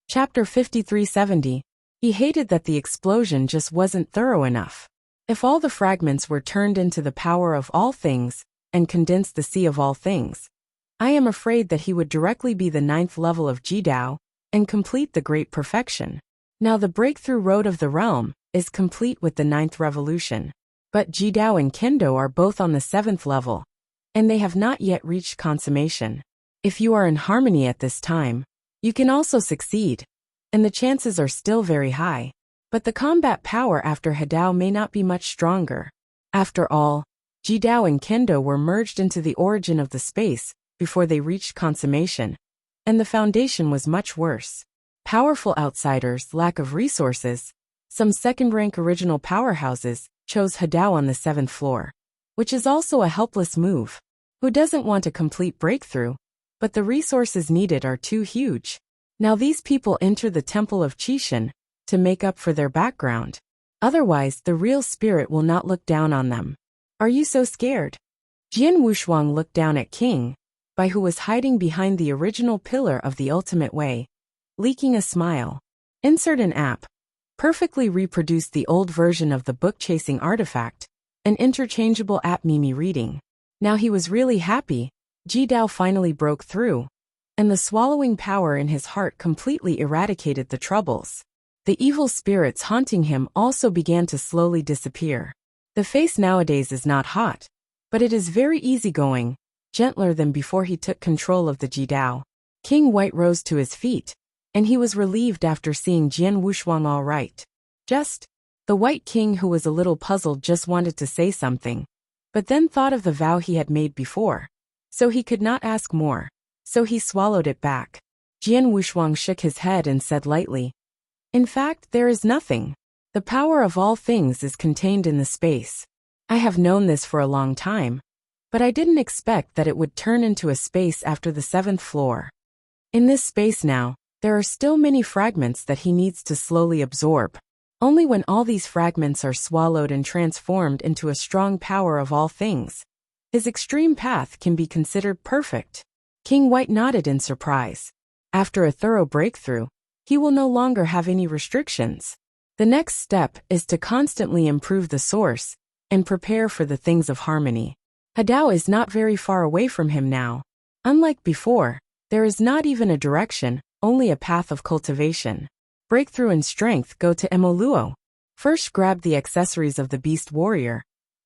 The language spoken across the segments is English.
Chapter 5370. He hated that the explosion just wasn't thorough enough. If all the fragments were turned into the power of all things, and condensed the sea of all things, I am afraid that he would directly be the 9th level of Jidao, and complete the great perfection. Now the breakthrough road of the realm is complete with the 9th revolution. But Jidao and Kendo are both on the 7th level, and they have not yet reached consummation. If you are in harmony at this time, you can also succeed, and the chances are still very high. But the combat power after Hidao may not be much stronger. After all, Jidao and Kendo were merged into the origin of the space before they reached consummation, and the foundation was much worse. Powerful outsiders, lack of resources, some second-rank original powerhouses chose Hidao on the 7th floor, which is also a helpless move. Who doesn't want a complete breakthrough? But the resources needed are too huge. Now these people enter the Temple of Qishan to make up for their background. Otherwise, the real spirit will not look down on them. Are you so scared? Jian Wushuang looked down at King Bai, who was hiding behind the original pillar of the ultimate way, leaking a smile. Insert an app. Perfectly reproduced the old version of the book-chasing artifact, an interchangeable app Mimi reading. Now he was really happy. Jidao finally broke through, and the swallowing power in his heart completely eradicated the troubles. The evil spirits haunting him also began to slowly disappear. The face nowadays is not hot, but it is very easygoing, gentler than before he took control of the Jidao. King White rose to his feet, and he was relieved after seeing Jian Wushuang all right. The White King, who was a little puzzled, just wanted to say something, but then thought of the vow he had made before, so he could not ask more, so he swallowed it back. Jian Wushuang shook his head and said lightly, "In fact, there is nothing. The power of all things is contained in the space. I have known this for a long time, but I didn't expect that it would turn into a space after the 7th floor. In this space now, there are still many fragments that he needs to slowly absorb. Only when all these fragments are swallowed and transformed into a strong power of all things, his extreme path can be considered perfect." King White nodded in surprise. After a thorough breakthrough, he will no longer have any restrictions. The next step is to constantly improve the source and prepare for the things of harmony. Hidao is not very far away from him now. Unlike before, there is not even a direction, only a path of cultivation. Breakthrough and strength go to Emoluo. First grab the accessories of the beast warrior,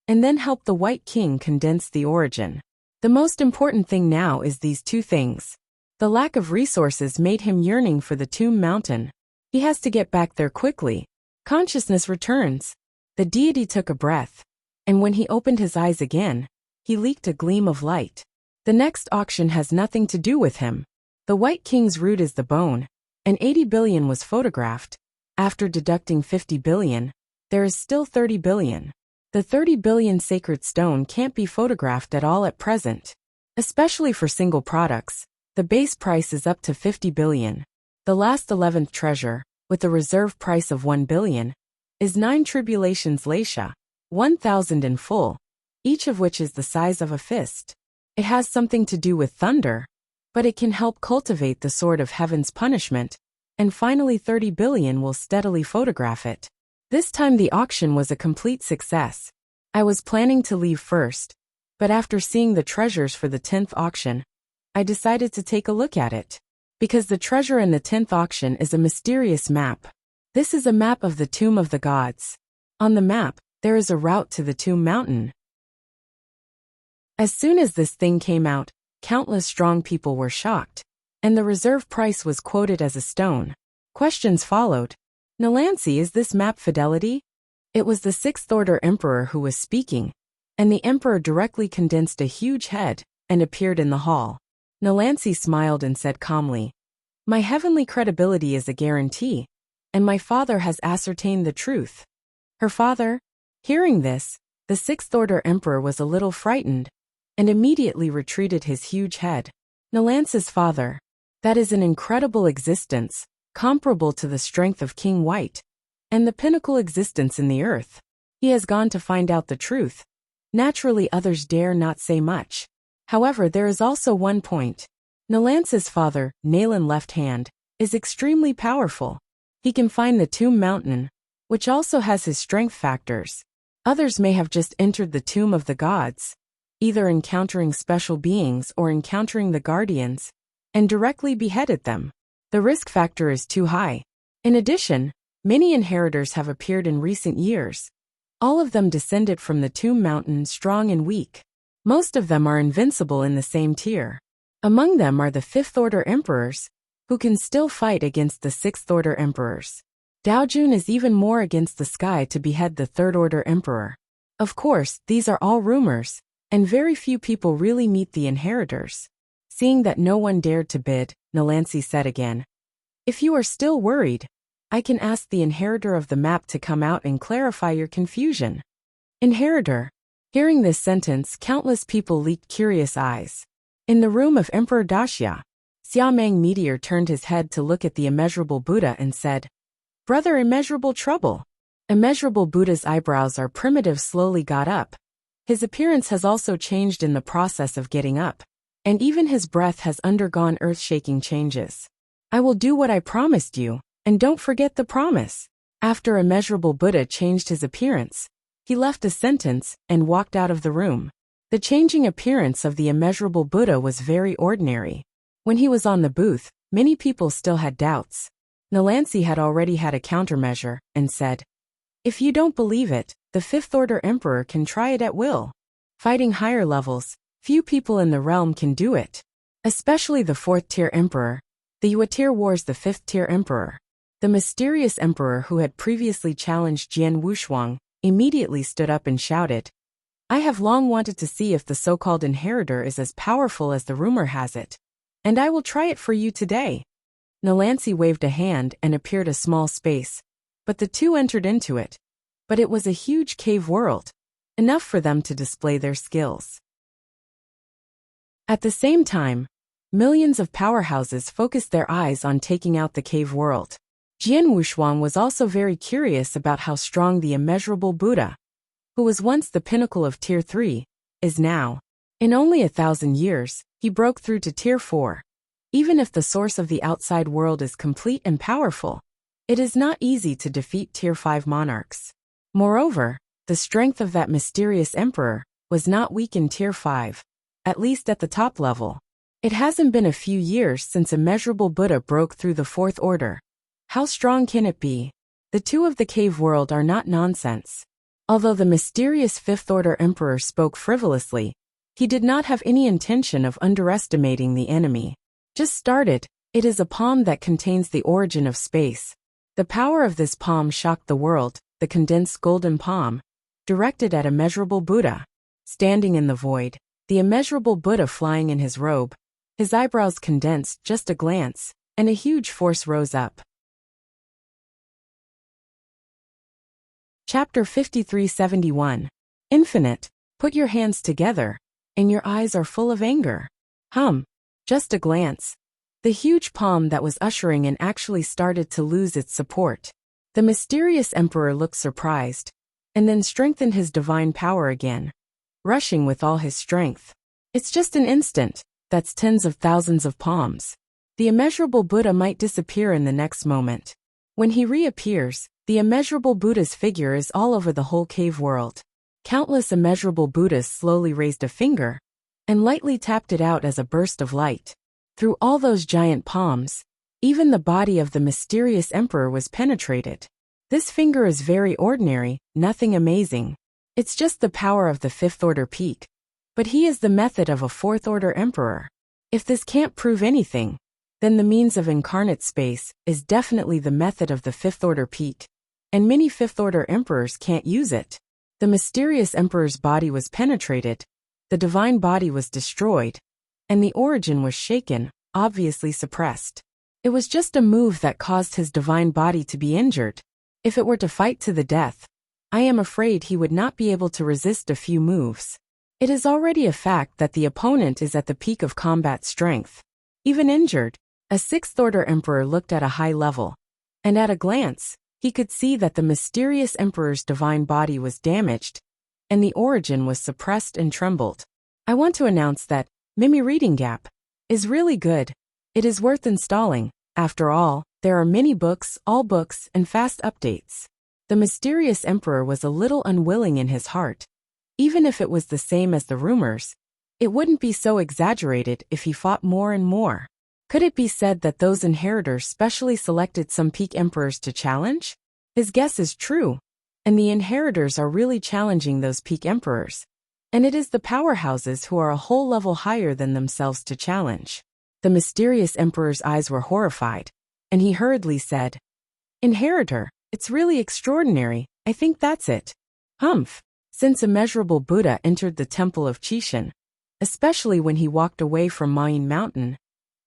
and then help the White King condense the origin. The most important thing now is these two things. The lack of resources made him yearning for the Tomb Mountain. He has to get back there quickly. Consciousness returns. The deity took a breath, and when he opened his eyes again, he leaked a gleam of light. The next auction has nothing to do with him. The White King's root is the bone, and 80 billion was photographed. After deducting 50 billion, there is still 30 billion. The 30 billion sacred stone can't be photographed at all at present. Especially for single products, the base price is up to 50 billion. The last 11th treasure, with a reserve price of 1 billion, is 9 tribulations Laisha, 1,000 in full, each of which is the size of a fist. It has something to do with thunder, but it can help cultivate the sword of heaven's punishment, and finally 30 billion will steadily photograph it. This time the auction was a complete success. I was planning to leave first, but after seeing the treasures for the 10th auction, I decided to take a look at it. Because the treasure in the 10th auction is a mysterious map. This is a map of the Tomb of the Gods. On the map, there is a route to the Tomb Mountain. As soon as this thing came out, countless strong people were shocked, and the reserve price was quoted as a stone. Questions followed. "Nalansi, is this map fidelity?" It was the 6th Order Emperor who was speaking, and the Emperor directly condensed a huge head and appeared in the hall. Nalansi smiled and said calmly, "My heavenly credibility is a guarantee, and my father has ascertained the truth." Her father? Hearing this, the 6th Order Emperor was a little frightened, and immediately retreated his huge head. Nalansi's father. That is an incredible existence, comparable to the strength of King White, and the pinnacle existence in the earth. He has gone to find out the truth. Naturally, others dare not say much. However, there is also one point. Nalansi's father, Nalan left hand, is extremely powerful. He can find the tomb mountain, which also has his strength factors. Others may have just entered the tomb of the gods, either encountering special beings or encountering the guardians, and directly beheaded them. The risk factor is too high. In addition, many inheritors have appeared in recent years. All of them descended from the tomb mountain strong and weak. Most of them are invincible in the same tier. Among them are the fifth-order emperors, who can still fight against the sixth-order emperors. Daojun is even more against the sky to behead the third-order emperor. Of course, these are all rumors, and very few people really meet the inheritors. Seeing that no one dared to bid, Nalansi said again, "If you are still worried, I can ask the inheritor of the map to come out and clarify your confusion." Inheritor. Hearing this sentence, countless people leaked curious eyes. In the room of Emperor Daxia, Xiameng Meteor turned his head to look at the immeasurable Buddha and said, "Brother Immeasurable Trouble." Immeasurable Buddha's eyebrows are primitive slowly got up. His appearance has also changed in the process of getting up, and even his breath has undergone earth-shaking changes. "I will do what I promised you, and don't forget the promise." After Immeasurable Buddha changed his appearance, he left a sentence and walked out of the room. The changing appearance of the Immeasurable Buddha was very ordinary. When he was on the booth, many people still had doubts. Nalansi had already had a countermeasure, and said, "If you don't believe it, the fifth-order emperor can try it at will. Fighting higher levels, few people in the realm can do it. Especially the fourth-tier emperor. The Yuetir War's the fifth-tier emperor." The mysterious emperor who had previously challenged Jian Wushuang immediately stood up and shouted, "I have long wanted to see if the so-called inheritor is as powerful as the rumor has it, and I will try it for you today." Nalansi waved a hand and appeared a small space, but the two entered into it. But it was a huge cave world, enough for them to display their skills. At the same time, millions of powerhouses focused their eyes on taking out the cave world. Jian Wushuang was also very curious about how strong the immeasurable Buddha, who was once the pinnacle of Tier 3, is now. In only 1,000 years, he broke through to Tier 4. Even if the source of the outside world is complete and powerful, it is not easy to defeat Tier 5 monarchs. Moreover, the strength of that mysterious emperor was not weak in Tier 5, at least at the top level. It hasn't been a few years since immeasurable Buddha broke through the fourth order. How strong can it be? The two of the cave world are not nonsense. Although the mysterious fifth-order emperor spoke frivolously, he did not have any intention of underestimating the enemy. Just started, it is a palm that contains the origin of space. The power of this palm shocked the world, the condensed golden palm, directed at immeasurable Buddha. Standing in the void, the immeasurable Buddha flying in his robe, his eyebrows condensed just a glance, and a huge force rose up. Chapter 5371. Infinite. Put your hands together, and your eyes are full of anger. Just a glance. The huge palm that was ushering in actually started to lose its support. The mysterious emperor looked surprised, and then strengthened his divine power again, rushing with all his strength. It's just an instant, that's tens of thousands of palms. The immeasurable Buddha might disappear in the next moment. When he reappears, the immeasurable Buddha's figure is all over the whole cave world. Countless immeasurable Buddhas slowly raised a finger, and lightly tapped it out as a burst of light. Through all those giant palms, even the body of the mysterious emperor was penetrated. This finger is very ordinary, nothing amazing. It's just the power of the fifth-order peak. But he is the method of a fourth-order emperor. If this can't prove anything, then the means of incarnate space is definitely the method of the fifth-order peak, and many fifth-order emperors can't use it. The mysterious emperor's body was penetrated, the divine body was destroyed, and the origin was shaken, obviously suppressed. It was just a move that caused his divine body to be injured. If it were to fight to the death, I am afraid he would not be able to resist a few moves. It is already a fact that the opponent is at the peak of combat strength. Even injured, a sixth-order emperor looked at a high level, and at a glance, he could see that the mysterious emperor's divine body was damaged, and the origin was suppressed and trembled. I want to announce that Mimi Reading Gap is really good. It is worth installing. After all, there are many books, all books, and fast updates. The mysterious emperor was a little unwilling in his heart. Even if it was the same as the rumors, it wouldn't be so exaggerated if he fought more and more. Could it be said that those inheritors specially selected some peak emperors to challenge? His guess is true, and the inheritors are really challenging those peak emperors. And it is the powerhouses who are a whole level higher than themselves to challenge. The mysterious emperor's eyes were horrified, and he hurriedly said, "Inheritor, it's really extraordinary, I think that's it." Humph! Since immeasurable Buddha entered the temple of Chishan, especially when he walked away from Mayin Mountain,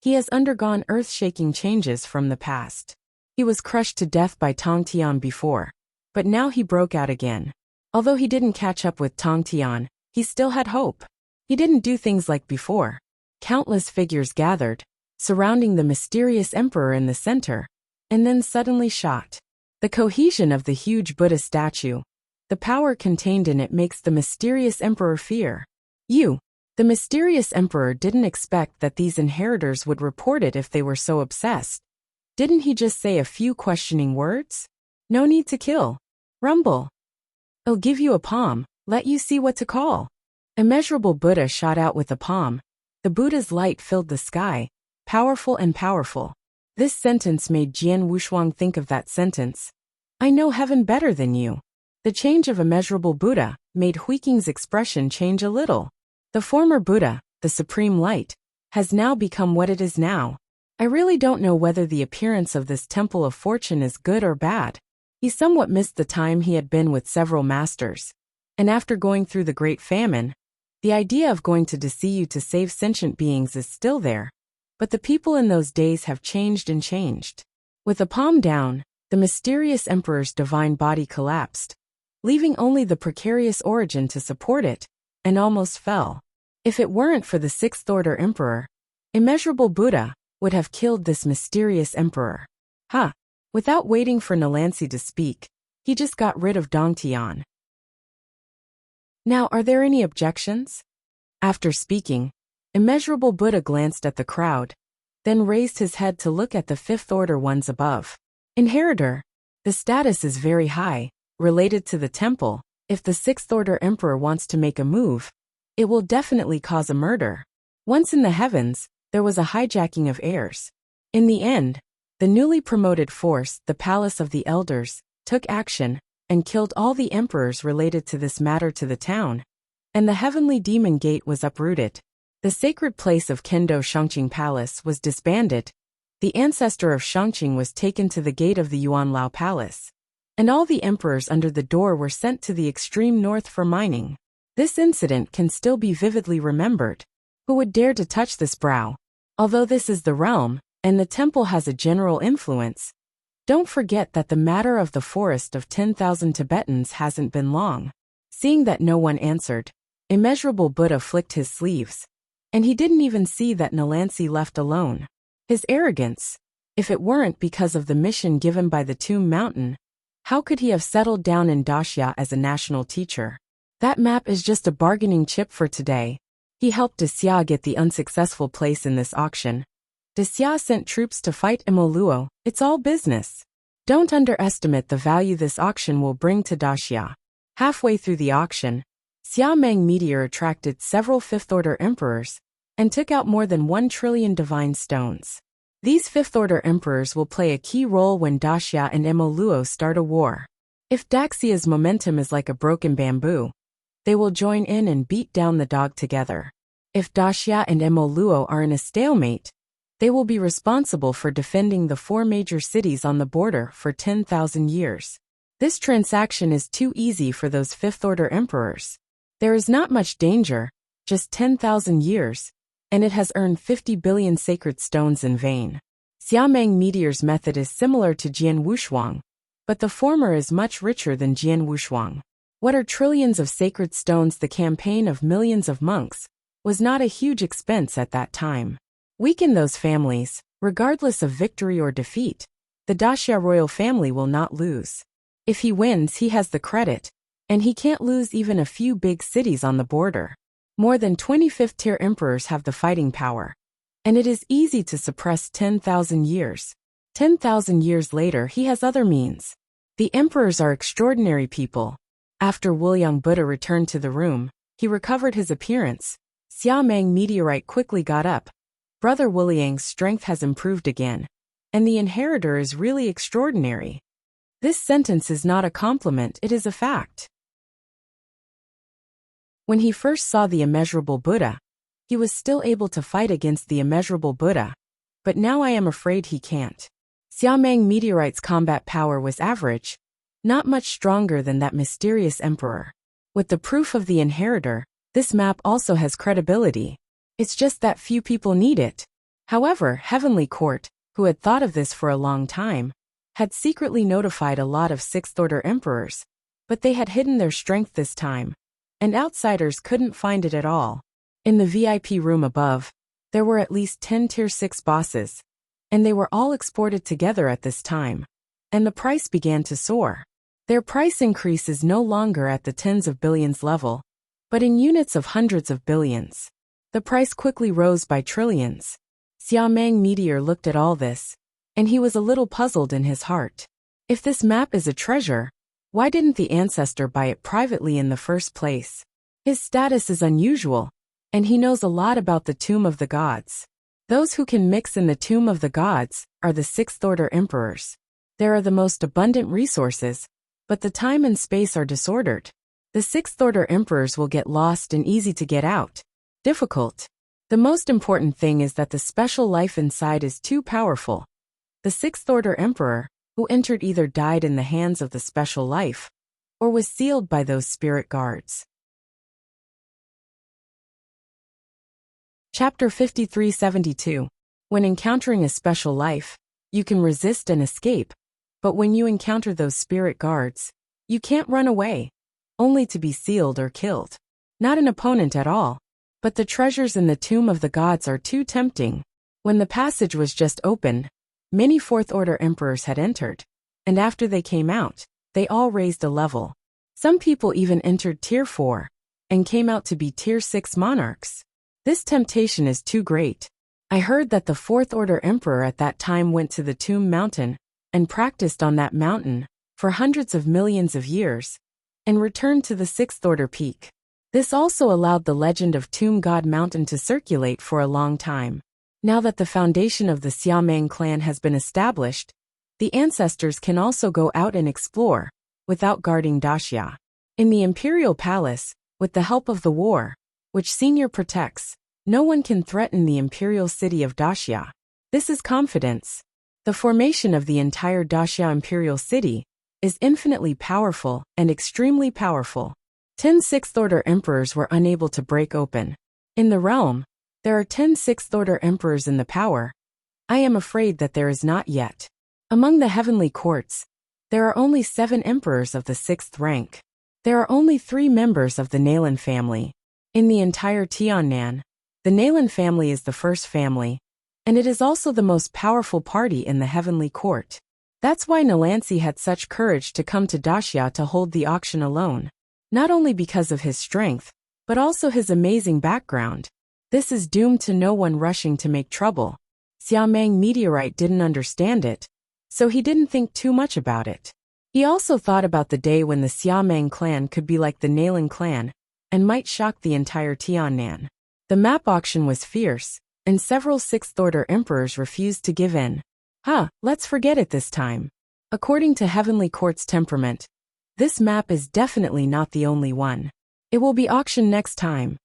he has undergone earth-shaking changes from the past. He was crushed to death by Tong Tian before, but now he broke out again. Although he didn't catch up with Tong Tian, he still had hope. He didn't do things like before. Countless figures gathered, surrounding the mysterious emperor in the center, and then suddenly shot. The cohesion of the huge Buddha statue, the power contained in it makes the mysterious emperor fear. The mysterious emperor didn't expect that these inheritors would report it if they were so obsessed. Didn't he just say a few questioning words? No need to kill. Rumble. I'll give you a palm, let you see what to call. Immeasurable Buddha shot out with a palm. The Buddha's light filled the sky, powerful and powerful. This sentence made Jian Wushuang think of that sentence. I know heaven better than you. The change of immeasurable Buddha made Huiking's expression change a little. The former Buddha, the supreme light, has now become what it is now. I really don't know whether the appearance of this temple of fortune is good or bad. He somewhat missed the time he had been with several masters. And after going through the Great Famine, the idea of going to Desiyu to save sentient beings is still there. But the people in those days have changed and changed. With the palm down, the mysterious emperor's divine body collapsed, leaving only the precarious origin to support it, and almost fell. If it weren't for the sixth-order emperor, immeasurable Buddha would have killed this mysterious emperor. Without waiting for Nalansi to speak, he just got rid of Dong Tian. Now, are there any objections? After speaking, immeasurable Buddha glanced at the crowd, then raised his head to look at the fifth-order ones above. Inheritor, the status is very high, related to the temple. If the sixth-order emperor wants to make a move, it will definitely cause a murder. Once in the heavens, there was a hijacking of heirs. In the end, the newly promoted force, the Palace of the Elders, took action and killed all the emperors related to this matter to the town, and the heavenly demon gate was uprooted. The sacred place of Kendo Shangqing Palace was disbanded. The ancestor of Shangqing was taken to the gate of the Yuanlao Palace, and all the emperors under the door were sent to the extreme north for mining. This incident can still be vividly remembered. Who would dare to touch this brow? Although this is the realm, and the temple has a general influence, don't forget that the matter of the forest of 10,000 Tibetans hasn't been long. Seeing that no one answered, immeasurable Buddha flicked his sleeves, and he didn't even see that Nalansi left alone. His arrogance, if it weren't because of the mission given by the Tomb Mountain, how could he have settled down in Daxia as a national teacher? That map is just a bargaining chip for today. He helped Xia get the unsuccessful place in this auction. Xia sent troops to fight Imoluo. It's all business. Don't underestimate the value this auction will bring to Daxia. Halfway through the auction, Xiameng Meteor attracted several fifth-order emperors and took out more than 1 trillion divine stones. These fifth-order emperors will play a key role when Daxia and Imoluo start a war. If Daxia's momentum is like a broken bamboo, they will join in and beat down the dog together. If Daxia and Imoluo are in a stalemate, they will be responsible for defending the 4 major cities on the border for 10,000 years. This transaction is too easy for those fifth-order emperors. There is not much danger, just 10,000 years, and it has earned 50 billion sacred stones in vain. Xiameng Meteor's method is similar to Jian Wushuang, but the former is much richer than Jian Wushuang. What are trillions of sacred stones? The campaign of millions of monks was not a huge expense at that time. Weaken those families, regardless of victory or defeat. The Daxia royal family will not lose. If he wins, he has the credit, and he can't lose even a few big cities on the border. More than 25th-tier emperors have the fighting power. And it is easy to suppress 10,000 years. 10,000 years later he has other means. The emperors are extraordinary people. After Wuliang Buddha returned to the room, he recovered his appearance. Xiaomeng meteorite quickly got up. Brother Wuliang's strength has improved again. And the inheritor is really extraordinary. This sentence is not a compliment, it is a fact. When he first saw the immeasurable Buddha, he was still able to fight against the immeasurable Buddha. But now I am afraid he can't. Xiaomeng meteorite's combat power was average, not much stronger than that mysterious emperor. With the proof of the inheritor, this map also has credibility. It's just that few people need it. However, Heavenly Court, who had thought of this for a long time, had secretly notified a lot of sixth-order emperors, but they had hidden their strength this time, and outsiders couldn't find it at all. In the VIP room above, there were at least 10 Tier 6 bosses, and they were all exported together at this time, and the price began to soar. Their price increase is no longer at the tens of billions level, but in units of hundreds of billions. The price quickly rose by trillions. Xiaomeng Meteor looked at all this, and he was a little puzzled in his heart. If this map is a treasure, why didn't the ancestor buy it privately in the first place? His status is unusual, and he knows a lot about the Tomb of the Gods. Those who can mix in the Tomb of the Gods are the sixth-order emperors. There are the most abundant resources, but the time and space are disordered. The sixth-order emperors will get lost and easy to get out. Difficult. The most important thing is that the special life inside is too powerful. The sixth-order emperor, who entered, either died in the hands of the special life, or was sealed by those spirit guards. Chapter 5372. When encountering a special life, you can resist and escape, but when you encounter those spirit guards, you can't run away, only to be sealed or killed. Not an opponent at all, but the treasures in the Tomb of the Gods are too tempting. When the passage was just open, many fourth-order emperors had entered, and after they came out, they all raised a level. Some people even entered Tier 4, and came out to be Tier 6 monarchs. This temptation is too great. I heard that the fourth-order emperor at that time went to the Tomb Mountain, and practiced on that mountain, for hundreds of millions of years, and returned to the sixth-order peak. This also allowed the legend of Tomb God Mountain to circulate for a long time. Now that the foundation of the Xiaomeng clan has been established, the ancestors can also go out and explore, without guarding Daxia. In the imperial palace, with the help of the war, which senior protects, no one can threaten the imperial city of Daxia. This is confidence. The formation of the entire Daxia imperial city is infinitely powerful and extremely powerful. 10 sixth-order emperors were unable to break open. In the realm, there are 10 sixth-order emperors in the power. I am afraid that there is not yet. Among the heavenly courts, there are only 7 emperors of the 6th rank. There are only 3 members of the Nalan family. In the entire Tiannan, the Nalan family is the first family, and it is also the most powerful party in the heavenly court. That's why Nalansi had such courage to come to Daxia to hold the auction alone. Not only because of his strength, but also his amazing background. This is doomed to no one rushing to make trouble. Xiaomeng Meteorite didn't understand it, so he didn't think too much about it. He also thought about the day when the Xiaomeng clan could be like the Nalan clan, and might shock the entire Tiannan. The map auction was fierce, and several sixth-order emperors refused to give in. Let's forget it this time. According to Heavenly Court's temperament, this map is definitely not the only one. It will be auctioned next time.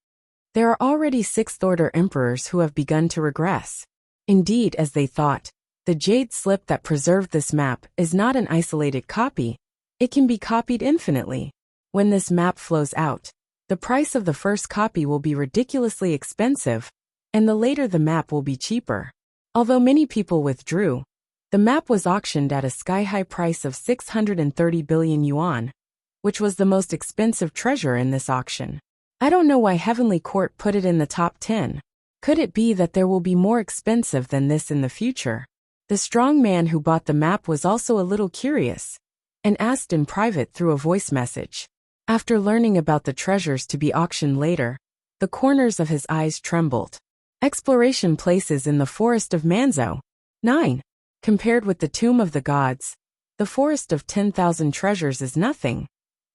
There are already sixth-order emperors who have begun to regress. Indeed, as they thought, the jade slip that preserved this map is not an isolated copy. It can be copied infinitely. When this map flows out, the price of the first copy will be ridiculously expensive, and the later the map will be cheaper. Although many people withdrew, the map was auctioned at a sky-high price of 630 billion yuan, which was the most expensive treasure in this auction. I don't know why Heavenly Court put it in the top 10. Could it be that there will be more expensive than this in the future? The strong man who bought the map was also a little curious, and asked in private through a voice message. After learning about the treasures to be auctioned later, the corners of his eyes trembled. Exploration places in the forest of Manzhou. 9. Compared with the tomb of the gods, the forest of 10,000 treasures is nothing.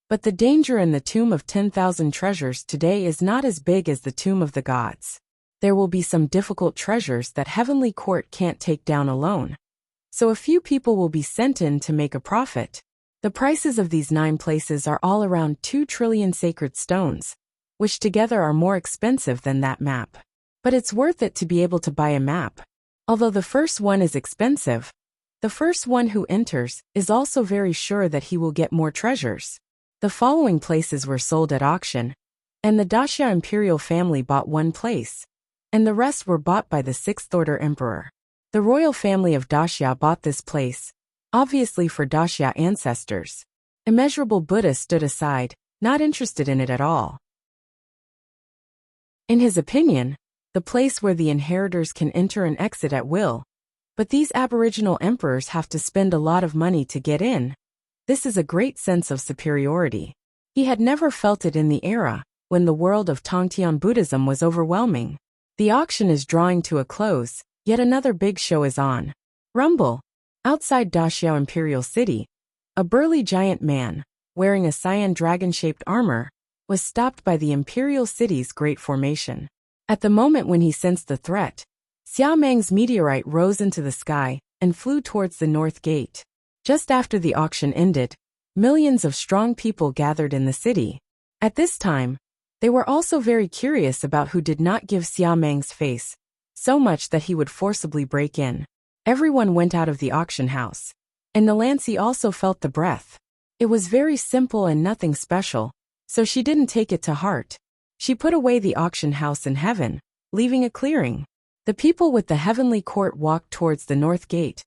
But the danger in the tomb of 10,000 treasures today is not as big as the tomb of the gods. There will be some difficult treasures that heavenly court can't take down alone. So a few people will be sent in to make a profit. The prices of these 9 places are all around 2 trillion sacred stones, which together are more expensive than that map. But it's worth it to be able to buy a map. Although the first one is expensive, the first one who enters is also very sure that he will get more treasures. The following places were sold at auction, and the Daxia imperial family bought 1 place, and the rest were bought by the 6th order emperor. The royal family of Daxia bought this place, obviously for Daxia ancestors. Immeasurable Buddha stood aside, not interested in it at all. In his opinion, the place where the inheritors can enter and exit at will. But these aboriginal emperors have to spend a lot of money to get in. This is a great sense of superiority. He had never felt it in the era when the world of Tongtian Buddhism was overwhelming. The auction is drawing to a close, yet another big show is on. Rumble. Outside Daxiao Imperial City, a burly giant man, wearing a cyan dragon-shaped armor, was stopped by the Imperial City's Great Formation. At the moment when he sensed the threat, Xia Meng's meteorite rose into the sky and flew towards the north gate. Just after the auction ended, millions of strong people gathered in the city. At this time, they were also very curious about who did not give Xia Meng's face, so much that he would forcibly break in. Everyone went out of the auction house, and Nalansi also felt the breath. It was very simple and nothing special, so she didn't take it to heart. She put away the auction house in heaven, leaving a clearing. The people with the heavenly court walked towards the north gate.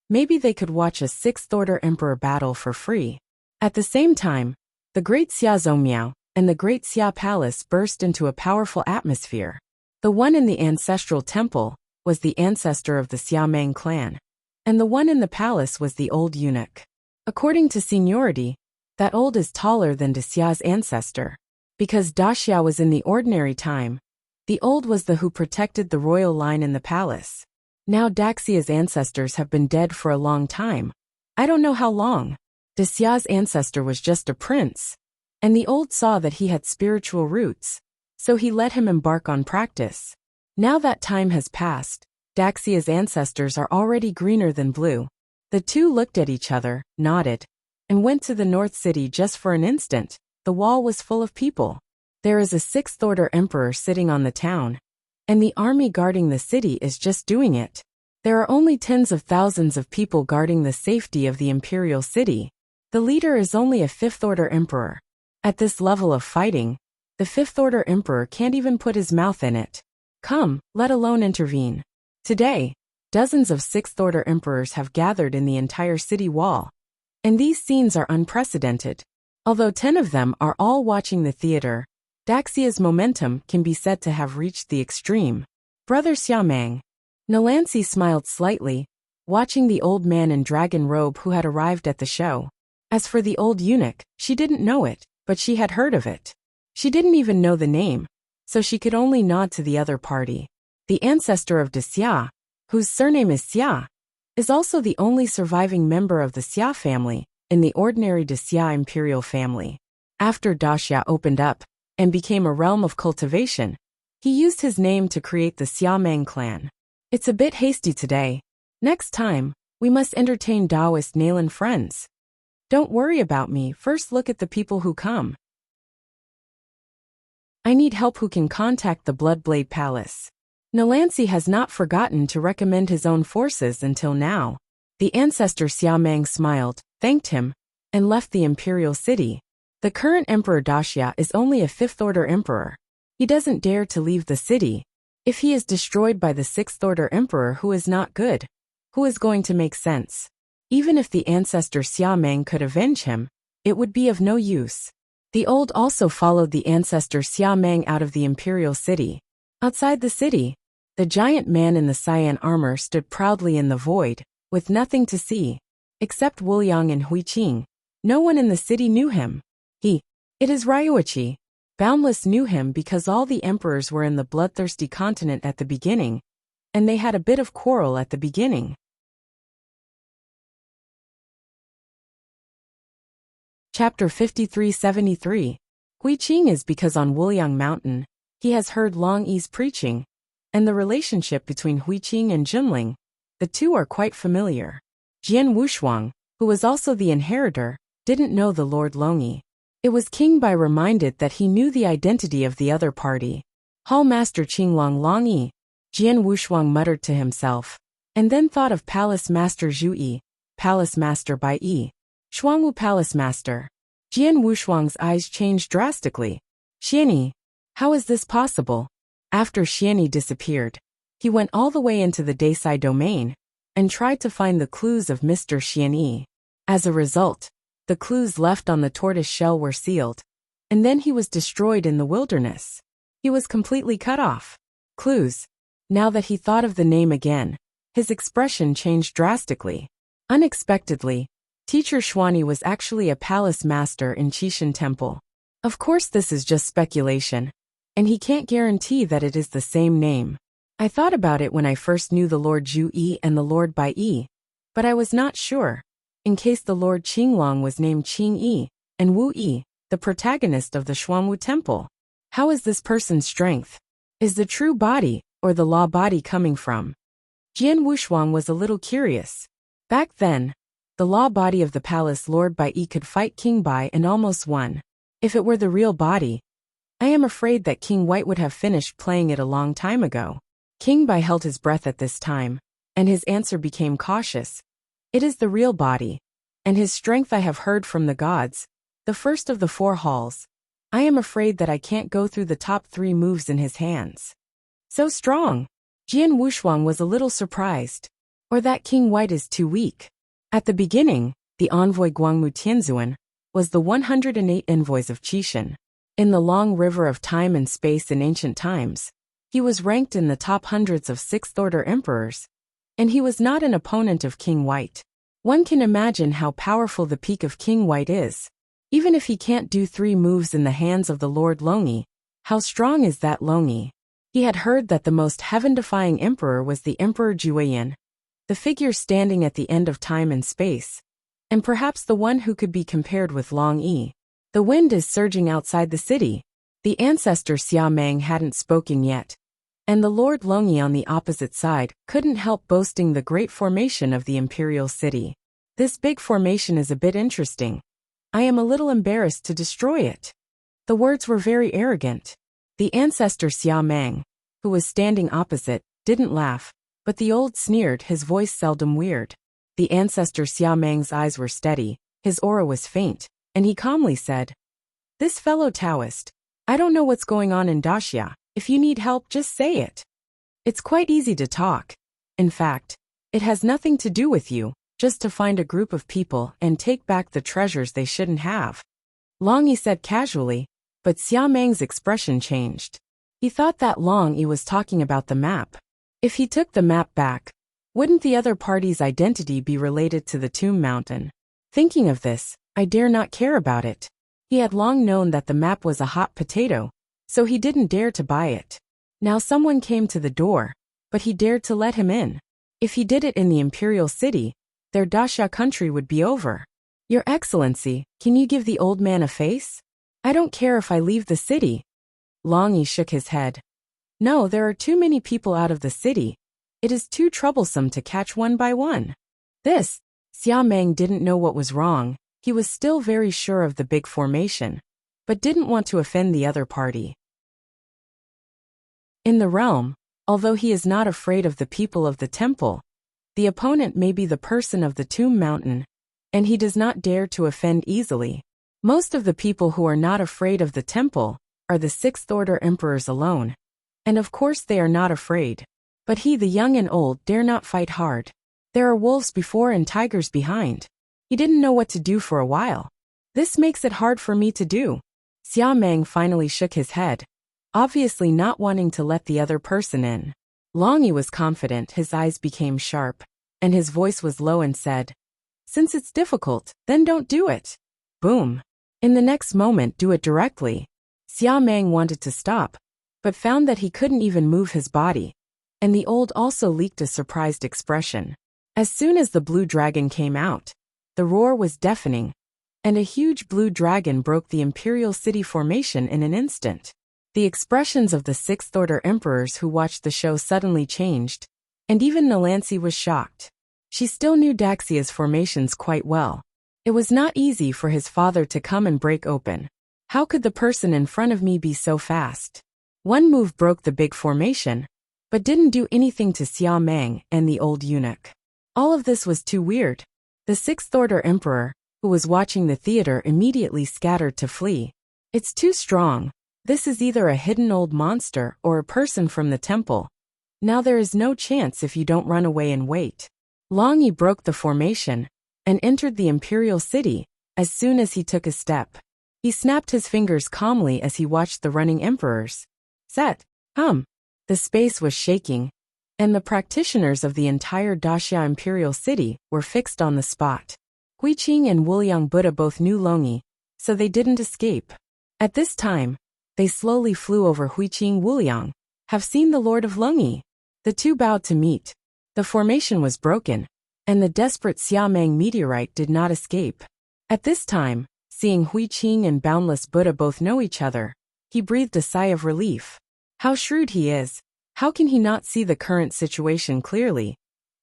Maybe they could watch a 6th order emperor battle for free. At the same time, the Great Xia Zhongmiao and the Great Xia Palace burst into a powerful atmosphere. The one in the ancestral temple was the ancestor of the Xia Meng clan, and the one in the palace was the old eunuch. According to seniority, that old is taller than Daxia's ancestor. Because Daxia was in the ordinary time, the old was the who protected the royal line in the palace. Now Daxia's ancestors have been dead for a long time. I don't know how long. Daxia's ancestor was just a prince, and the old saw that he had spiritual roots, so he let him embark on practice. Now that time has passed, Daxia's ancestors are already greener than blue. The two looked at each other, nodded, and went to the north city just for an instant. The wall was full of people. There is a 6th order emperor sitting on the town, and the army guarding the city is just doing it. There are only tens of thousands of people guarding the safety of the imperial city. The leader is only a 5th order emperor. At this level of fighting, the 5th order emperor can't even put his mouth in it. Come, let alone intervene. Today, dozens of 6th order emperors have gathered in the entire city wall, and these scenes are unprecedented. Although 10 of them are all watching the theater, Daxia's momentum can be said to have reached the extreme. Brother Xia Meng. Nalansi smiled slightly, watching the old man in dragon robe who had arrived at the show. As for the old eunuch, she didn't know it, but she had heard of it. She didn't even know the name, so she could only nod to the other party. The ancestor of Daxia, whose surname is Xia, is also the only surviving member of the Xia family in the ordinary Daxia imperial family. After Daxia opened up and became a realm of cultivation, he used his name to create the Xia Meng clan. It's a bit hasty today. Next time, we must entertain Taoist Nalan friends. Don't worry about me, first look at the people who come. I need help who can contact the Bloodblade Palace. Nalansi has not forgotten to recommend his own forces until now. The ancestor Xia Meng smiled, thanked him, and left the imperial city. The current emperor Daxia is only a 5th order emperor. He doesn't dare to leave the city. If he is destroyed by the 6th order emperor who is not good, who is going to make sense? Even if the ancestor Xia Meng could avenge him, it would be of no use. The old also followed the ancestor Xia Meng out of the imperial city. Outside the city, the giant man in the cyan armor stood proudly in the void, with nothing to see, except Wuliang and Huiqing. No one in the city knew him. It is Ryuichi. Boundless knew him because all the emperors were in the bloodthirsty continent at the beginning, and they had a bit of quarrel at the beginning. Chapter 5373. Hui Qing is because on Wuliang Mountain, he has heard Long Yi's preaching, and the relationship between Hui Qing and Jinling, the two are quite familiar. Jian Wushuang, who was also the inheritor, didn't know the Lord Long Yi. It was King Bai reminded that he knew the identity of the other party. Hall Master Qinglong Long Yi, Jian Wushuang muttered to himself, and then thought of Palace Master Zhu Yi, Palace Master Bai Yi, Shuangwu Palace Master. Jian Wushuang's eyes changed drastically. Xianyi, how is this possible? After Xianyi disappeared, he went all the way into the Desai domain and tried to find the clues of Mr. Xianyi. As a result, the clues left on the tortoise shell were sealed, and then he was destroyed in the wilderness. He was completely cut off. Clues. Now that he thought of the name again, his expression changed drastically. Unexpectedly, Teacher Xuanyi was actually a palace master in Qishan Temple. Of course this is just speculation, and he can't guarantee that it is the same name. I thought about it when I first knew the Lord Zhu Yi and the Lord Bai Yi, but I was not sure, in case the Lord Qinglong was named Qing Yi, and Wu Yi, the protagonist of the Xuanwu Temple. How is this person's strength? Is the true body, or the law body coming from? Jian Wushuang was a little curious. Back then, the law body of the palace Lord Bai Yi could fight King Bai and almost won. If it were the real body, I am afraid that King White would have finished playing it a long time ago. King Bai held his breath at this time, and his answer became cautious. It is the real body, and his strength I have heard from the gods, the first of the 4 halls. I am afraid that I can't go through the top 3 moves in his hands. So strong. Jian Wushuang was a little surprised. Or that King White is too weak. At the beginning, the envoy Guangmu Tianzuan was the 108 envoys of Qishan. In the long river of time and space in ancient times, he was ranked in the top hundreds of 6th-order emperors, and he was not an opponent of King White. One can imagine how powerful the peak of King White is. Even if he can't do 3 moves in the hands of the Lord Long Yi, how strong is that Long Yi? He had heard that the most heaven-defying emperor was the Emperor Jueyan, the figure standing at the end of time and space, and perhaps the one who could be compared with Long Yi. The wind is surging outside the city. The ancestor Xia Meng hadn't spoken yet, and the Lord Long Yi on the opposite side couldn't help boasting the great formation of the imperial city. This big formation is a bit interesting. I am a little embarrassed to destroy it. The words were very arrogant. The ancestor Xia Meng, who was standing opposite, didn't laugh, but the old sneered, his voice seldom weird. The ancestor Xia Meng's eyes were steady, his aura was faint, and he calmly said, "This fellow Taoist, I don't know what's going on in Daxia. If you need help, just say it. It's quite easy to talk. In fact, it has nothing to do with you, just to find a group of people and take back the treasures they shouldn't have." Long Yi said casually, but Xia Meng's expression changed. He thought that Long Yi was talking about the map. If he took the map back, wouldn't the other party's identity be related to the Tomb Mountain? Thinking of this, I dare not care about it. He had long known that the map was a hot potato, so he didn't dare to buy it. Now someone came to the door, but he dared to let him in. If he did it in the imperial city, their Daxia country would be over. "Your Excellency, can you give the old man a face? I don't care if I leave the city." Long Yi shook his head. "No, there are too many people out of the city. It is too troublesome to catch one by one." Xia Meng didn't know what was wrong. He was still very sure of the big formation, but didn't want to offend the other party. In the realm, although he is not afraid of the people of the temple, the opponent may be the person of the Tomb Mountain, and he does not dare to offend easily. Most of the people who are not afraid of the temple are the 6th-order emperors alone, and of course they are not afraid. But he, the young and old, dare not fight hard. There are wolves before and tigers behind. He didn't know what to do for a while. "This makes it hard for me to do." Xia Meng finally shook his head, obviously not wanting to let the other person in. Long Yi was confident, his eyes became sharp, and his voice was low and said, "Since it's difficult, then don't do it." Boom. In the next moment, do it directly. Xia Meng wanted to stop, but found that he couldn't even move his body, and the old also leaked a surprised expression. As soon as the blue dragon came out, the roar was deafening, and a huge blue dragon broke the imperial city formation in an instant. The expressions of the sixth-order emperors who watched the show suddenly changed, and even Nalansi was shocked. She still knew Daxia's formations quite well. It was not easy for his father to come and break open. How could the person in front of me be so fast? One move broke the big formation, but didn't do anything to Xia Meng and the old eunuch. All of this was too weird. The sixth-order emperor, who was watching the theater, immediately scattered to flee. It's too strong. This is either a hidden old monster or a person from the temple. Now there is no chance if you don't run away and wait. Long Yi broke the formation and entered the imperial city as soon as he took a step. He snapped his fingers calmly as he watched the running emperors. Set. Hum. The space was shaking, and the practitioners of the entire Daxia imperial city were fixed on the spot. Huiqing and Wuliang Buddha both knew Long Yi, so they didn't escape. At this time, they slowly flew over Huiqing. Wuliang, have seen the Lord of Long Yi. The two bowed to meet. The formation was broken, and the desperate Xia Meng meteorite did not escape. At this time, seeing Huiqing and Boundless Buddha both know each other, he breathed a sigh of relief. How shrewd he is! How can he not see the current situation clearly?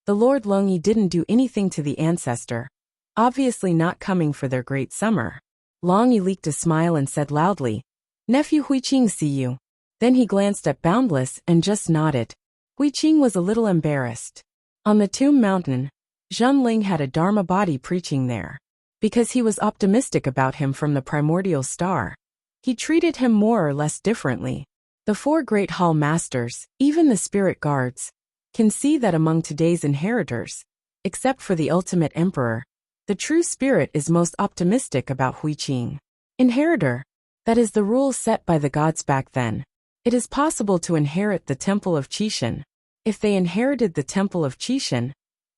The Lord Long Yi didn't do anything to the ancestor, obviously not coming for their great summer. Long Yi leaked a smile and said loudly, "Nephew Huiqing, see you." Then he glanced at Boundless and just nodded. Huiqing was a little embarrassed. On the Tomb Mountain, Zhenling had a Dharma body preaching there. Because he was optimistic about him from the primordial star, he treated him more or less differently. The four great hall masters, even the spirit guards, can see that among today's inheritors, except for the ultimate emperor, the true spirit is most optimistic about Huiqing. Inheritor. That is the rule set by the gods back then. It is possible to inherit the Temple of Qixin. If they inherited the Temple of Qixin,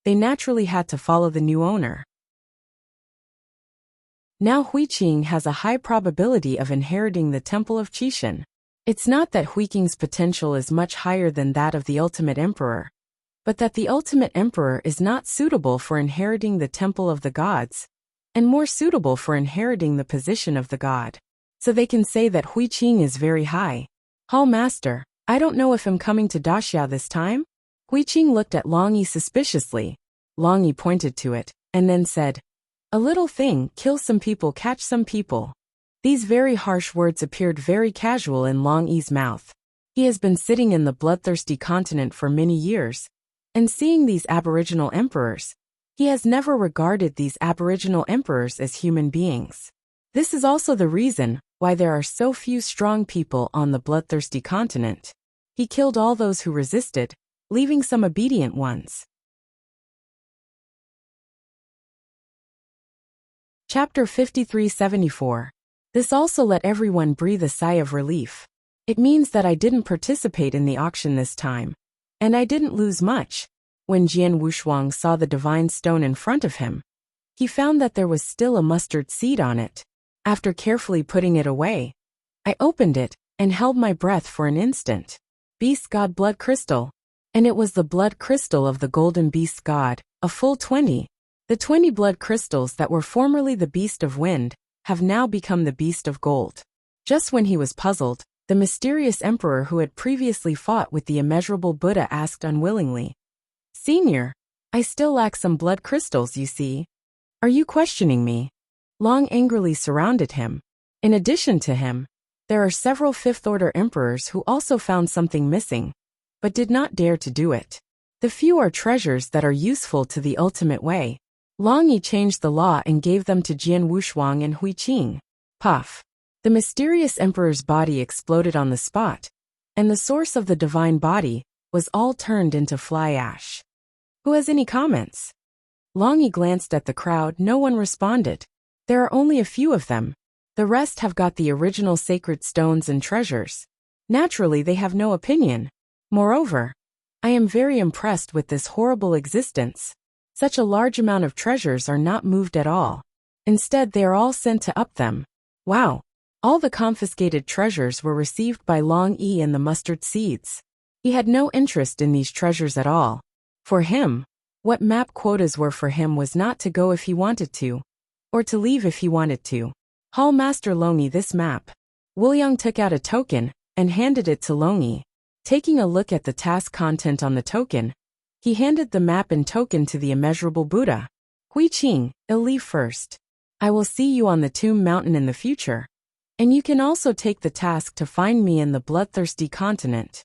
they naturally had to follow the new owner. Now Huiqing has a high probability of inheriting the Temple of Qixin. It's not that Huiqing's potential is much higher than that of the ultimate emperor, but that the ultimate emperor is not suitable for inheriting the Temple of the Gods, and more suitable for inheriting the position of the god. So they can say that Huiqing is very high. Hall Master, I don't know if I'm coming to Daxia this time? Huiqing looked at Long Yi suspiciously. Long Yi pointed to it, and then said, "A little thing, kill some people, catch some people." These very harsh words appeared very casual in Long Yi's mouth. He has been sitting in the bloodthirsty continent for many years, and seeing these aboriginal emperors, he has never regarded these aboriginal emperors as human beings. This is also the reason why there are so few strong people on the bloodthirsty continent. He killed all those who resisted, leaving some obedient ones. Chapter 5374. This also let everyone breathe a sigh of relief. It means that I didn't participate in the auction this time, and I didn't lose much. When Jian Wushuang saw the divine stone in front of him, he found that there was still a mustard seed on it. After carefully putting it away, I opened it and held my breath for an instant. Beast God blood crystal. And it was the blood crystal of the golden beast god, a full 20. The 20 blood crystals that were formerly the beast of wind have now become the beast of gold. Just when he was puzzled, the mysterious emperor who had previously fought with the immeasurable Buddha asked unwillingly, "Senior, I still lack some blood crystals, you see. Are you questioning me?" Long angrily surrounded him. In addition to him, there are several fifth-order emperors who also found something missing, but did not dare to do it. The few are treasures that are useful to the ultimate way. Long Yi changed the law and gave them to Jian Wushuang and Huiqing. Puff. The mysterious emperor's body exploded on the spot, and the source of the divine body was all turned into fly ash. Who has any comments? Long Yi glanced at the crowd. No one responded. There are only a few of them. The rest have got the original sacred stones and treasures. Naturally, they have no opinion. Moreover, I am very impressed with this horrible existence. Such a large amount of treasures are not moved at all. Instead, they are all sent to up them. Wow. All the confiscated treasures were received by Long Yi and the mustard seeds. He had no interest in these treasures at all. For him, what map quotas were for him was not to go if he wanted to, or to leave if he wanted to. Hall Master Long Yi this map. Wuliang took out a token and handed it to Long Yi. Taking a look at the task content on the token, he handed the map and token to the immeasurable Buddha. Hui Qing, I'll leave first. I will see you on the Tomb Mountain in the future. And you can also take the task to find me in the bloodthirsty continent.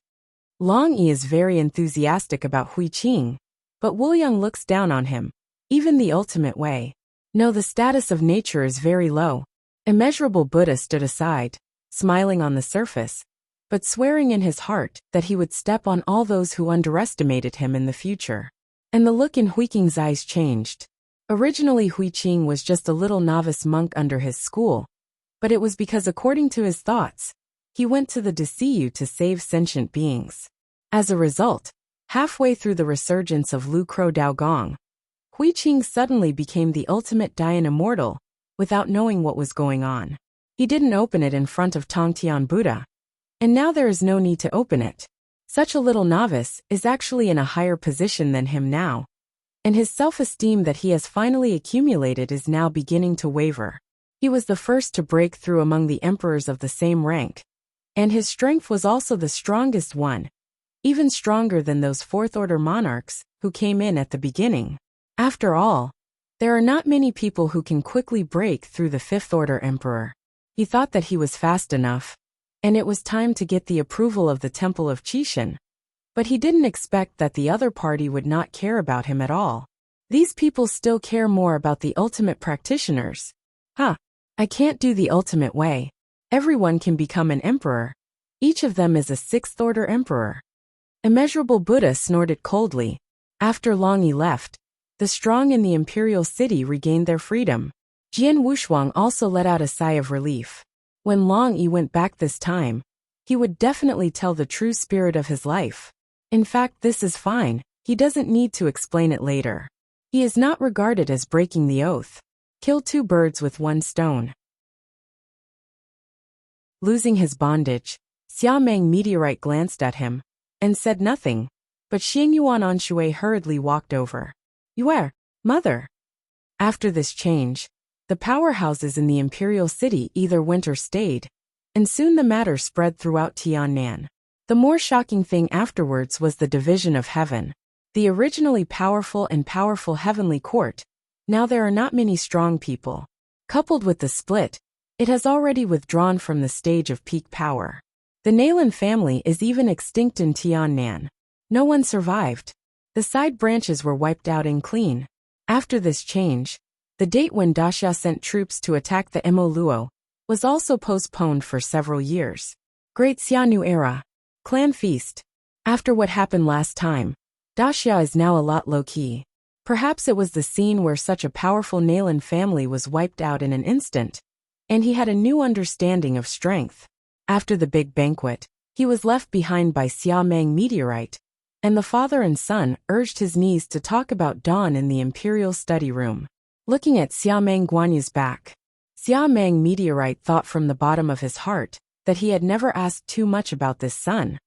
Long Yi is very enthusiastic about Hui Qing, but Wuliang looks down on him. Even the ultimate way. No, the status of nature is very low. Immeasurable Buddha stood aside, smiling on the surface, but swearing in his heart that he would step on all those who underestimated him in the future. And the look in Hui Qing's eyes changed. Originally Hui Qing was just a little novice monk under his school, but it was because according to his thoughts, he went to the Desiyu to save sentient beings. As a result, halfway through the resurgence of Lu Crow Dao Gong, Hui Qing suddenly became the ultimate Dayan immortal, without knowing what was going on. He didn't open it in front of Tongtian Buddha, and now there is no need to open it. Such a little novice is actually in a higher position than him now, and his self-esteem that he has finally accumulated is now beginning to waver. He was the first to break through among the emperors of the same rank, and his strength was also the strongest one, even stronger than those fourth-order monarchs who came in at the beginning. After all, there are not many people who can quickly break through the fifth-order emperor. He thought that he was fast enough, and it was time to get the approval of the Temple of Qishan. But he didn't expect that the other party would not care about him at all. These people still care more about the ultimate practitioners. I can't do the ultimate way. Everyone can become an emperor. Each of them is a sixth-order emperor. Immeasurable Buddha snorted coldly. After Long Yi left, the strong in the imperial city regained their freedom. Jian Wushuang also let out a sigh of relief. When Long Yi went back this time, he would definitely tell the true spirit of his life. In fact, this is fine. He doesn't need to explain it later. He is not regarded as breaking the oath. Kill two birds with one stone. Losing his bondage, Xiameng Meteorite glanced at him and said nothing, but Xingyuan Anshui hurriedly walked over. Yuer, mother. After this change, the powerhouses in the imperial city either went or stayed, and soon the matter spread throughout Tiannan. The more shocking thing afterwards was the division of heaven. The originally powerful and powerful heavenly court, now there are not many strong people. Coupled with the split, it has already withdrawn from the stage of peak power. The Nalan family is even extinct in Tiannan. No one survived. The side branches were wiped out and clean. After this change, the date when Daxia sent troops to attack the Emo Luo was also postponed for several years. Great Xianu era. Clan feast. After what happened last time, Daxia is now a lot low-key. Perhaps it was the scene where such a powerful Nalan family was wiped out in an instant, and he had a new understanding of strength. After the big banquet, he was left behind by Xiameng Meteorite, and the father and son urged his niece to talk about Dawn in the imperial study room. Looking at Xiameng Guanyu's back, Xiameng Meteorite thought from the bottom of his heart that he had never asked too much about this son,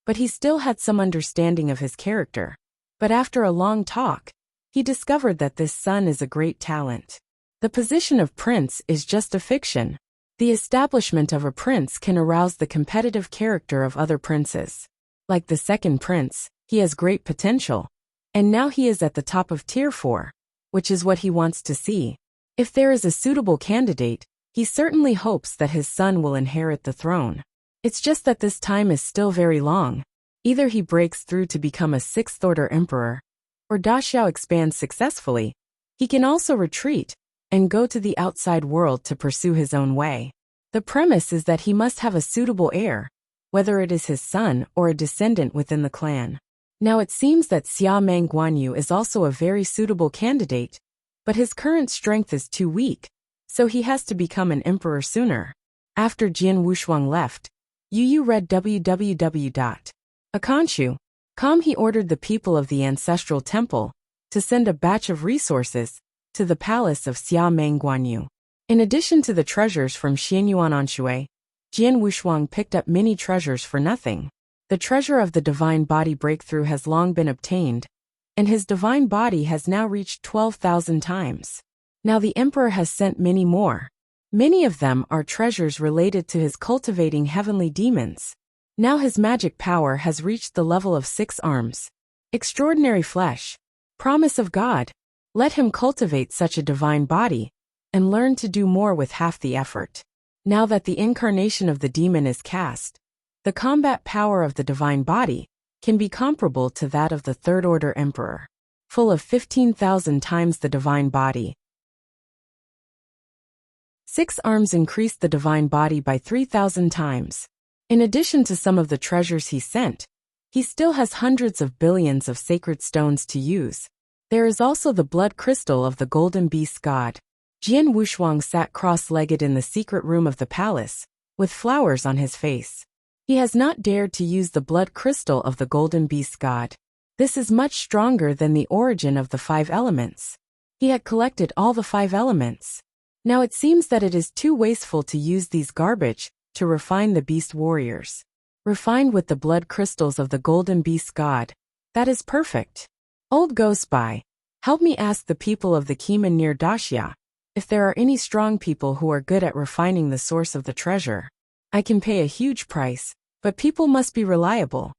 but he still had some understanding of his character. But after a long talk, he discovered that this son is a great talent. The position of prince is just a fiction. The establishment of a prince can arouse the competitive character of other princes. Like the second prince, he has great potential, and now he is at the top of tier 4, which is what he wants to see. If there is a suitable candidate, he certainly hopes that his son will inherit the throne. It's just that this time is still very long. Either he breaks through to become a sixth-order emperor, or Daxiao expands successfully. He can also retreat and go to the outside world to pursue his own way. The premise is that he must have a suitable heir, whether it is his son or a descendant within the clan. Now it seems that Xiameng Guanyu is also a very suitable candidate, but his current strength is too weak, so he has to become an emperor sooner. After Jian Wushuang left, Yu read www.akanshu.com. He ordered the people of the ancestral temple to send a batch of resources to the palace of Xiameng Guanyu. In addition to the treasures from Xianyuan Anshui, Jian Wushuang picked up many treasures for nothing. The treasure of the divine body breakthrough has long been obtained, and his divine body has now reached 12,000 times. Now the emperor has sent many more. Many of them are treasures related to his cultivating heavenly demons. Now his magic power has reached the level of 6 arms. Extraordinary flesh. Promise of God. Let him cultivate such a divine body, and learn to do more with half the effort. Now that the incarnation of the demon is cast, the combat power of the divine body can be comparable to that of the third order emperor, full of 15,000 times the divine body. 6 arms increased the divine body by 3,000 times. In addition to some of the treasures he sent, he still has hundreds of billions of sacred stones to use. There is also the blood crystal of the golden beast god. Jian Wushuang sat cross-legged in the secret room of the palace, with flowers on his face. He has not dared to use the blood crystal of the golden beast god. This is much stronger than the origin of the 5 elements. He had collected all the 5 elements. Now it seems that it is too wasteful to use these garbage to refine the beast warriors. Refined with the blood crystals of the golden beast god. That is perfect. Old Ghost Spy, help me ask the people of the Kiman near Daxia if there are any strong people who are good at refining the source of the treasure. I can pay a huge price, but people must be reliable.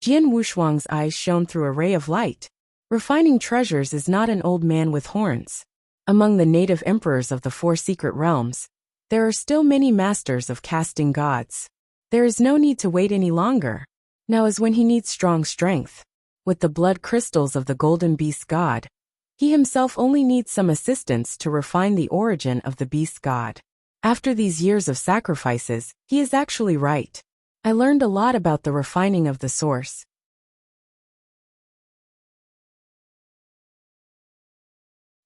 Jian Wushuang's eyes shone through a ray of light. Refining treasures is not an old man with horns. Among the native emperors of the 4 secret realms, there are still many masters of casting gods. There is no need to wait any longer. Now is when he needs strong strength. With the blood crystals of the golden beast god, he himself only needs some assistance to refine the origin of the beast god. After these years of sacrifices, he is actually right. I learned a lot about the refining of the source.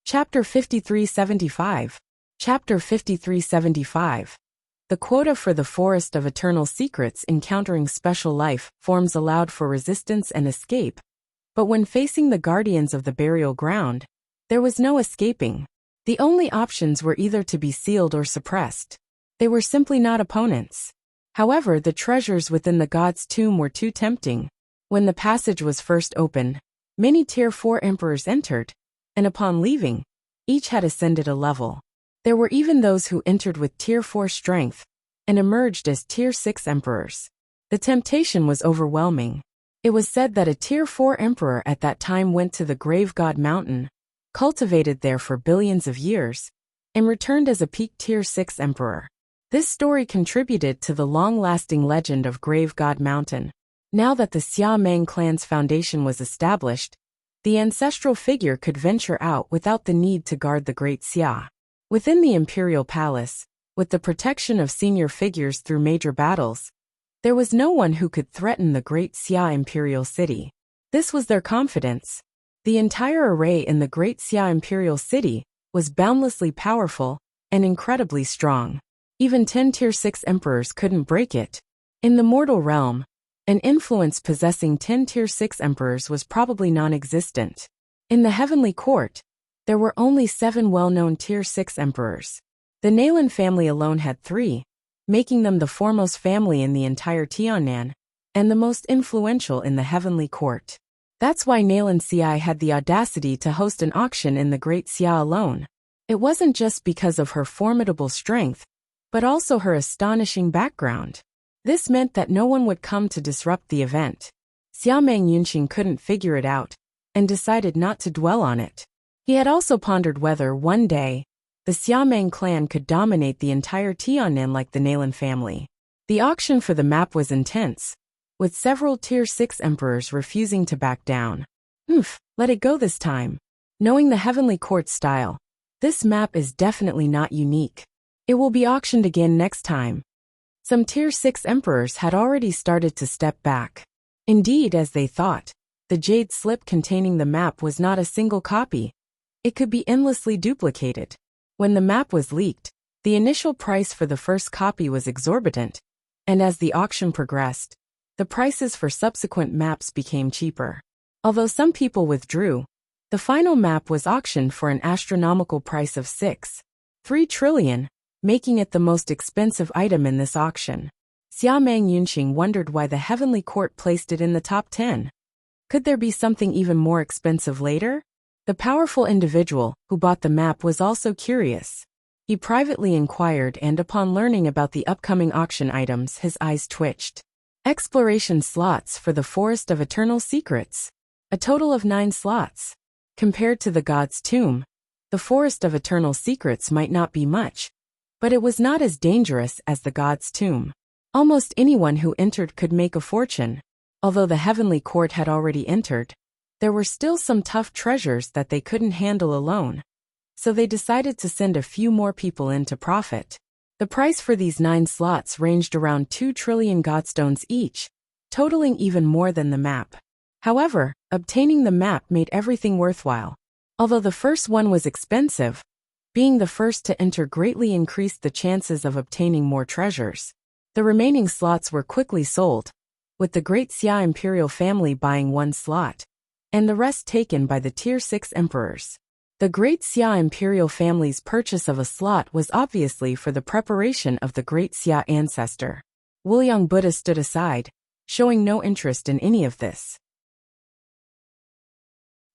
Chapter 5375. Chapter 5375. The quota for the Forest of Eternal Secrets encountering special life forms allowed for resistance and escape, but when facing the guardians of the burial ground, there was no escaping. The only options were either to be sealed or suppressed. They were simply not opponents. However, the treasures within the god's tomb were too tempting. When the passage was first opened, many Tier 4 emperors entered, and upon leaving, each had ascended a level. There were even those who entered with Tier 4 strength and emerged as Tier 6 emperors. The temptation was overwhelming. It was said that a Tier 4 emperor at that time went to the Grave God Mountain, cultivated there for billions of years, and returned as a peak Tier 6 emperor. This story contributed to the long-lasting legend of Grave God Mountain. Now that the Xia Meng clan's foundation was established, the ancestral figure could venture out without the need to guard the Great Xia. Within the imperial palace, with the protection of senior figures through major battles, there was no one who could threaten the Great Xia imperial city. This was their confidence. The entire array in the Great Xia imperial city was boundlessly powerful and incredibly strong. Even 10 Tier 6 emperors couldn't break it. In the mortal realm, an influence possessing 10 Tier 6 emperors was probably non-existent. In the heavenly court, there were only 7 well-known Tier 6 emperors. The Nalan family alone had 3, making them the foremost family in the entire Tiannan, and the most influential in the heavenly court. That's why Nalan Xi had the audacity to host an auction in the Great Xia alone. It wasn't just because of her formidable strength, but also her astonishing background. This meant that no one would come to disrupt the event. Xiameng Yunqing couldn't figure it out, and decided not to dwell on it. He had also pondered whether, one day, the Xiameng clan could dominate the entire Tiannan like the Nalan family. The auction for the map was intense, with several Tier 6 emperors refusing to back down. Let it go this time. Knowing the heavenly court style, this map is definitely not unique. It will be auctioned again next time. Some Tier 6 emperors had already started to step back. Indeed, as they thought, the jade slip containing the map was not a single copy. It could be endlessly duplicated. When the map was leaked, the initial price for the first copy was exorbitant, and as the auction progressed, the prices for subsequent maps became cheaper. Although some people withdrew, the final map was auctioned for an astronomical price of 6 3 trillion, making it the most expensive item in this auction. Xia Meng Yunxing wondered why the Heavenly Court placed it in the top 10. Could there be something even more expensive later? The powerful individual who bought the map was also curious. He privately inquired, and upon learning about the upcoming auction items, his eyes twitched. Exploration slots for the Forest of Eternal Secrets. A total of 9 slots. Compared to the God's Tomb, the Forest of Eternal Secrets might not be much, but it was not as dangerous as the God's Tomb. Almost anyone who entered could make a fortune. Although the Heavenly Court had already entered, there were still some tough treasures that they couldn't handle alone. So they decided to send a few more people in to profit. The price for these 9 slots ranged around 2 trillion godstones each, totaling even more than the map. However, obtaining the map made everything worthwhile. Although the first one was expensive, being the first to enter greatly increased the chances of obtaining more treasures. The remaining slots were quickly sold, with the Great Xia imperial family buying 1 slot, and the rest taken by the Tier 6 emperors. The Great Xia imperial family's purchase of a slot was obviously for the preparation of the Great Xia ancestor. Wuliang Buddha stood aside, showing no interest in any of this.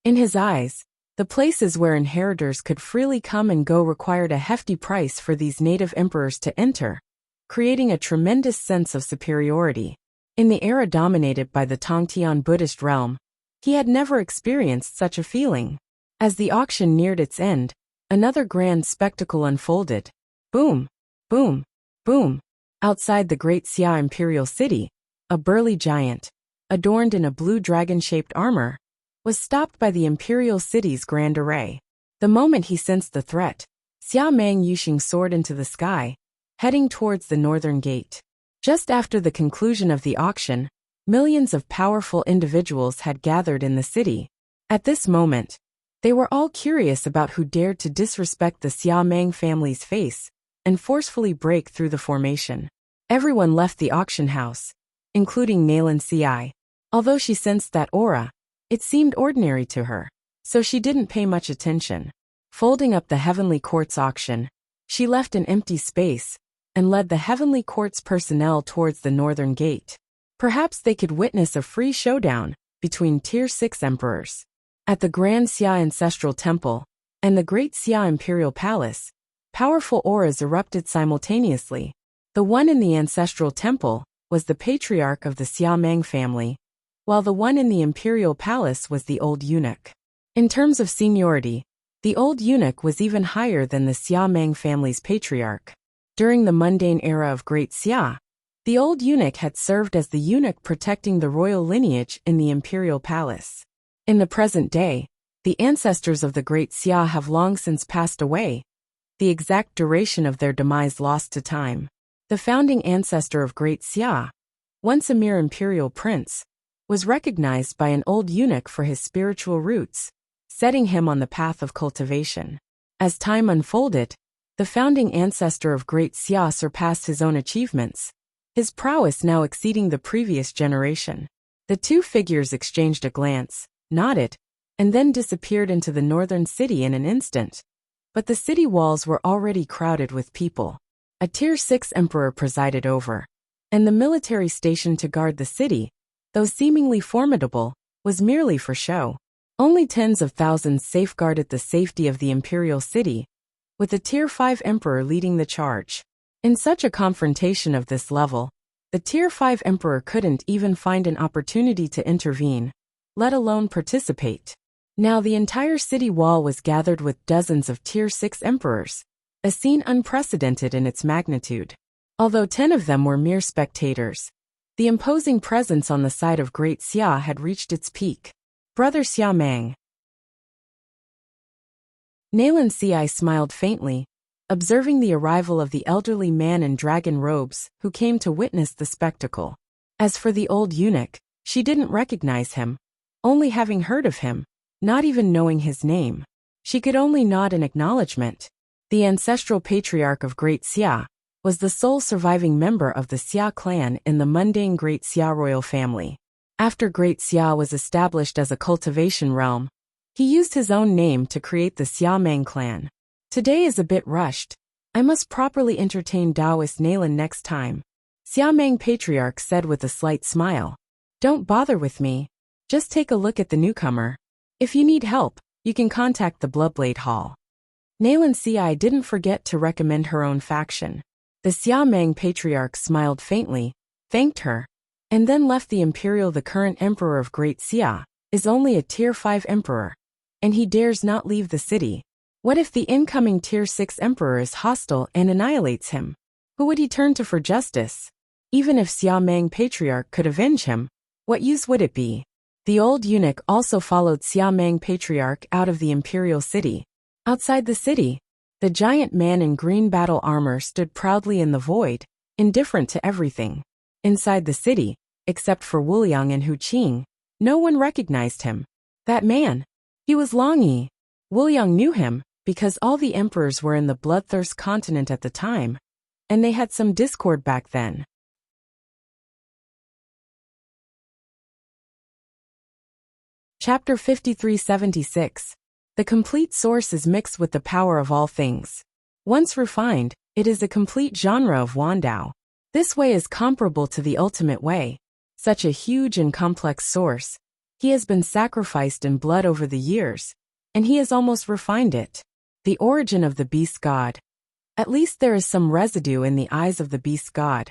In his eyes, the places where inheritors could freely come and go required a hefty price for these native emperors to enter, creating a tremendous sense of superiority. In the era dominated by the Tongtian Buddhist realm, he had never experienced such a feeling. As the auction neared its end, another grand spectacle unfolded. Boom, boom, boom. Outside the Great Xia imperial city, a burly giant, adorned in a blue dragon-shaped armor, was stopped by the imperial city's grand array. The moment he sensed the threat, Xia Meng Yunxing soared into the sky, heading towards the northern gate. Just after the conclusion of the auction, millions of powerful individuals had gathered in the city. At this moment, they were all curious about who dared to disrespect the Xia Meng family's face and forcefully break through the formation. Everyone left the auction house, including Nalan Ci. Although she sensed that aura, it seemed ordinary to her, so she didn't pay much attention. Folding up the Heavenly Court's auction, she left an empty space and led the Heavenly Court's personnel towards the northern gate. Perhaps they could witness a free showdown between Tier 6 emperors. At the Grand Xia Ancestral Temple and the Great Xia Imperial Palace, powerful auras erupted simultaneously. The one in the Ancestral Temple was the patriarch of the Xia Meng family, while the one in the Imperial Palace was the Old Eunuch. In terms of seniority, the Old Eunuch was even higher than the Xia Meng family's patriarch. During the mundane era of Great Xia, the Old Eunuch had served as the eunuch protecting the royal lineage in the Imperial Palace. In the present day, the ancestors of the Great Xia have long since passed away, the exact duration of their demise lost to time. The founding ancestor of Great Xia, once a mere imperial prince, was recognized by an old eunuch for his spiritual roots, setting him on the path of cultivation. As time unfolded, the founding ancestor of Great Xia surpassed his own achievements, his prowess now exceeding the previous generation. The two figures exchanged a glance, nodded, and then disappeared into the northern city in an instant. But the city walls were already crowded with people. A Tier 6 emperor presided over, and the military station to guard the city, though seemingly formidable, was merely for show. Only tens of thousands safeguarded the safety of the imperial city, with a Tier 5 emperor leading the charge. In such a confrontation of this level, the Tier 5 emperor couldn't even find an opportunity to intervene, let alone participate. Now the entire city wall was gathered with dozens of Tier 6 emperors, a scene unprecedented in its magnitude. Although 10 of them were mere spectators, the imposing presence on the side of Great Xia had reached its peak. Brother Xia Meng. Nalan Ci smiled faintly, observing the arrival of the elderly man in dragon robes who came to witness the spectacle. As for the old eunuch, she didn't recognize him, only having heard of him, not even knowing his name. She could only nod in acknowledgement. The ancestral patriarch of Great Xia was the sole surviving member of the Xia clan in the mundane Great Xia royal family. After Great Xia was established as a cultivation realm, he used his own name to create the Xia Meng clan. Today is a bit rushed, I must properly entertain Taoist Nalan next time, Xiameng Patriarch said with a slight smile. Don't bother with me. Just take a look at the newcomer. If you need help, you can contact the Bloodblade Hall. Nalan Ci didn't forget to recommend her own faction. The Xiameng Patriarch smiled faintly, thanked her, and then left the Imperial. The current Emperor of Great Xia is only a Tier 5 Emperor, and he dares not leave the city. What if the incoming Tier 6 Emperor is hostile and annihilates him? Who would he turn to for justice? Even if Xiameng Patriarch could avenge him, what use would it be? The old eunuch also followed Xiameng Patriarch out of the Imperial city. Outside the city, the giant man in green battle armor stood proudly in the void, indifferent to everything. Inside the city, except for Wuliang and Hu Qing, no one recognized him. That man, he was Long Yi. Wuliang knew him because all the emperors were in the bloodthirst continent at the time, and they had some discord back then. Chapter 5376. The complete source is mixed with the power of all things. Once refined, it is a complete genre of Wandao. This way is comparable to the ultimate way. Such a huge and complex source. He has been sacrificed in blood over the years, and he has almost refined it. The origin of the beast god. At least there is some residue in the eyes of the beast god.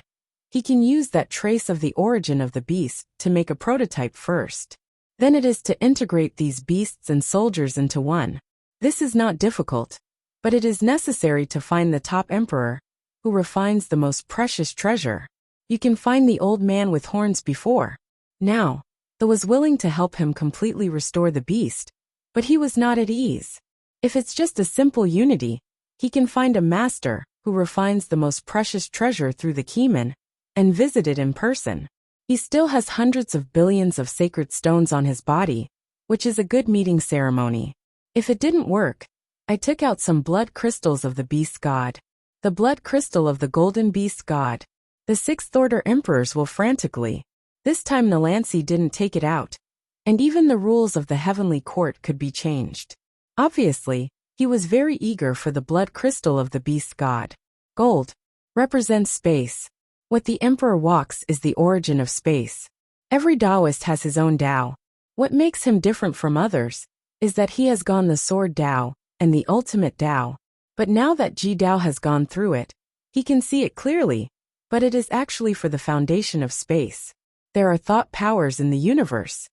He can use that trace of the origin of the beast to make a prototype first. Then it is to integrate these beasts and soldiers into one. This is not difficult, but it is necessary to find the top emperor, who refines the most precious treasure. You can find the old man with horns before. Now, Tho was willing to help him completely restore the beast, but he was not at ease. If it's just a simple unity, he can find a master who refines the most precious treasure through the Keyman and visit it in person. He still has hundreds of billions of sacred stones on his body, which is a good meeting ceremony. If it didn't work, I took out some blood crystals of the beast god. The blood crystal of the golden beast god. The sixth order emperors will frantically. This time Nalansi didn't take it out, and even the rules of the heavenly court could be changed. Obviously, he was very eager for the blood crystal of the beast god. Gold represents space. What the emperor walks is the origin of space. Every Taoist has his own Tao. What makes him different from others is that he has gone the sword Tao and the ultimate Tao. But now that Ji Tao has gone through it, he can see it clearly, but it is actually for the foundation of space. There are thought powers in the universe,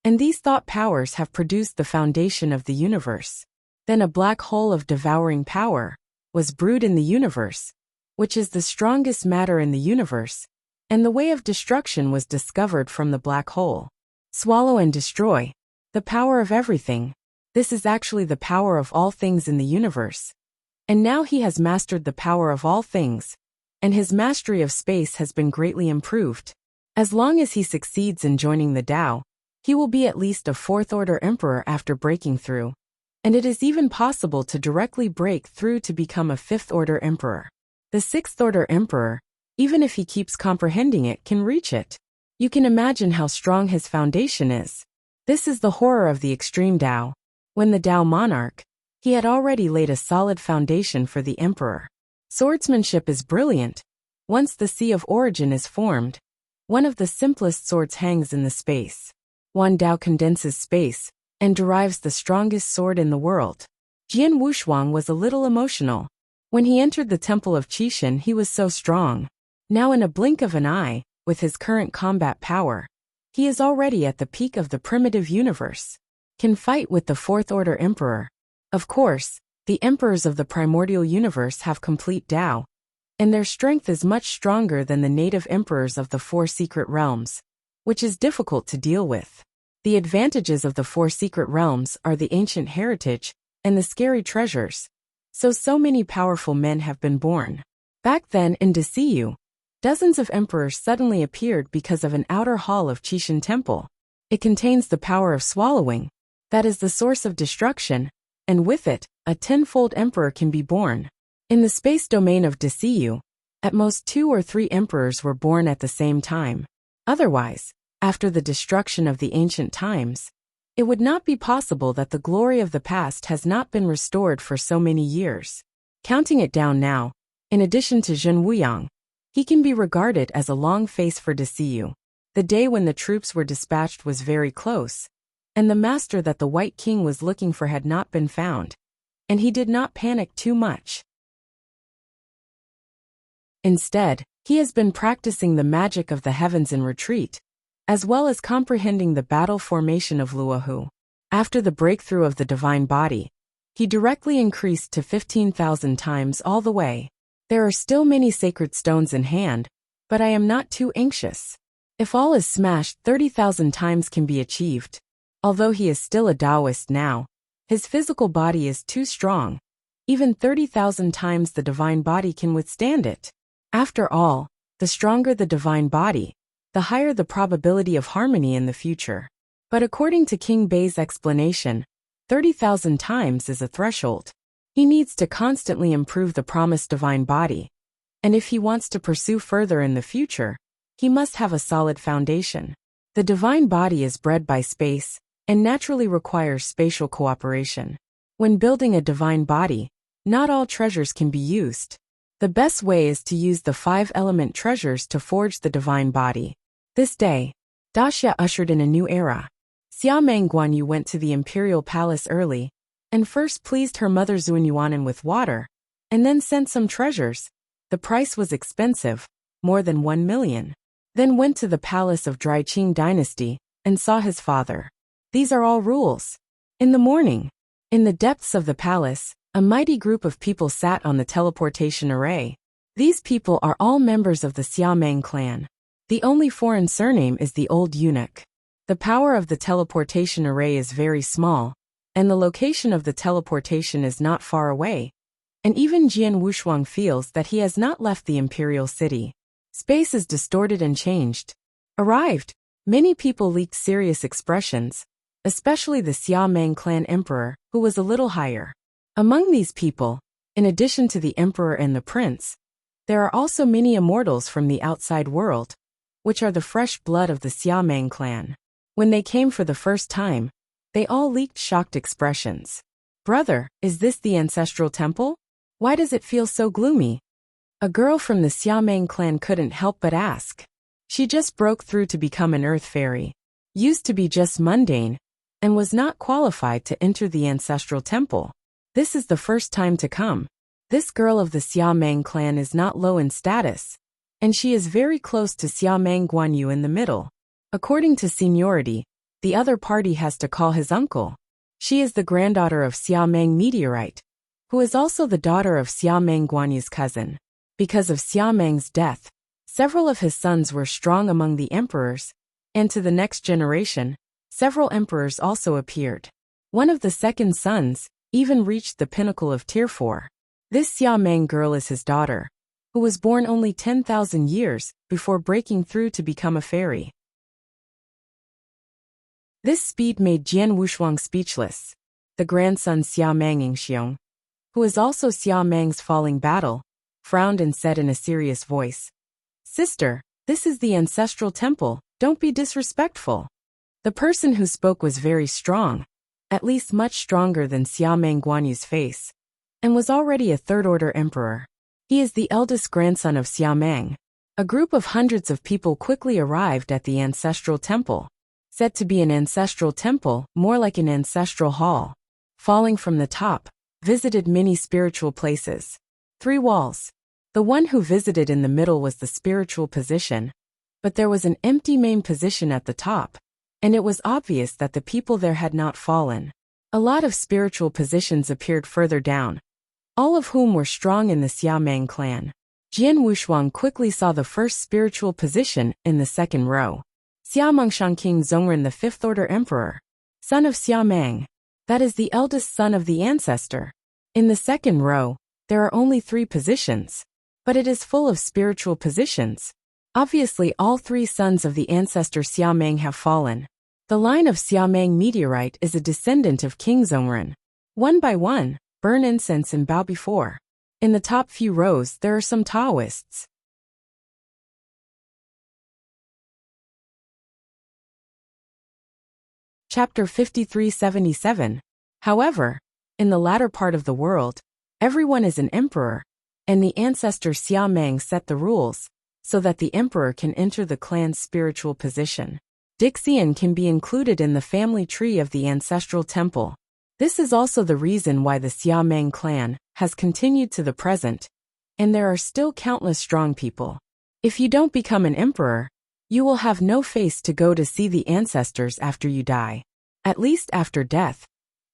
and these thought powers have produced the foundation of the universe. Then a black hole of devouring power was brewed in the universe, which is the strongest matter in the universe, and the way of destruction was discovered from the black hole. Swallow and destroy. The power of everything. This is actually the power of all things in the universe. And now he has mastered the power of all things, and his mastery of space has been greatly improved. As long as he succeeds in joining the Tao, he will be at least a fourth-order emperor after breaking through, and it is even possible to directly break through to become a fifth-order emperor. The sixth-order emperor, even if he keeps comprehending it, can reach it. You can imagine how strong his foundation is. This is the horror of the extreme Tao. When the Tao monarch, he had already laid a solid foundation for the emperor. Swordsmanship is brilliant. Once the sea of origin is formed, one of the simplest swords hangs in the space. Wan Dao condenses space and derives the strongest sword in the world. Jian Wushuang was a little emotional. When he entered the temple of Qishan, he was so strong. Now in a blink of an eye, with his current combat power, he is already at the peak of the primitive universe. Can fight with the fourth-order emperor. Of course, the emperors of the primordial universe have complete Tao, and their strength is much stronger than the native emperors of the four secret realms, which is difficult to deal with. The advantages of the four secret realms are the ancient heritage and the scary treasures. So many powerful men have been born. Back then in Desiyu, dozens of emperors suddenly appeared because of an outer hall of Qishan Temple. It contains the power of swallowing. That is the source of destruction, and with it, a tenfold emperor can be born. In the space domain of Desiyu, at most 2 or 3 emperors were born at the same time. Otherwise, after the destruction of the ancient times, it would not be possible that the glory of the past has not been restored for so many years. Counting it down now, In addition to Zhen Wuyang, he can be regarded as a long face for Desiyu. The day when the troops were dispatched was very close, and the master that the White King was looking for had not been found, and he did not panic too much. Instead, he has been practicing the magic of the heavens in retreat, as well as comprehending the battle formation of Luohu. After the breakthrough of the divine body, he directly increased to 15,000 times all the way. There are still many sacred stones in hand, but I am not too anxious. If all is smashed, 30,000 times can be achieved. Although he is still a Taoist now, his physical body is too strong. Even 30,000 times the divine body can withstand it. After all, the stronger the divine body, the higher the probability of harmony in the future. But according to King Bei's explanation, 30,000 times is a threshold. He needs to constantly improve the promised divine body. And if he wants to pursue further in the future, he must have a solid foundation. The divine body is bred by space and naturally requires spatial cooperation. When building a divine body, not all treasures can be used. The best way is to use the 5-element treasures to forge the divine body. This day, Daxia ushered in a new era. Xiameng Guanyu went to the imperial palace early, and first pleased her mother Zuanyuanan with water, and then sent some treasures. The price was expensive, more than 1 million. Then went to the palace of Daiqing dynasty, and saw his father. These are all rules. In the morning, in the depths of the palace, a mighty group of people sat on the teleportation array. These people are all members of the Xiameng clan. The only foreign surname is the old eunuch. The power of the teleportation array is very small, and the location of the teleportation is not far away. And even Jian Wushuang feels that he has not left the imperial city. Space is distorted and changed. Arrived, many people leaked serious expressions, especially the Xiameng clan emperor, who was a little higher. Among these people, in addition to the emperor and the prince, there are also many immortals from the outside world, which are the fresh blood of the Xiameng clan. When they came for the first time, they all leaked shocked expressions. Brother, is this the ancestral temple? Why does it feel so gloomy? A girl from the Xiameng clan couldn't help but ask. She just broke through to become an earth fairy, used to be just mundane, and was not qualified to enter the ancestral temple. This is the first time to come. This girl of the Xiameng clan is not low in status, and she is very close to Xiameng Guanyu in the middle. According to seniority, the other party has to call his uncle. She is the granddaughter of Xiameng Meteorite, who is also the daughter of Xiameng Guanyu's cousin. Because of Xiameng's death, several of his sons were strong among the emperors, and to the next generation, several emperors also appeared. One of the second sons even reached the pinnacle of Tier 4. This Xiameng girl is his daughter, who was born only 10,000 years before breaking through to become a fairy. This speed made Jian Wushuang speechless. The grandson Xiameng Yingxiong, who is also Xiameng's falling battle, frowned and said in a serious voice, "Sister, this is the ancestral temple, don't be disrespectful." The person who spoke was very strong, at least much stronger than Xiameng Guanyu's face, and was already a third-order emperor. He is the eldest grandson of Xiameng. A group of hundreds of people quickly arrived at the ancestral temple. Said to be an ancestral temple, more like an ancestral hall. Falling from the top, visited many spiritual places. 3 walls. The one who visited in the middle was the spiritual position, but there was an empty main position at the top, and it was obvious that the people there had not fallen. A lot of spiritual positions appeared further down, all of whom were strong in the Xiameng clan. Jian Wushuang quickly saw the first spiritual position in the second row. Xiamengshan King Zongren, the 5th-order emperor, son of Xiameng. That is the eldest son of the ancestor. In the second row, there are only 3 positions, but it is full of spiritual positions. Obviously, all 3 sons of the ancestor Xiameng have fallen. The line of Xiameng Meteorite is a descendant of King Zongren. One by one, burn incense and bow before. In the top few rows, there are some Taoists. Chapter 5377. However, in the latter part of the world, everyone is an emperor, and the ancestor Xia Meng set the rules, so that the emperor can enter the clan's spiritual position. Dixian can be included in the family tree of the ancestral temple. This is also the reason why the Xia Meng clan has continued to the present, and there are still countless strong people. If you don't become an emperor, you will have no face to go to see the ancestors after you die. At least after death,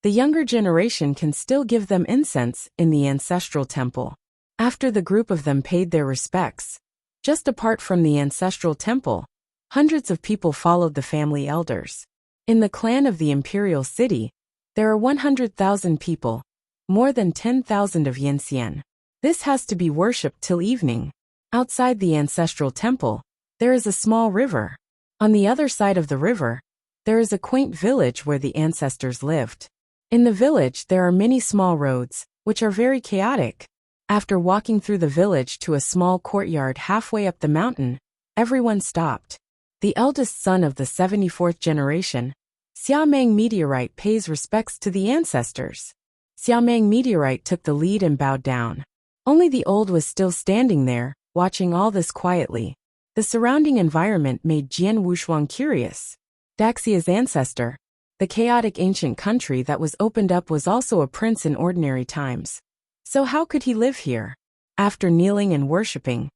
the younger generation can still give them incense in the ancestral temple. After the group of them paid their respects, just apart from the ancestral temple, hundreds of people followed the family elders. In the clan of the imperial city, there are 100,000 people, more than 10,000 of Yanxian. This has to be worshipped till evening. Outside the ancestral temple, there is a small river. On the other side of the river, there is a quaint village where the ancestors lived. In the village there are many small roads, which are very chaotic. After walking through the village to a small courtyard halfway up the mountain, everyone stopped. The eldest son of the 74th generation, Xia Meng Meteorite, pays respects to the ancestors. Xia Meng Meteorite took the lead and bowed down. Only the old was still standing there, watching all this quietly. The surrounding environment made Jian Wushuang curious. Daxia's ancestor, the chaotic ancient country that was opened up, was also a prince in ordinary times. So how could he live here? After kneeling and worshipping,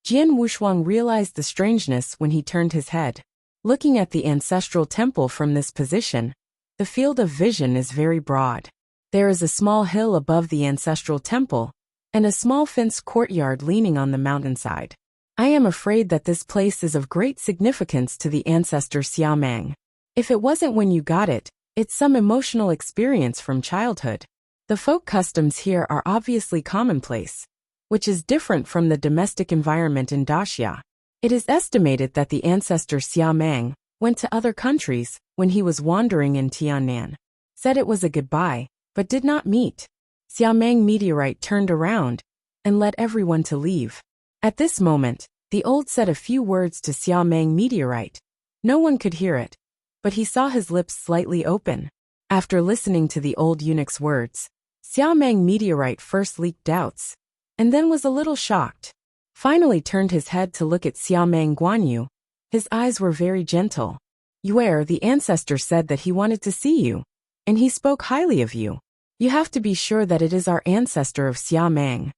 Jian Wushuang realized the strangeness when he turned his head. Looking at the ancestral temple from this position, the field of vision is very broad. There is a small hill above the ancestral temple, and a small fenced courtyard leaning on the mountainside. I am afraid that this place is of great significance to the ancestor Xia Meng. If it wasn't when you got it, it's some emotional experience from childhood. The folk customs here are obviously commonplace, which is different from the domestic environment in Daxia. It is estimated that the ancestor Xia Meng went to other countries when he was wandering in Tiannan, said it was a goodbye, but did not meet. Xia Meng Meteorite turned around and led everyone to leave. At this moment, the old said a few words to Xia Meng Meteorite. No one could hear it, but he saw his lips slightly open. After listening to the old eunuch's words, Xia Meng Meteorite first leaked doubts, and then was a little shocked. Finally turned his head to look at Xia Meng Guanyu. His eyes were very gentle. Yuer, the ancestor, said that he wanted to see you, and he spoke highly of you. You have to be sure that it is our ancestor of Xia Meng.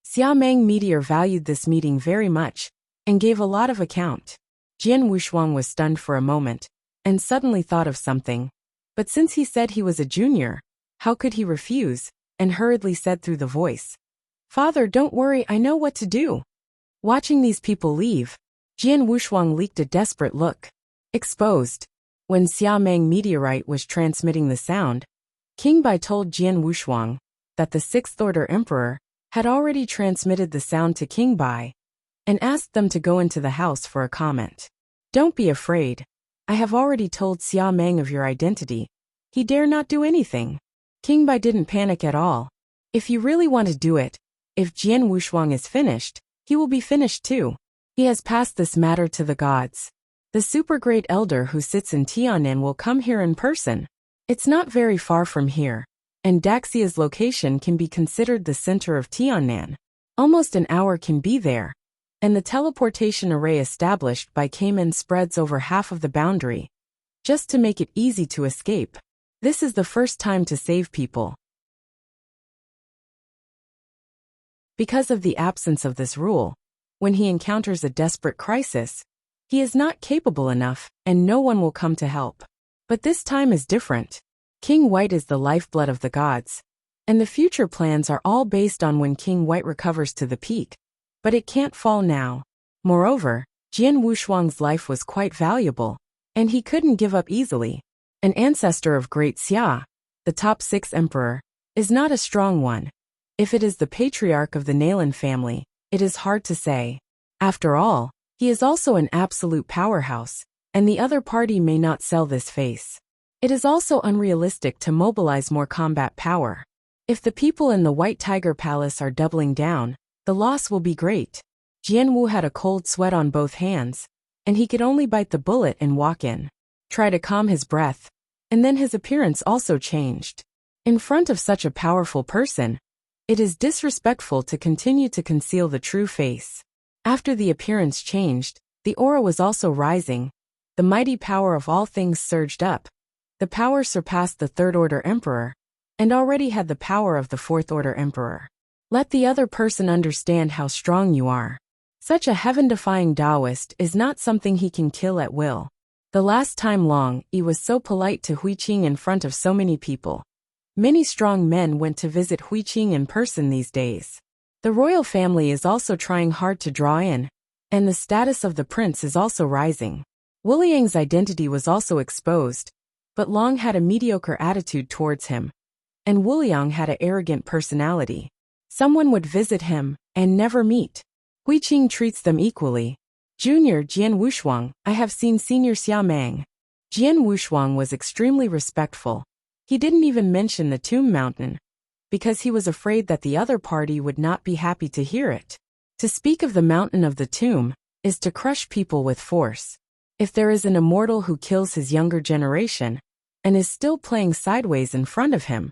Xia Meng Meteor valued this meeting very much, and gave a lot of account. Jian Wushuang was stunned for a moment, and suddenly thought of something. But since he said he was a junior, how could he refuse, and hurriedly said through the voice, "Father, don't worry, I know what to do." Watching these people leave, Jian Wushuang leaked a desperate look. Exposed. When Xia Meng Meteorite was transmitting the sound, King Bai told Jian Wushuang that the 6th Order Emperor had already transmitted the sound to King Bai, and asked them to go into the house for a comment. "Don't be afraid. I have already told Xia Meng of your identity. He dare not do anything." King Bai didn't panic at all. If you really want to do it, if Jian Wushuang is finished, he will be finished too. He has passed this matter to the gods. The super great elder who sits in Tiannan will come here in person. It's not very far from here, and Daxia's location can be considered the center of Tiannan. Almost an hour can be there, and the teleportation array established by Cayman spreads over half of the boundary, just to make it easy to escape. This is the first time to save people. Because of the absence of this rule, when he encounters a desperate crisis, he is not capable enough, and no one will come to help. But this time is different. King White is the lifeblood of the gods, and the future plans are all based on when King White recovers to the peak. But it can't fall now. Moreover, Jian Wushuang's life was quite valuable, and he couldn't give up easily. An ancestor of Great Xia, the top 6 emperor, is not a strong one. If it is the patriarch of the Nalan family, it is hard to say. After all, he is also an absolute powerhouse, and the other party may not sell this face. It is also unrealistic to mobilize more combat power. If the people in the White Tiger Palace are doubling down, the loss will be great. Jian Wu had a cold sweat on both hands, and he could only bite the bullet and walk in. Try to calm his breath, and then his appearance also changed. In front of such a powerful person, It is disrespectful to continue to conceal the true face. After the appearance changed, the aura was also rising. The mighty power of all things surged up. The power surpassed the Third Order Emperor, and already had the power of the Fourth Order Emperor. Let the other person understand how strong you are. Such a heaven-defying Taoist is not something he can kill at will. The last time Long Yi was so polite to Hui Qing in front of so many people. Many strong men went to visit Hui Qing in person these days. The royal family is also trying hard to draw in, and the status of the prince is also rising. Wu Liang's identity was also exposed, but Long had a mediocre attitude towards him, and Wu Liang had an arrogant personality. Someone would visit him and never meet. Hui Qing treats them equally. Junior Jian Wushuang, I have seen Senior Xia Meng. Jian Wushuang was extremely respectful. He didn't even mention the Tomb Mountain, because he was afraid that the other party would not be happy to hear it. To speak of the mountain of the tomb is to crush people with force. If there is an immortal who kills his younger generation and is still playing sideways in front of him,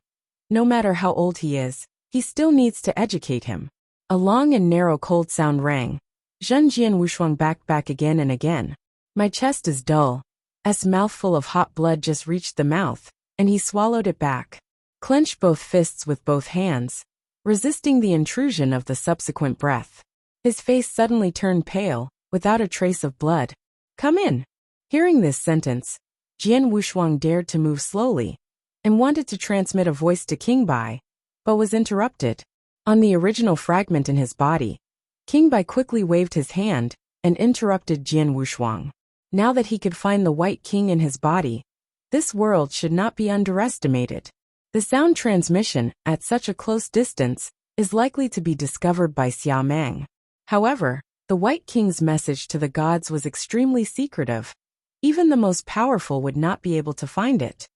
no matter how old he is, he still needs to educate him. A long and narrow cold sound rang. Zhen Jian Wushuang back again and again. My chest is dull. S mouthful of hot blood just reached the mouth, and he swallowed it back. Clenched both fists with both hands, resisting the intrusion of the subsequent breath. His face suddenly turned pale, without a trace of blood. Come in. Hearing this sentence, Jian Wushuang dared to move slowly, and wanted to transmit a voice to King Bai, but was interrupted. On the original fragment in his body, King Bai quickly waved his hand and interrupted Jian Wushuang. Now that he could find the White King in his body, this world should not be underestimated. The sound transmission, at such a close distance, is likely to be discovered by Xia Meng. However, the White King's message to the gods was extremely secretive. Even the most powerful would not be able to find it.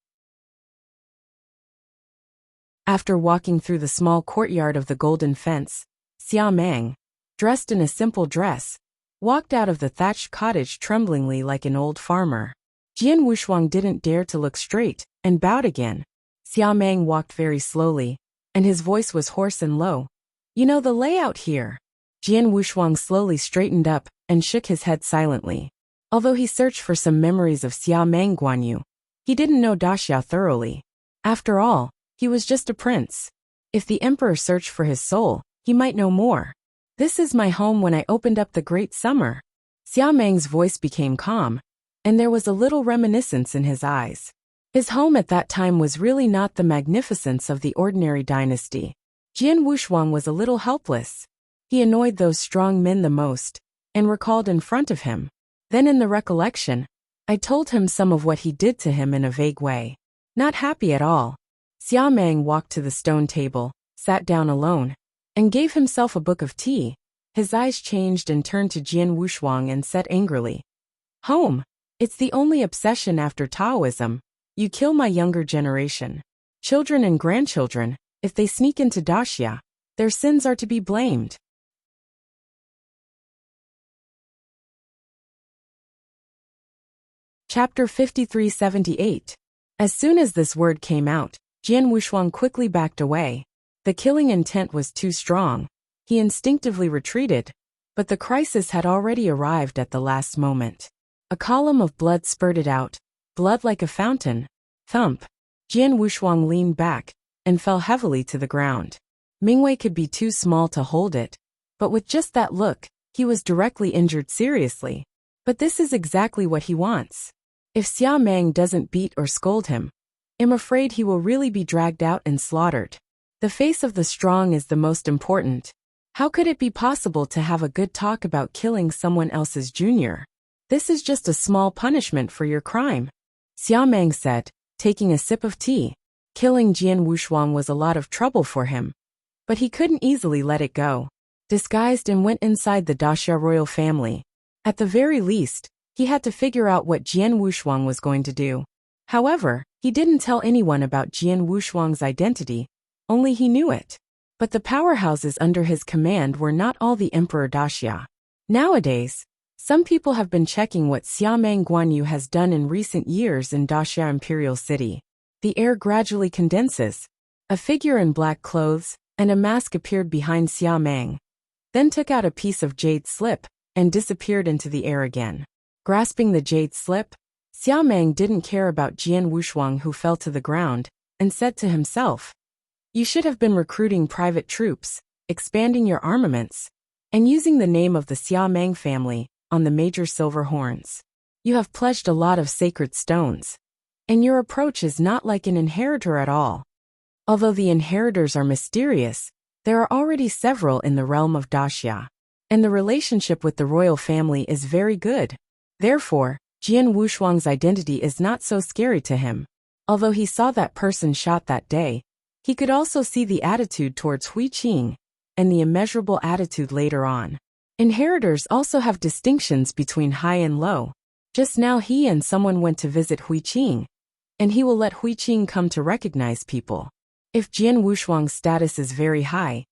After walking through the small courtyard of the Golden Fence, Xia Meng, dressed in a simple dress, walked out of the thatched cottage tremblingly like an old farmer. Jian Wushuang didn't dare to look straight, and bowed again. Xia Meng walked very slowly, and his voice was hoarse and low. You know the layout here. Jian Wushuang slowly straightened up, and shook his head silently. Although he searched for some memories of Xia Meng Guanyu, he didn't know Daxia thoroughly. After all, he was just a prince. If the emperor searched for his soul, he might know more. This is my home when I opened up the Great Summer. Xia Meng's voice became calm, and there was a little reminiscence in his eyes. His home at that time was really not the magnificence of the ordinary dynasty. Jian Wushuang was a little helpless. He annoyed those strong men the most, and recalled in front of him. Then in the recollection, I told him some of what he did to him in a vague way. Not happy at all. Xia Meng walked to the stone table, sat down alone, and gave himself a book of tea. His eyes changed and turned to Jian Wushuang and said angrily, Home. It's the only obsession after Taoism. You kill my younger generation. Children and grandchildren, if they sneak into Daxia, their sins are to be blamed. Chapter 5378. As soon as this word came out, Jian Wushuang quickly backed away. The killing intent was too strong. He instinctively retreated, but the crisis had already arrived at the last moment. A column of blood spurted out, blood like a fountain. Thump. Jian Wushuang leaned back and fell heavily to the ground. Mingwei could be too small to hold it, but with just that look, he was directly injured seriously. But this is exactly what he wants. If Xia Meng doesn't beat or scold him, I'm afraid he will really be dragged out and slaughtered. The face of the strong is the most important. How could it be possible to have a good talk about killing someone else's junior? This is just a small punishment for your crime, Xia Meng said, taking a sip of tea. Killing Jian Wushuang was a lot of trouble for him, but he couldn't easily let it go. Disguised and went inside the Daxia royal family. At the very least, he had to figure out what Jian Wushuang was going to do. However, he didn't tell anyone about Jian Wushuang's identity, only he knew it. But the powerhouses under his command were not all the Emperor Daxia. Nowadays, some people have been checking what Xia Meng Guanyu has done in recent years in Daxia Imperial City. The air gradually condenses. A figure in black clothes, and a mask appeared behind Xia Meng, then took out a piece of jade slip and disappeared into the air again. Grasping the jade slip, Xia Meng didn't care about Jian Wushuang, who fell to the ground, and said to himself, "You should have been recruiting private troops, expanding your armaments, and using the name of the Xia Meng family on the major silver horns. You have pledged a lot of sacred stones, and your approach is not like an inheritor at all. Although the inheritors are mysterious, there are already several in the realm of Daxia, and the relationship with the royal family is very good. Therefore, Jian Wushuang's identity is not so scary to him. Although he saw that person shot that day, he could also see the attitude towards Hui Qing, and the immeasurable attitude later on. Inheritors also have distinctions between high and low. Just now he and someone went to visit Hui Qing, and he will let Hui Qing come to recognize people. If Jian Wushuang's status is very high,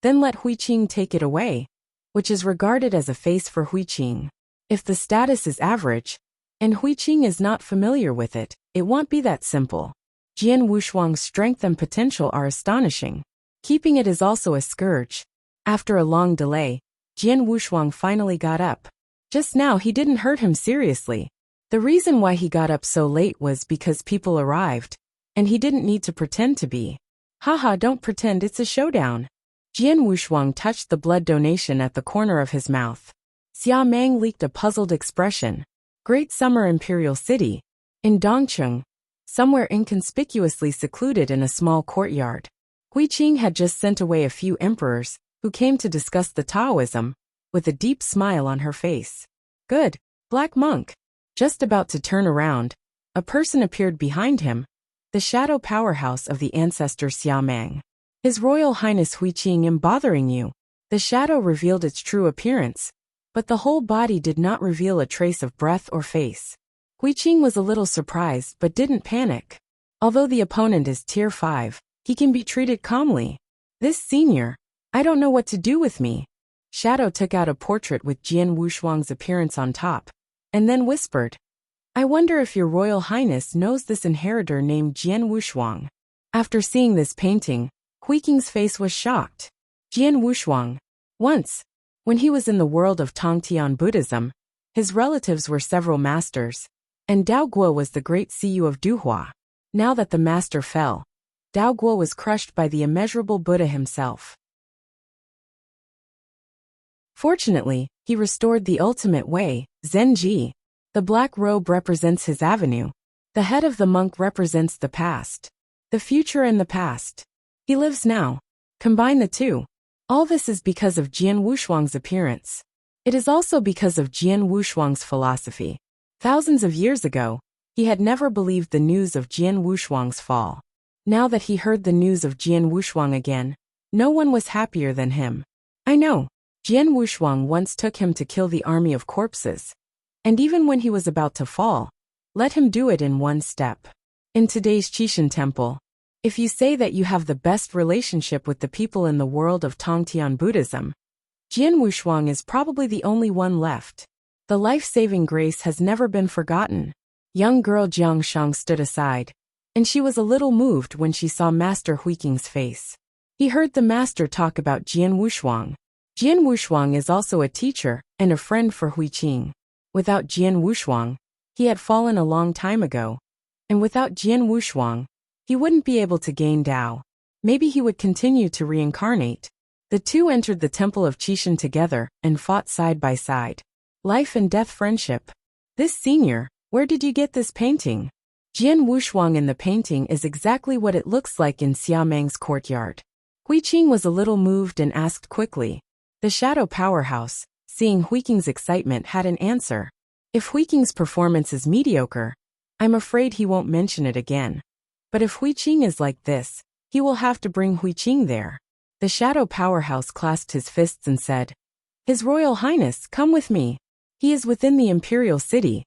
then let Hui Qing take it away, which is regarded as a face for Hui Qing. If the status is average, and Hui Qing is not familiar with it, it won't be that simple. Jian Wushuang's strength and potential are astonishing. Keeping it is also a scourge. After a long delay, Jian Wushuang finally got up. Just now he didn't hurt him seriously. The reason why he got up so late was because people arrived, and he didn't need to pretend to be. Haha, don't pretend, it's a showdown. Jian Wushuang touched the blood donation at the corner of his mouth. Xia Meng leaked a puzzled expression. Great Summer Imperial City. In Dongcheng, somewhere inconspicuously secluded in a small courtyard, Hui Qing had just sent away a few emperors, who came to discuss the Taoism, with a deep smile on her face. Good, Black Monk. Just about to turn around, a person appeared behind him, the shadow powerhouse of the ancestor Xia Meng. His Royal Highness Hui Qing, am bothering you. The shadow revealed its true appearance, but the whole body did not reveal a trace of breath or face. Hui Qing was a little surprised but didn't panic. Although the opponent is tier 5, he can be treated calmly. This senior, I don't know what to do with me. Shadow took out a portrait with Jian Wushuang's appearance on top, and then whispered, I wonder if your Royal Highness knows this inheritor named Jian Wushuang. After seeing this painting, Hui Qing's face was shocked. Jian Wushuang. Once, when he was in the world of Tongtian Buddhism, his relatives were several masters, and Dao Guo was the great Siyu of Duhua. Now that the master fell, Dao Guo was crushed by the immeasurable Buddha himself. Fortunately, he restored the ultimate way, Zenji. The black robe represents his avenue. The head of the monk represents the past, the future and the past. He lives now. Combine the two. All this is because of Jian Wushuang's appearance. It is also because of Jian Wushuang's philosophy. Thousands of years ago, he had never believed the news of Jian Wushuang's fall. Now that he heard the news of Jian Wushuang again, no one was happier than him. I know. Jian Wushuang once took him to kill the army of corpses. And even when he was about to fall, let him do it in one step. In today's Qishan temple, if you say that you have the best relationship with the people in the world of Tongtian Buddhism, Jian Wushuang is probably the only one left. The life-saving grace has never been forgotten. Young girl Jiang Shang stood aside, and she was a little moved when she saw Master Hui Qing's face. He heard the master talk about Jian Wushuang. Jian Wushuang is also a teacher and a friend for Hui Qing. Without Jian Wushuang, he had fallen a long time ago. And without Jian Wushuang, he wouldn't be able to gain Dao. Maybe he would continue to reincarnate. The two entered the temple of Qishan together and fought side by side. Life and death friendship. This senior, where did you get this painting? Jian Wushuang in the painting is exactly what it looks like in Xia Meng's courtyard. Hui Qing was a little moved and asked quickly. The shadow powerhouse, seeing Hui Qing's excitement, had an answer. If Hui Qing's performance is mediocre, I'm afraid he won't mention it again. But if Hui Qing is like this, he will have to bring Hui Qing there. The shadow powerhouse clasped his fists and said, His Royal Highness, come with me. He is within the Imperial City.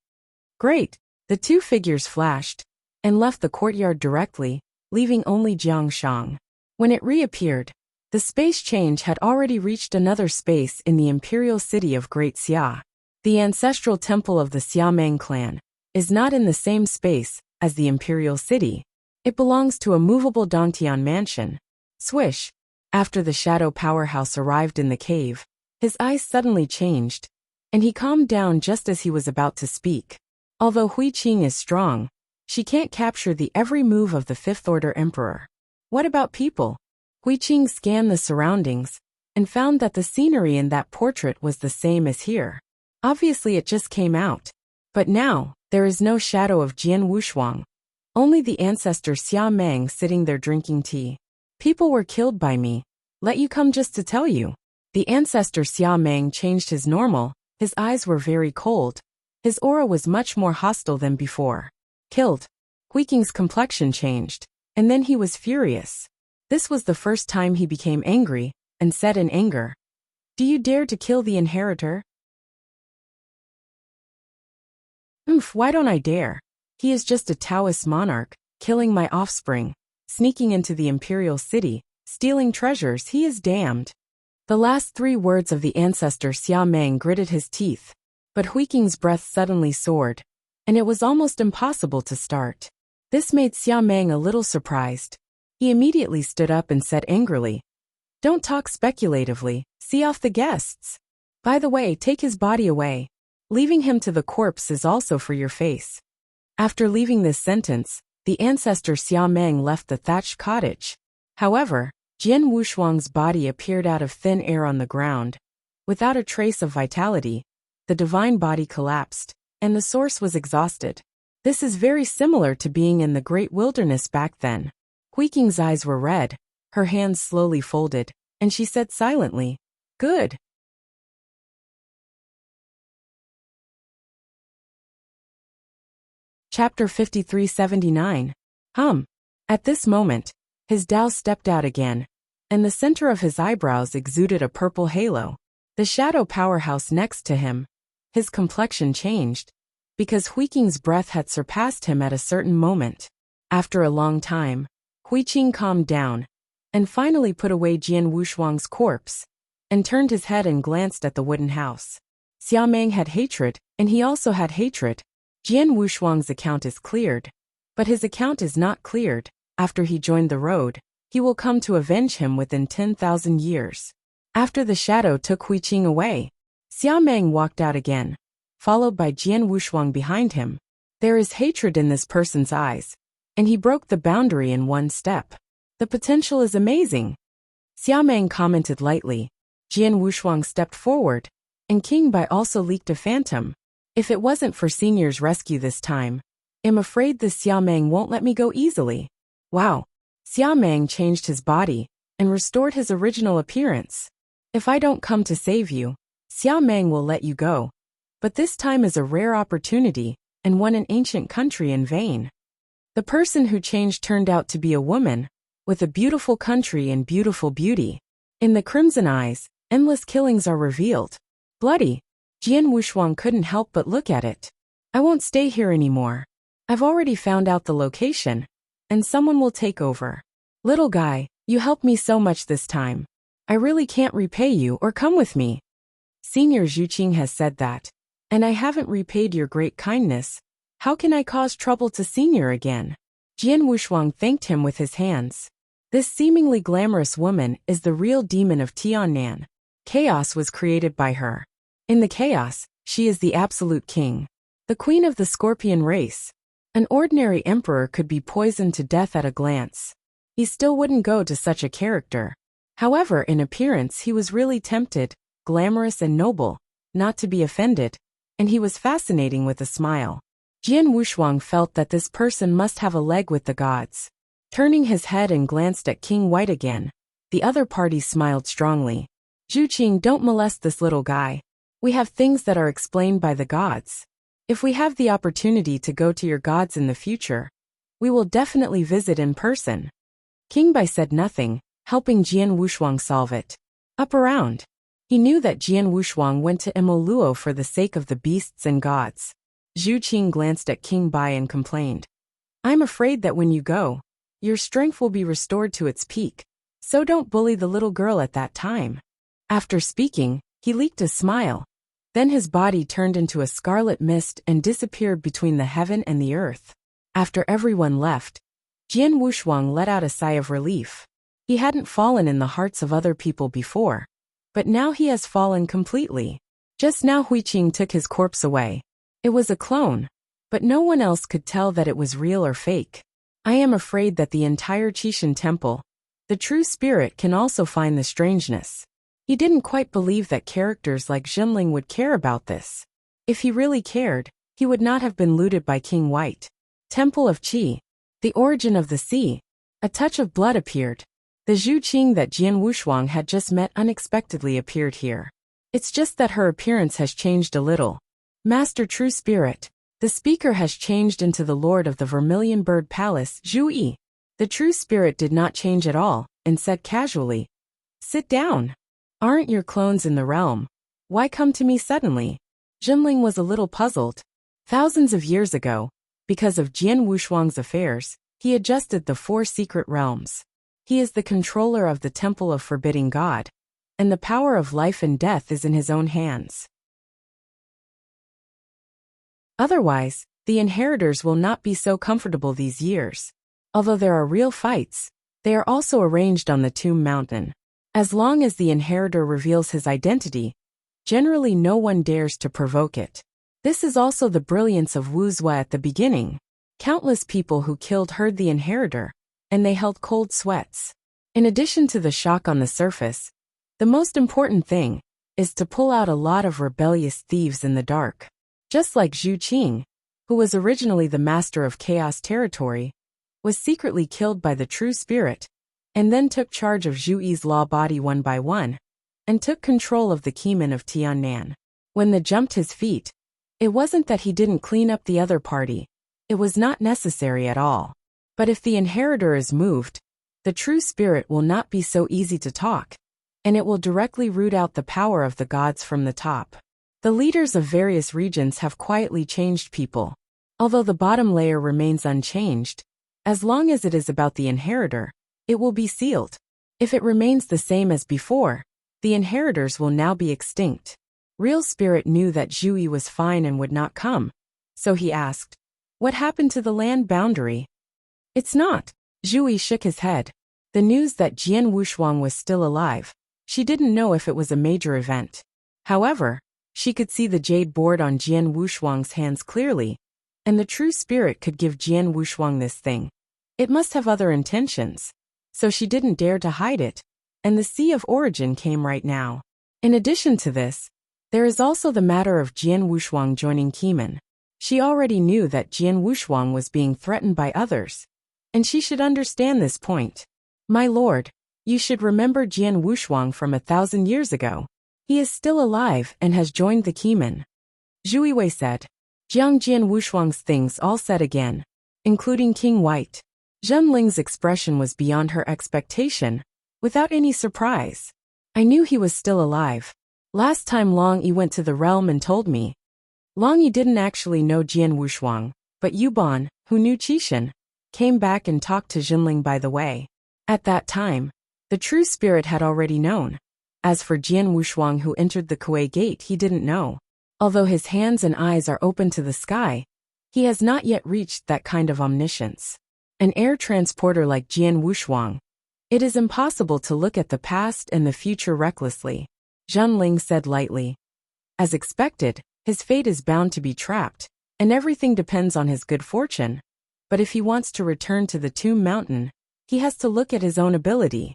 Great. The two figures flashed and left the courtyard directly, leaving only Jiang Shang. When it reappeared, the space change had already reached another space in the Imperial City of Great Xia. The ancestral temple of the Xiameng clan is not in the same space as the Imperial City. It belongs to a movable Dongtian mansion. Swish. After the shadow powerhouse arrived in the cave, his eyes suddenly changed, and he calmed down just as he was about to speak. Although Hui Qing is strong, she can't capture the every move of the Fifth Order Emperor. What about people? Hui Qing scanned the surroundings and found that the scenery in that portrait was the same as here. Obviously it just came out. But now, there is no shadow of Jian Wushuang. Only the ancestor Xia Meng sitting there drinking tea. People were killed by me. Let you come just to tell you. The ancestor Xia Meng changed his normal. His eyes were very cold. His aura was much more hostile than before. Killed. Hui Qing's complexion changed, and then he was furious. This was the first time he became angry, and said in anger, "Do you dare to kill the inheritor?" Why don't I dare? He is just a Taoist monarch, killing my offspring, sneaking into the imperial city, stealing treasures. He is damned. The last 3 words of the ancestor Xia Meng gritted his teeth, but Hui Qing's breath suddenly soared, and it was almost impossible to start. This made Xia Meng a little surprised. He immediately stood up and said angrily, "Don't talk speculatively, see off the guests. By the way, take his body away. Leaving him to the corpse is also for your face." After leaving this sentence, the ancestor Xia Meng left the thatched cottage. However, Jian Wushuang's body appeared out of thin air on the ground. Without a trace of vitality, the divine body collapsed, and the source was exhausted. This is very similar to being in the great wilderness back then. Hui Qing's eyes were red, her hands slowly folded, and she said silently, "Good." Chapter 5379. At this moment, his Tao stepped out again, and the center of his eyebrows exuded a purple halo. The shadow powerhouse next to him, his complexion changed, because Hui Qing's breath had surpassed him at a certain moment. After a long time, Hui Qing calmed down, and finally put away Jian Wushuang's corpse, and turned his head and glanced at the wooden house. Xia Meng had hatred, and he also had hatred. Jian Wushuang's account is cleared, but his account is not cleared. After he joined the road, he will come to avenge him within 10,000 years. After the shadow took Hui Qing away, Xia Meng walked out again, followed by Jian Wushuang behind him. There is hatred in this person's eyes, and he broke the boundary in one step. The potential is amazing. Xia Meng commented lightly. Jian Wushuang stepped forward, and King Bai also leaked a phantom. If it wasn't for Senior's rescue this time, I'm afraid this Xia Meng won't let me go easily. Wow. Xia Meng changed his body and restored his original appearance. If I don't come to save you, Xia Meng will let you go. But this time is a rare opportunity, and won an ancient country in vain. The person who changed turned out to be a woman, with a beautiful country and beautiful beauty. In the crimson eyes, endless killings are revealed. Bloody. Jian Wushuang couldn't help but look at it. I won't stay here anymore. I've already found out the location, and someone will take over. Little guy, you helped me so much this time. I really can't repay you or come with me. Senior Zhu Qing has said that, and I haven't repaid your great kindness. How can I cause trouble to Senior again? Jian Wushuang thanked him with his hands. This seemingly glamorous woman is the real demon of Tiannan. Chaos was created by her. In the chaos, she is the absolute king, the queen of the scorpion race. An ordinary emperor could be poisoned to death at a glance. He still wouldn't go to such a character. However, in appearance he was really tempted, glamorous and noble, not to be offended, and he was fascinating with a smile. Jian Wushuang felt that this person must have a leg with the gods. Turning his head and glanced at King White again, the other party smiled strongly. Zhu Qing, don't molest this little guy. We have things that are explained by the gods. If we have the opportunity to go to your gods in the future, we will definitely visit in person. King Bai said nothing, helping Jian Wushuang solve it. Up around. He knew that Jian Wushuang went to Imoluo for the sake of the beasts and gods. Zhu Qing glanced at King Bai and complained. I'm afraid that when you go, your strength will be restored to its peak, so don't bully the little girl at that time. After speaking, he leaked a smile. Then his body turned into a scarlet mist and disappeared between the heaven and the earth. After everyone left, Jian Wushuang let out a sigh of relief. He hadn't fallen in the hearts of other people before, but now he has fallen completely. Just now Huiqing took his corpse away. It was a clone, but no one else could tell that it was real or fake. I am afraid that the entire Qixin temple, the true spirit, can also find the strangeness. He didn't quite believe that characters like Jinling would care about this. If he really cared, he would not have been looted by King White. Temple of Qi, the origin of the sea. A touch of blood appeared. The Zhu Qing that Jian Wushuang had just met unexpectedly appeared here. It's just that her appearance has changed a little. Master True Spirit. The speaker has changed into the Lord of the Vermilion Bird Palace, Zhu Yi. The True Spirit did not change at all, and said casually, "Sit down. Aren't your clones in the realm? Why come to me suddenly?" Jinling was a little puzzled. Thousands of years ago, because of Jian Wushuang's affairs, he adjusted the 4 secret realms. He is the controller of the Temple of Forbidding God, and the power of life and death is in his own hands. Otherwise, the inheritors will not be so comfortable these years. Although there are real fights, they are also arranged on the Tomb Mountain. As long as the inheritor reveals his identity, generally no one dares to provoke it. This is also the brilliance of Wuxia at the beginning. Countless people who killed heard the inheritor, and they held cold sweats. In addition to the shock on the surface, the most important thing is to pull out a lot of rebellious thieves in the dark. Just like Zhu Qing, who was originally the master of Chaos Territory, was secretly killed by the True Spirit, and then took charge of Zhu Yi's law body one by one, and took control of the Keeman of Tiannan. When the jumped his feet, it wasn't that he didn't clean up the other party. It was not necessary at all. But if the inheritor is moved, the True Spirit will not be so easy to talk, and it will directly root out the power of the gods from the top. The leaders of various regions have quietly changed people. Although the bottom layer remains unchanged, as long as it is about the inheritor, it will be sealed. If it remains the same as before, the inheritors will now be extinct. Real Spirit knew that Zhu Yi was fine and would not come, so he asked, "What happened to the land boundary?" "It's not." Zhu Yi shook his head. The news that Jian Wushuang was still alive, she didn't know if it was a major event. However, she could see the jade board on Jian Wushuang's hands clearly, and the True Spirit could give Jian Wushuang this thing. It must have other intentions, so she didn't dare to hide it, and the Sea of Origin came right now. In addition to this, there is also the matter of Jian Wushuang joining Keeman. She already knew that Jian Wushuang was being threatened by others, and she should understand this point. "My lord, you should remember Jian Wushuang from 1,000 years ago. He is still alive and has joined the Keeman." Zhu Yiwei said. Jiang Jian Wushuang's things all said again, including King White. Zhen Ling's expression was beyond her expectation, without any surprise. "I knew he was still alive. Last time Long Yi went to the realm and told me." Long Yi didn't actually know Jian Wushuang, but Yuban, who knew Qixin, came back and talked to Jinling by the way. At that time, the True Spirit had already known. As for Jian Wushuang who entered the Kuei Gate, he didn't know. Although his hands and eyes are open to the sky, he has not yet reached that kind of omniscience. An air transporter like Jian Wushuang, it is impossible to look at the past and the future recklessly, Zhen Ling said lightly. As expected, his fate is bound to be trapped, and everything depends on his good fortune. But if he wants to return to the Tomb Mountain, he has to look at his own ability.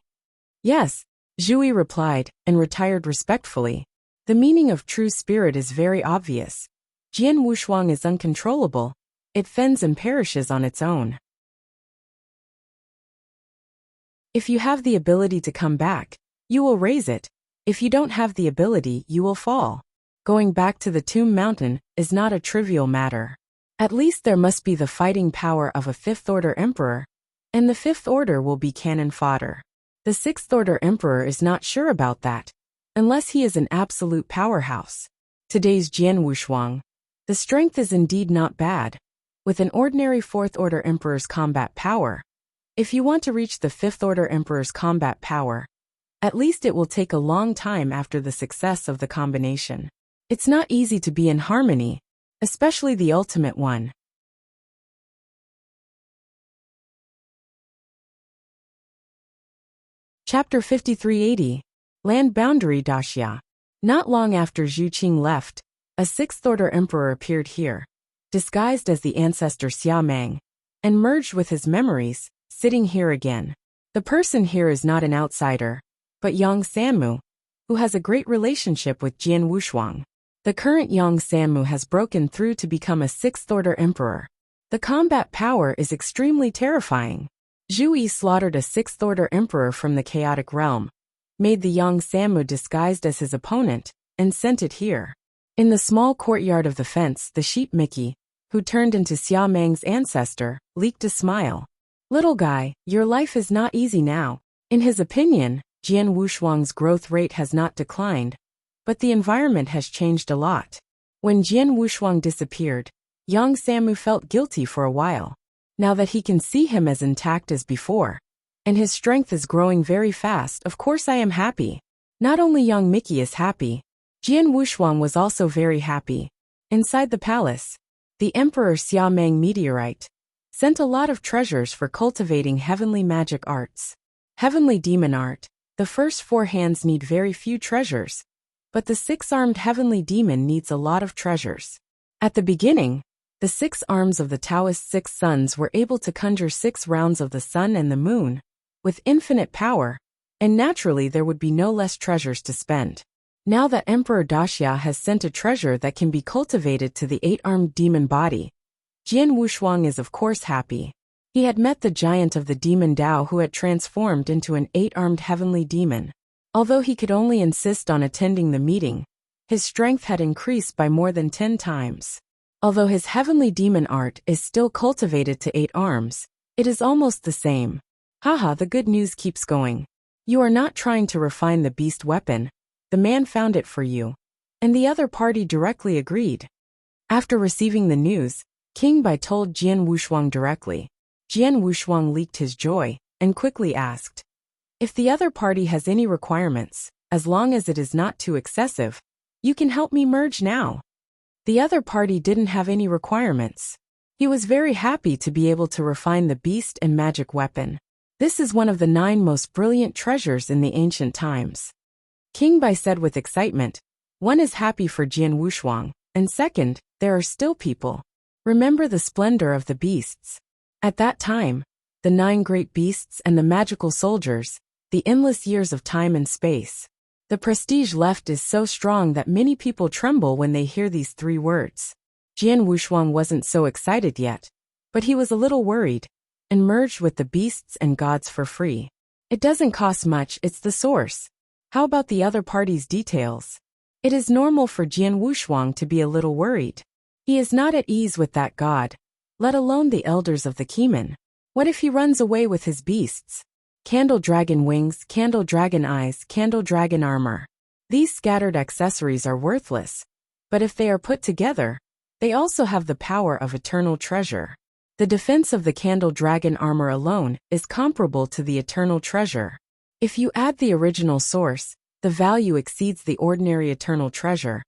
"Yes," Zhu Yi replied, and retired respectfully. The meaning of True Spirit is very obvious. Jian Wushuang is uncontrollable. It fends and perishes on its own. If you have the ability to come back, you will raise it. If you don't have the ability, you will fall. Going back to the Tomb Mountain is not a trivial matter. At least there must be the fighting power of a Fifth-Order Emperor, and the Fifth Order will be cannon fodder. The Sixth-Order Emperor is not sure about that, unless he is an absolute powerhouse. Today's Jian Wushuang, the strength is indeed not bad, with an ordinary Fourth-Order Emperor's combat power. If you want to reach the Fifth-Order Emperor's combat power, at least it will take a long time after the success of the combination. It's not easy to be in harmony, especially the ultimate one. Chapter 5380. Land Boundary Daxia. Not long after Zhu Qing left, a sixth-order emperor appeared here, disguised as the ancestor Xia Meng, and merged with his memories, sitting here again. The person here is not an outsider, but Yang Sanmu, who has a great relationship with Jian Wushuang. The current Yang Sanmu has broken through to become a sixth-order emperor. The combat power is extremely terrifying. Zhu Yi slaughtered a sixth-order emperor from the chaotic realm, made the Yang Sanmu disguised as his opponent, and sent it here. In the small courtyard of the fence, the sheep Mickey, who turned into Xia Meng's ancestor, leaked a smile. Little guy, your life is not easy now. In his opinion, Jian Wushuang's growth rate has not declined, but the environment has changed a lot. When Jian Wushuang disappeared, Yang Sanmu felt guilty for a while. Now that he can see him as intact as before, and his strength is growing very fast, of course I am happy. Not only young Mickey is happy, Jian Wushuang was also very happy. Inside the palace, the Emperor Xia Meng Meteorite sent a lot of treasures for cultivating heavenly magic arts. Heavenly demon art, the first 4 hands need very few treasures, but the 6-armed heavenly demon needs a lot of treasures. At the beginning, the 6 arms of the Taoist 6 suns were able to conjure 6 rounds of the sun and the moon, with infinite power, and naturally there would be no less treasures to spend. Now that Emperor Daxia has sent a treasure that can be cultivated to the 8-armed demon body, Jian Wushuang is of course happy. He had met the giant of the demon Dao who had transformed into an 8-armed heavenly demon. Although he could only insist on attending the meeting, his strength had increased by more than 10 times. Although his heavenly demon art is still cultivated to 8 arms, it is almost the same. Haha, the good news keeps going. You are not trying to refine the beast weapon. The man found it for you. And the other party directly agreed. After receiving the news, King Bai told Jian Wushuang directly. Jian Wushuang leaked his joy, and quickly asked, if the other party has any requirements, as long as it is not too excessive, you can help me merge now. The other party didn't have any requirements. He was very happy to be able to refine the beast and magic weapon. This is one of the 9 most brilliant treasures in the ancient times. King Bai said with excitement, one is happy for Jian Wushuang, and second, there are still people. Remember the splendor of the beasts. At that time, the 9 great beasts and the magical soldiers, the endless years of time and space. The prestige left is so strong that many people tremble when they hear these 3 words. Jian Wushuang wasn't so excited yet, but he was a little worried, and merged with the beasts and gods for free. It doesn't cost much, it's the source. How about the other party's details? It is normal for Jian Wushuang to be a little worried. He is not at ease with that god, let alone the elders of the Kemen. What if he runs away with his beasts? Candle dragon wings, candle dragon eyes, candle dragon armor. These scattered accessories are worthless, but if they are put together, they also have the power of eternal treasure. The defense of the candle dragon armor alone is comparable to the eternal treasure. If you add the original source, the value exceeds the ordinary eternal treasure,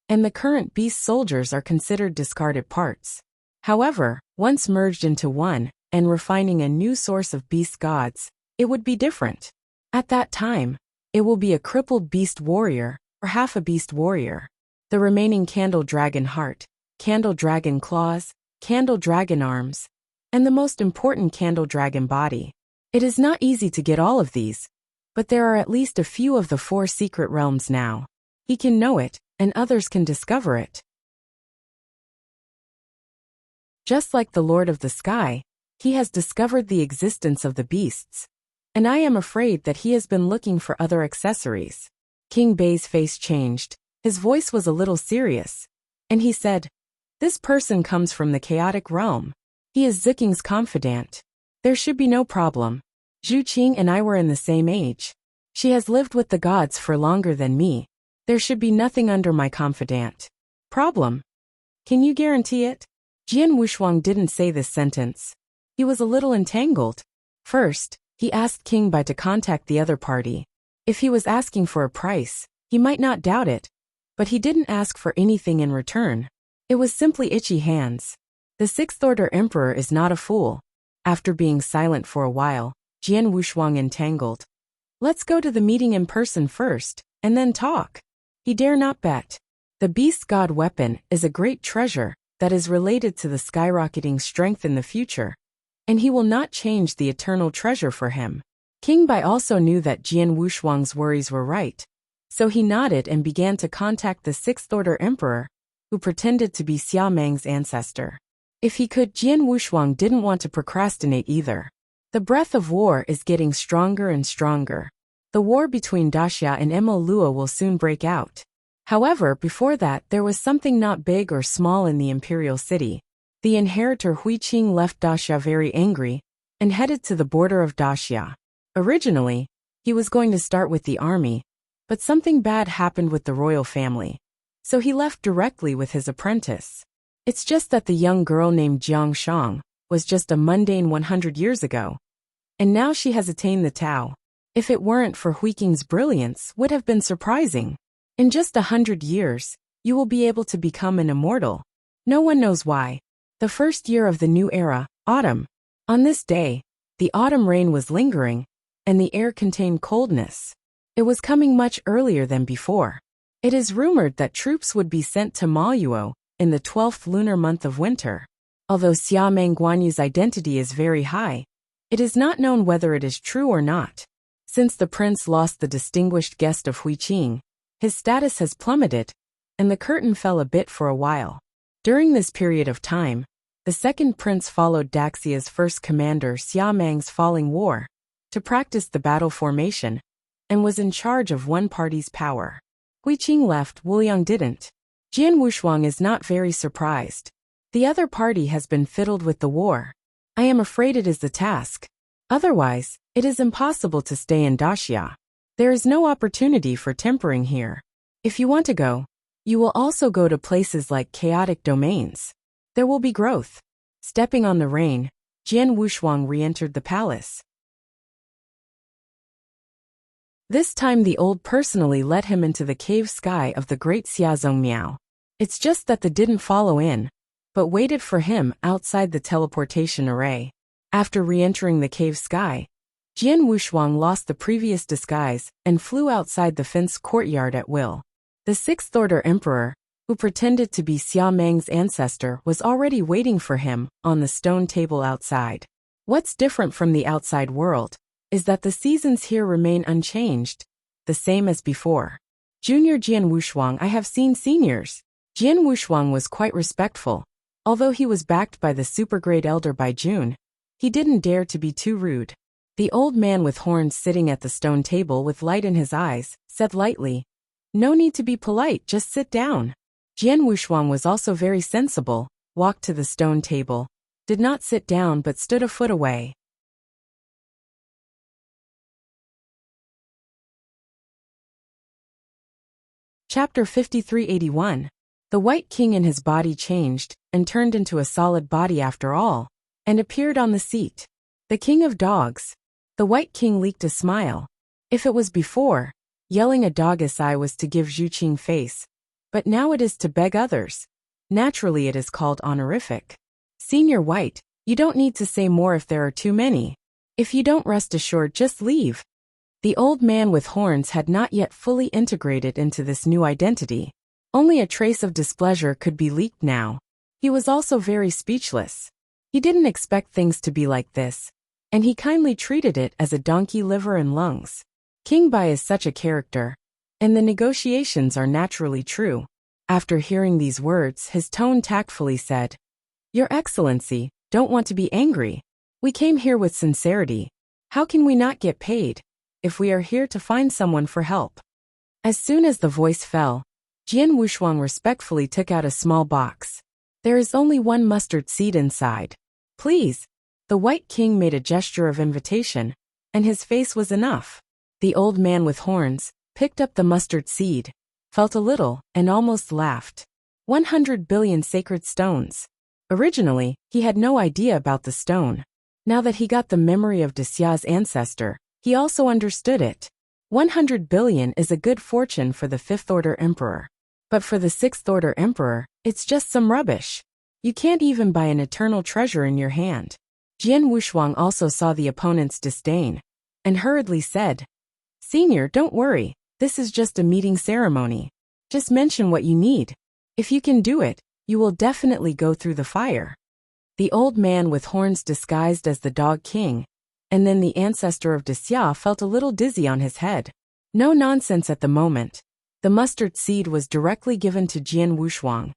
and the current beast soldiers are considered discarded parts. However, once merged into one, and refining a new source of beast gods, it would be different. At that time, it will be a crippled beast warrior, or half a beast warrior. The remaining candle dragon heart, candle dragon claws, candle dragon arms, and the most important candle dragon body. It is not easy to get all of these, but there are at least a few of the 4 secret realms now. He can know it, and others can discover it. Just like the Lord of the Sky, he has discovered the existence of the beasts, and I am afraid that he has been looking for other accessories. King Bai's face changed, his voice was a little serious, and he said, this person comes from the chaotic realm. He is Ziking's confidant. There should be no problem. Zhu Qing and I were in the same age. She has lived with the gods for longer than me. There should be nothing under my confidant. Problem? Can you guarantee it? Jian Wushuang didn't say this sentence. He was a little entangled. First, he asked King Bai to contact the other party. If he was asking for a price, he might not doubt it, but he didn't ask for anything in return. It was simply itchy hands. The 6th Order Emperor is not a fool. After being silent for a while, Jian Wushuang entangled. Let's go to the meeting in person first, and then talk. He dare not bet. The beast god weapon is a great treasure that is related to the skyrocketing strength in the future, and he will not change the eternal treasure for him. King Bai also knew that Jian Wushuang's worries were right, so he nodded and began to contact the Sixth Order Emperor, who pretended to be Xia Meng's ancestor. If he could, Jian Wushuang didn't want to procrastinate either. The breath of war is getting stronger and stronger. The war between Daxia and Emil Luo will soon break out. However, before that, there was something not big or small in the imperial city. The inheritor Hui Qing left Daxia very angry and headed to the border of Daxia. Originally, he was going to start with the army, but something bad happened with the royal family, so he left directly with his apprentice. It's just that the young girl named Jiang Shang was just a mundane 100 years ago, and now she has attained the Tao. If it weren't for Hui Qing's brilliance, would have been surprising. In just 100 years, you will be able to become an immortal. No one knows why. The first year of the new era, autumn. On this day, the autumn rain was lingering, and the air contained coldness. It was coming much earlier than before. It is rumored that troops would be sent to Maluo in the 12th lunar month of winter. Although Xia Meng Guanyu's identity is very high, it is not known whether it is true or not. Since the prince lost the distinguished guest of Hui Qing, his status has plummeted, and the curtain fell a bit for a while. During this period of time, the second prince followed Daxia's first commander Xia Meng's falling war to practice the battle formation, and was in charge of one party's power. Hui Qing left, Wuliang didn't. Jian Wushuang is not very surprised. The other party has been fiddled with the war. I am afraid it is the task. Otherwise, it is impossible to stay in Daxia. There is no opportunity for tempering here. If you want to go, you will also go to places like chaotic domains. There will be growth. Stepping on the rain, Jian Wushuang re-entered the palace. This time the old personally led him into the cave sky of the great Xiazong Miao. It's just that they didn't follow in, but waited for him outside the teleportation array. After re-entering the cave sky, Jian Wushuang lost the previous disguise and flew outside the fenced courtyard at will. The Sixth Order Emperor, who pretended to be Xia Meng's ancestor, was already waiting for him on the stone table outside. What's different from the outside world is that the seasons here remain unchanged, the same as before. Junior Jian Wushuang, I have seen seniors. Jian Wushuang was quite respectful. Although he was backed by the super-great elder Bai Jun, he didn't dare to be too rude. The old man with horns sitting at the stone table with light in his eyes said lightly, "No need to be polite, just sit down." Jian Wushuang was also very sensible, walked to the stone table, did not sit down but stood a foot away. Chapter 5381. The White King in his body changed and turned into a solid body after all, and appeared on the seat. The King of Dogs. The White King leaked a smile. If it was before, yelling a dog's eye was to give Zhu Qing face, but now it is to beg others. Naturally it is called honorific. Senior White, you don't need to say more if there are too many. If you don't, rest assured, just leave. The old man with horns had not yet fully integrated into this new identity. Only a trace of displeasure could be leaked now. He was also very speechless. He didn't expect things to be like this, and he kindly treated it as a donkey liver and lungs. King Bai is such a character, and the negotiations are naturally true. After hearing these words, his tone tactfully said, "Your Excellency, don't want to be angry. We came here with sincerity. How can we not get paid if we are here to find someone for help?" As soon as the voice fell, Jian Wushuang respectfully took out a small box. There is only one mustard seed inside. Please. The White King made a gesture of invitation, and his face was enough. The old man with horns picked up the mustard seed, felt a little, and almost laughed. 100 billion sacred stones. Originally, he had no idea about the stone. Now that he got the memory of Daxia's ancestor, he also understood it. 100 billion is a good fortune for the Fifth Order Emperor. But for the Sixth Order Emperor, it's just some rubbish. You can't even buy an eternal treasure in your hand. Jian Wushuang also saw the opponent's disdain, and hurriedly said, Senior, don't worry. This is just a meeting ceremony. Just mention what you need. If you can do it, you will definitely go through the fire. The old man with horns disguised as the Dog King, and then the ancestor of Wuxia felt a little dizzy on his head. No nonsense at the moment. The mustard seed was directly given to Jian Wushuang,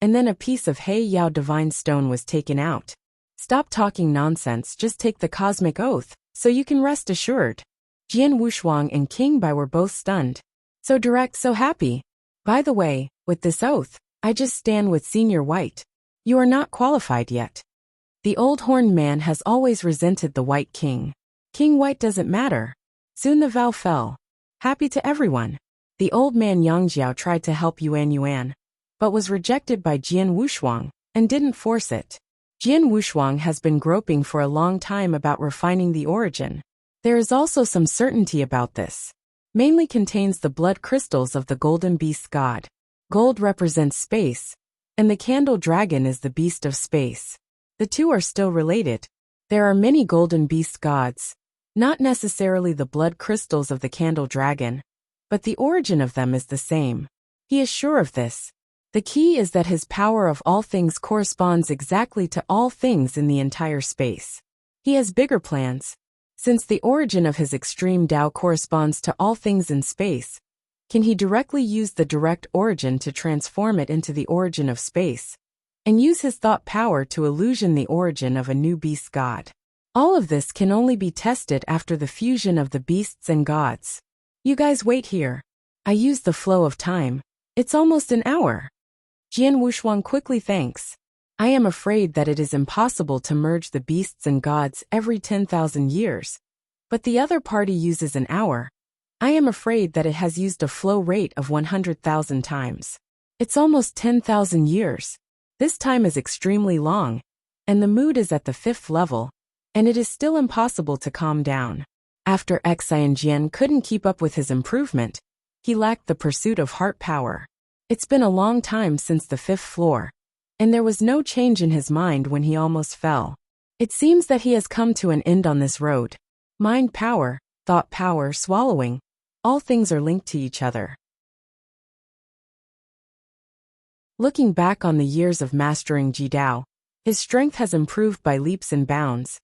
and then a piece of Hei Yao divine stone was taken out. Stop talking nonsense, just take the cosmic oath, so you can rest assured. Jian Wushuang and King Bai were both stunned. So direct, so happy. By the way, with this oath, I just stand with Senior White. You are not qualified yet. The old horned man has always resented the White King. King White doesn't matter. Soon the vow fell. Happy to everyone. The old man Yangjiao tried to help Yuan, but was rejected by Jian Wushuang, and didn't force it. Jian Wushuang has been groping for a long time about refining the origin. There is also some certainty about this. Mainly contains the blood crystals of the golden beast god. Gold represents space, and the candle dragon is the beast of space. The two are still related. There are many golden beast gods, not necessarily the blood crystals of the candle dragon, but the origin of them is the same. He is sure of this. The key is that his power of all things corresponds exactly to all things in the entire space. He has bigger plans. Since the origin of his extreme Tao corresponds to all things in space, can he directly use the direct origin to transform it into the origin of space, and use his thought power to illusion the origin of a new beast god? All of this can only be tested after the fusion of the beasts and gods. You guys wait here. I use the flow of time. It's almost an hour. Jian Wushuang quickly thanks. I am afraid that it is impossible to merge the beasts and gods every 10,000 years. But the other party uses an hour. I am afraid that it has used a flow rate of 100,000 times. It's almost 10,000 years. This time is extremely long, and the mood is at the 5th level, and it is still impossible to calm down. After Xian Jian couldn't keep up with his improvement, he lacked the pursuit of heart power. It's been a long time since the 5th floor, and there was no change in his mind when he almost fell. It seems that he has come to an end on this road. Mind power, thought power, swallowing, all things are linked to each other. Looking back on the years of mastering Jidao, his strength has improved by leaps and bounds,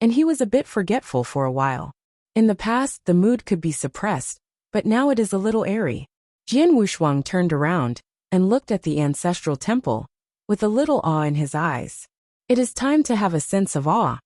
and he was a bit forgetful for a while. In the past, the mood could be suppressed, but now it is a little airy. Jian Wushuang turned around and looked at the ancestral temple, with a little awe in his eyes. It is time to have a sense of awe.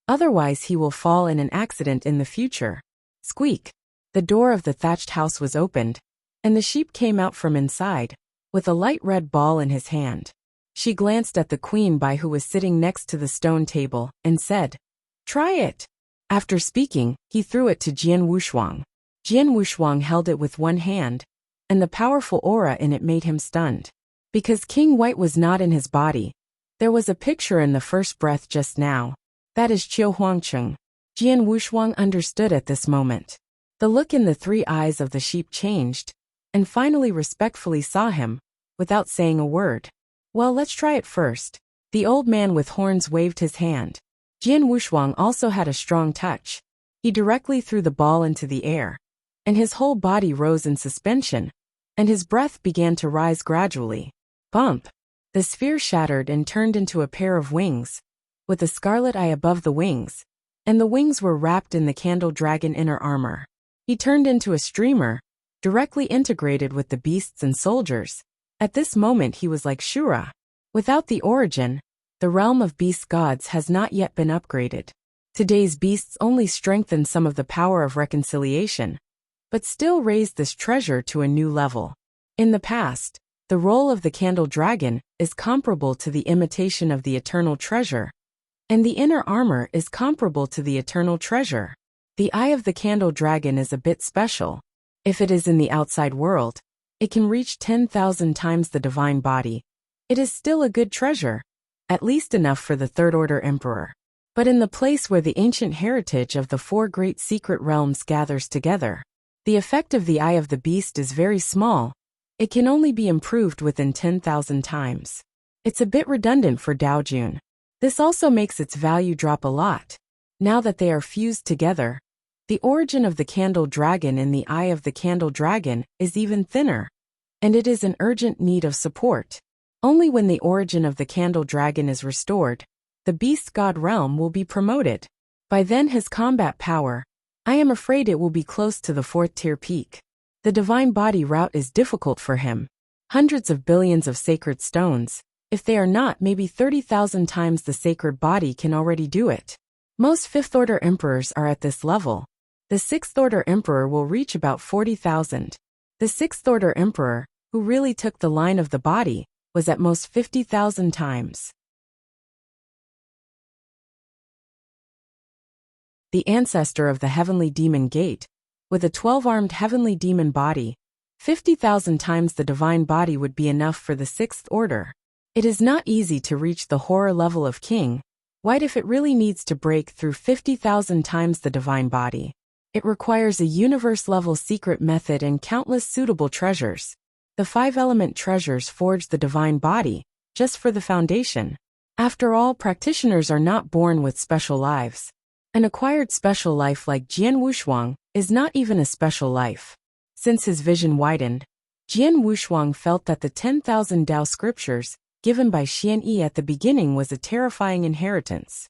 Otherwise he will fall in an accident in the future. Squeak! The door of the thatched house was opened, and the sheep came out from inside, with a light red ball in his hand. She glanced at the Queen Bai who was sitting next to the stone table, and said, "Try it." After speaking, he threw it to Jian Wushuang. Jian Wushuang held it with one hand, and the powerful aura in it made him stunned. Because King White was not in his body, there was a picture in the first breath just now. That is Qiu Huangcheng. Jian Wushuang understood at this moment. The look in the 3 eyes of the sheep changed, and finally respectfully saw him, without saying a word. Well, let's try it first. The old man with horns waved his hand. Jian Wushuang also had a strong touch. He directly threw the ball into the air, and his whole body rose in suspension, and his breath began to rise gradually. Bump! The sphere shattered and turned into a pair of wings, with a scarlet eye above the wings, and the wings were wrapped in the candle dragon inner armor. He turned into a streamer, directly integrated with the beasts and soldiers. At this moment he was like Shura. Without the origin, the realm of beast gods has not yet been upgraded. Today's beasts only strengthen some of the power of reconciliation, but still raise this treasure to a new level. In the past, the role of the candle dragon is comparable to the imitation of the eternal treasure, and the inner armor is comparable to the eternal treasure. The eye of the candle dragon is a bit special. If it is in the outside world, it can reach 10,000 times the divine body. It is still a good treasure, at least enough for the Third Order Emperor. But in the place where the ancient heritage of the 4 great secret realms gathers together, the effect of the eye of the beast is very small. It can only be improved within 10,000 times. It's a bit redundant for Daojun. This also makes its value drop a lot. Now that they are fused together, The origin of the candle dragon in the eye of the candle dragon is even thinner, and it is in urgent need of support. Only when the origin of the candle dragon is restored, the beast god realm will be promoted. By then his combat power, I am afraid it will be close to the 4th tier peak. The divine body route is difficult for him. Hundreds of billions of sacred stones, if they are not maybe 30,000 times the sacred body, can already do it. Most 5th order emperors are at this level. The 6th order emperor will reach about 40,000. The 6th order emperor, who really took the line of the body, was at most 50,000 times. The ancestor of the heavenly demon gate, with a 12-armed heavenly demon body, 50,000 times the divine body would be enough for the 6th order. It is not easy to reach the horror level of King White if it really needs to break through 50,000 times the divine body. It requires a universe-level secret method and countless suitable treasures. The 5-element treasures forge the divine body, just for the foundation. After all, practitioners are not born with special lives. An acquired special life like Jian Wushuang is not even a special life. Since his vision widened, Jian Wushuang felt that the 10,000 Tao scriptures given by Xian Yi at the beginning was a terrifying inheritance.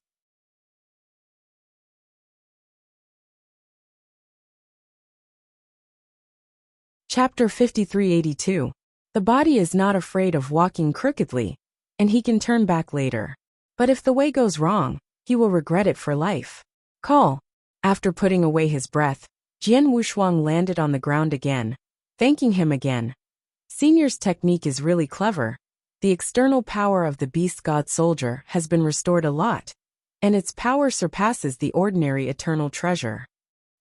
Chapter 5382. The body is not afraid of walking crookedly, and he can turn back later. But if the way goes wrong, he will regret it for life. Call. After putting away his breath, Jian Wushuang landed on the ground again, thanking him again. Senior's technique is really clever. The external power of the beast god soldier has been restored a lot, and its power surpasses the ordinary eternal treasure.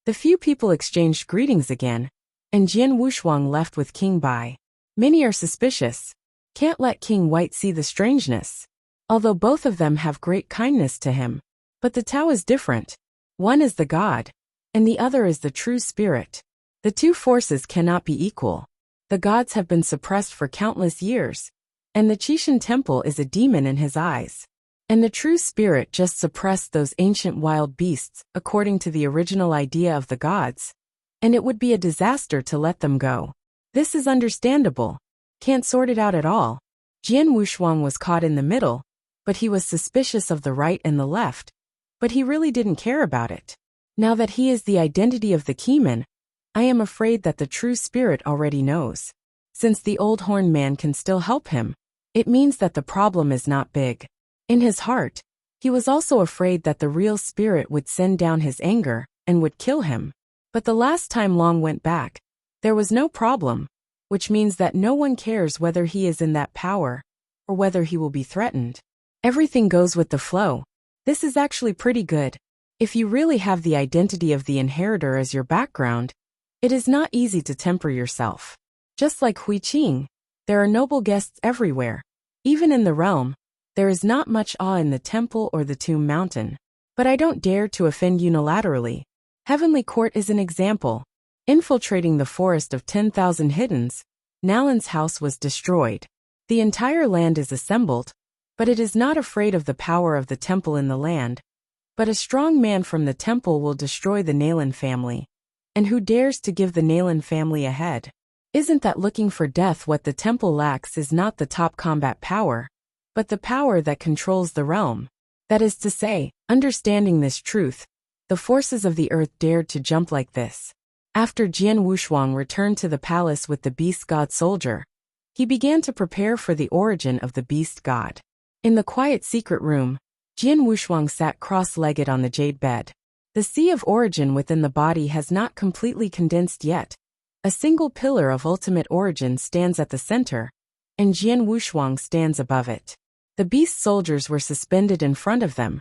The few people exchanged greetings again, and Jian Wushuang left with King Bai. Many are suspicious. Can't let King White see the strangeness. Although both of them have great kindness to him. But the Tao is different. One is the god, and the other is the true spirit. The two forces cannot be equal. The gods have been suppressed for countless years, and the Qishan temple is a demon in his eyes. And the true spirit just suppressed those ancient wild beasts according to the original idea of the gods. And it would be a disaster to let them go. This is understandable. Can't sort it out at all. Jian Wushuang was caught in the middle, but he was suspicious of the right and the left. But he really didn't care about it. Now that he is the identity of the Keeman, I am afraid that the true spirit already knows. Since the old horn man can still help him, it means that the problem is not big. In his heart, he was also afraid that the real spirit would send down his anger and would kill him. But the last time Long went back, there was no problem, which means that no one cares whether he is in that power or whether he will be threatened. Everything goes with the flow. This is actually pretty good. If you really have the identity of the inheritor as your background, it is not easy to temper yourself. Just like Hui Qing, there are noble guests everywhere. Even in the realm, there is not much awe in the temple or the tomb mountain. But I don't dare to offend unilaterally. Heavenly Court is an example. Infiltrating the forest of 10,000 hiddens, Nalan's house was destroyed. The entire land is assembled, but it is not afraid of the power of the temple in the land. But a strong man from the temple will destroy the Nalan family. And who dares to give the Nalan family a head? Isn't that looking for death? What the temple lacks is not the top combat power, but the power that controls the realm. That is to say, understanding this truth, the forces of the earth dared to jump like this. After Jian Wushuang returned to the palace with the beast god soldier, he began to prepare for the origin of the beast god. In the quiet secret room, Jian Wushuang sat cross-legged on the jade bed. The sea of origin within the body has not completely condensed yet. A single pillar of ultimate origin stands at the center, and Jian Wushuang stands above it. The beast soldiers were suspended in front of them,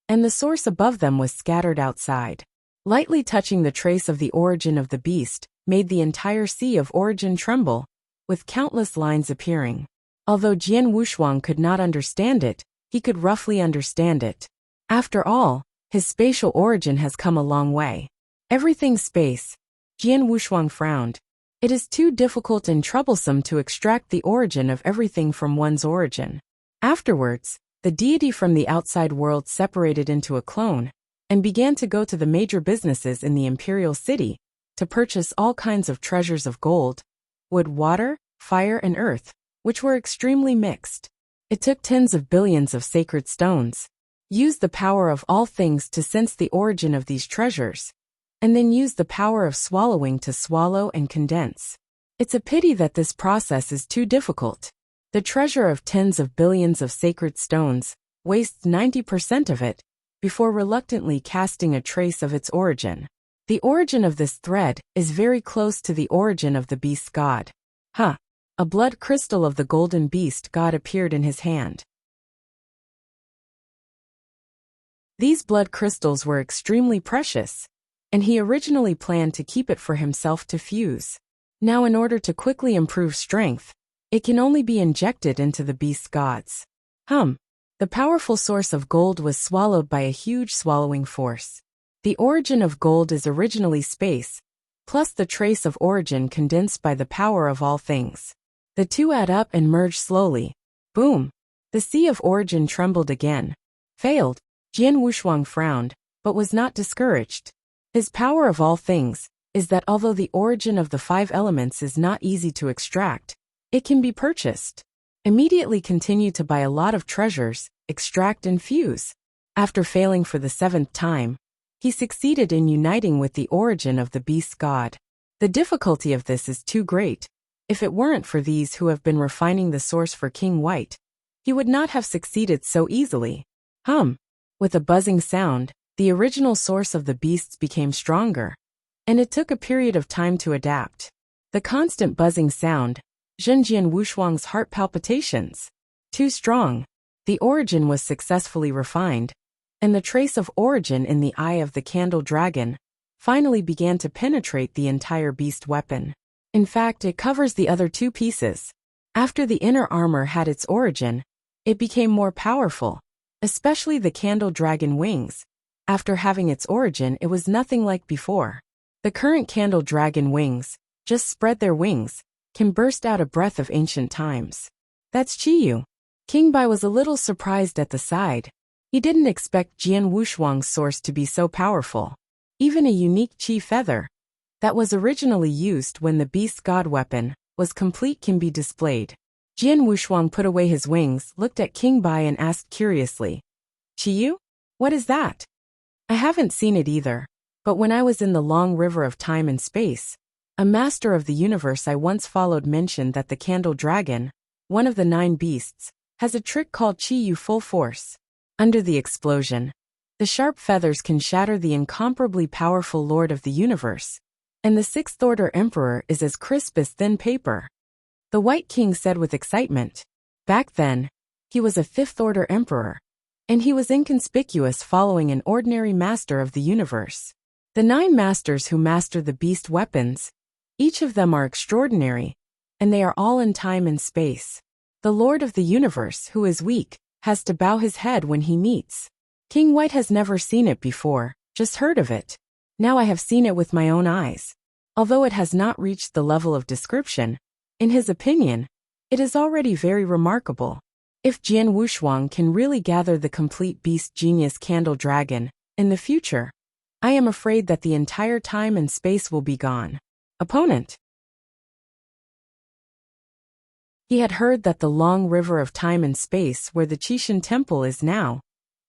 and the source above them was scattered outside. Lightly touching the trace of the origin of the beast made the entire sea of origin tremble, with countless lines appearing. Although Jian Wushuang could not understand it, he could roughly understand it. After all, his spatial origin has come a long way. Everything's space. Jian Wushuang frowned. It is too difficult and troublesome to extract the origin of everything from one's origin. Afterwards, the deity from the outside world separated into a clone, and began to go to the major businesses in the imperial city to purchase all kinds of treasures of gold, wood, water, fire, and earth, which were extremely mixed. It took tens of billions of sacred stones, used the power of all things to sense the origin of these treasures, and then used the power of swallowing to swallow and condense. It's a pity that this process is too difficult. The treasure of tens of billions of sacred stones wastes 90% of it before reluctantly casting a trace of its origin. The origin of this thread is very close to the origin of the beast's god. A blood crystal of the golden beast god appeared in his hand. These blood crystals were extremely precious, and he originally planned to keep it for himself to fuse. Now, in order to quickly improve strength, it can only be injected into the beast's gods. The powerful source of gold was swallowed by a huge swallowing force. The origin of gold is originally space, plus the trace of origin condensed by the power of all things. The two add up and merge slowly. Boom! The sea of origin trembled again. Failed. Jian Wushuang frowned, but was not discouraged. His power of all things is that although the origin of the 5 elements is not easy to extract, it can be purchased. Immediately continue to buy a lot of treasures, extract and fuse. After failing for the 7th time, he succeeded in uniting with the origin of the beast's god. The difficulty of this is too great. If it weren't for these who have been refining the source for King White, he would not have succeeded so easily. With a buzzing sound, the original source of the beasts became stronger, and it took a period of time to adapt. The constant buzzing sound, Zhenjian Wushuang's heart palpitations. Too strong. The origin was successfully refined, and the trace of origin in the eye of the candle dragon finally began to penetrate the entire beast weapon. In fact, it covers the other 2 pieces. After the inner armor had its origin, it became more powerful, especially the candle dragon wings. After having its origin, it was nothing like before. The current candle dragon wings just spread their wings, can burst out a breath of ancient times. That's Chiyu. King Bai was a little surprised at the side. He didn't expect Jian Wushuang's source to be so powerful. Even a unique chi feather that was originally used when the beast's god weapon was complete can be displayed. Jian Wushuang put away his wings, looked at King Bai and asked curiously, "Chiyu? What is that?" "I haven't seen it either, but when I was in the long river of time and space, a master of the universe I once followed mentioned that the candle dragon, one of the 9 beasts, has a trick called Chiyu full force. Under the explosion, the sharp feathers can shatter the incomparably powerful lord of the universe, and the 6th order emperor is as crisp as thin paper." The White King said with excitement. Back then, he was a 5th order emperor, and he was inconspicuous following an ordinary master of the universe. The 9 masters who master the beast weapons, each of them are extraordinary, and they are all in time and space. The Lord of the universe, who is weak, has to bow his head when he meets. King White has never seen it before, just heard of it. Now I have seen it with my own eyes. Although it has not reached the level of description, in his opinion, it is already very remarkable. If Jian Wushuang can really gather the complete beast genius candle dragon in the future, I am afraid that the entire time and space will be gone. Opponent. He had heard that the long river of time and space where the Qishan temple is now,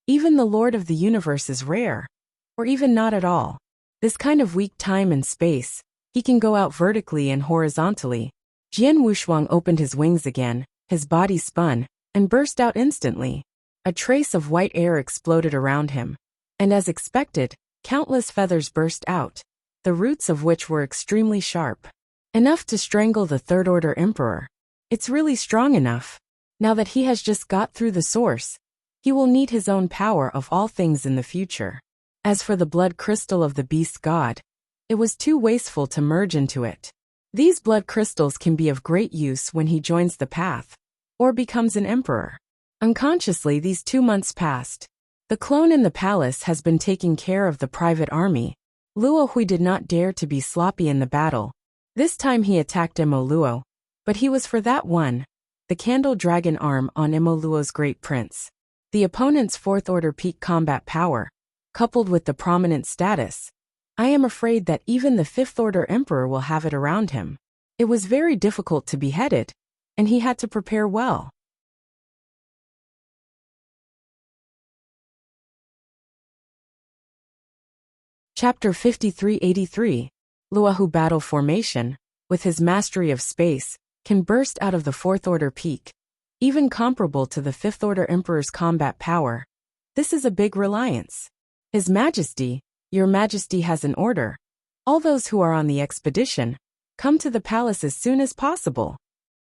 even the Lord of the universe is rare, or even not at all. This kind of weak time and space, he can go out vertically and horizontally. Jian Wushuang opened his wings again, his body spun, and burst out instantly. A trace of white air exploded around him, and as expected, countless feathers burst out, the roots of which were extremely sharp. Enough to strangle the 3rd order emperor. It's really strong enough. Now that he has just got through the source, he will need his own power of all things in the future. As for the blood crystal of the beast god, it was too wasteful to merge into it. These blood crystals can be of great use when he joins the path, or becomes an emperor. Unconsciously, these 2 months passed. The clone in the palace has been taking care of the private army. Luo Hui did not dare to be sloppy in the battle. This time he attacked Emo Luo, but he was for that one, the candle dragon arm on Emo Luo's great prince. The opponent's 4th order peak combat power coupled with the prominent status, I am afraid that even the Fifth Order Emperor will have it around him. It was very difficult to behead it, and he had to prepare well. Chapter 5383. Luahu Battle Formation, with his mastery of space, can burst out of the Fourth Order peak, even comparable to the Fifth Order Emperor's combat power. This is a big reliance. His Majesty, Your Majesty has an order. All those who are on the expedition, come to the palace as soon as possible.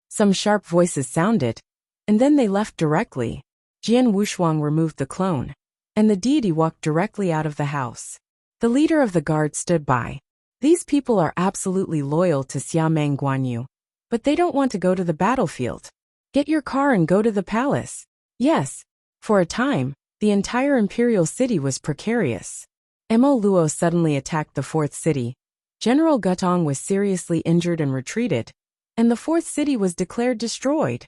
Some sharp voices sounded, and then they left directly. Jian Wushuang removed the clone, and the deity walked directly out of the house. The leader of the guard stood by. These people are absolutely loyal to Xiameng Guanyu, but they don't want to go to the battlefield. Get your car and go to the palace. Yes. For a time, the entire imperial city was precarious. Mo Luo suddenly attacked the fourth city. General Gutong was seriously injured and retreated, and the fourth city was declared destroyed.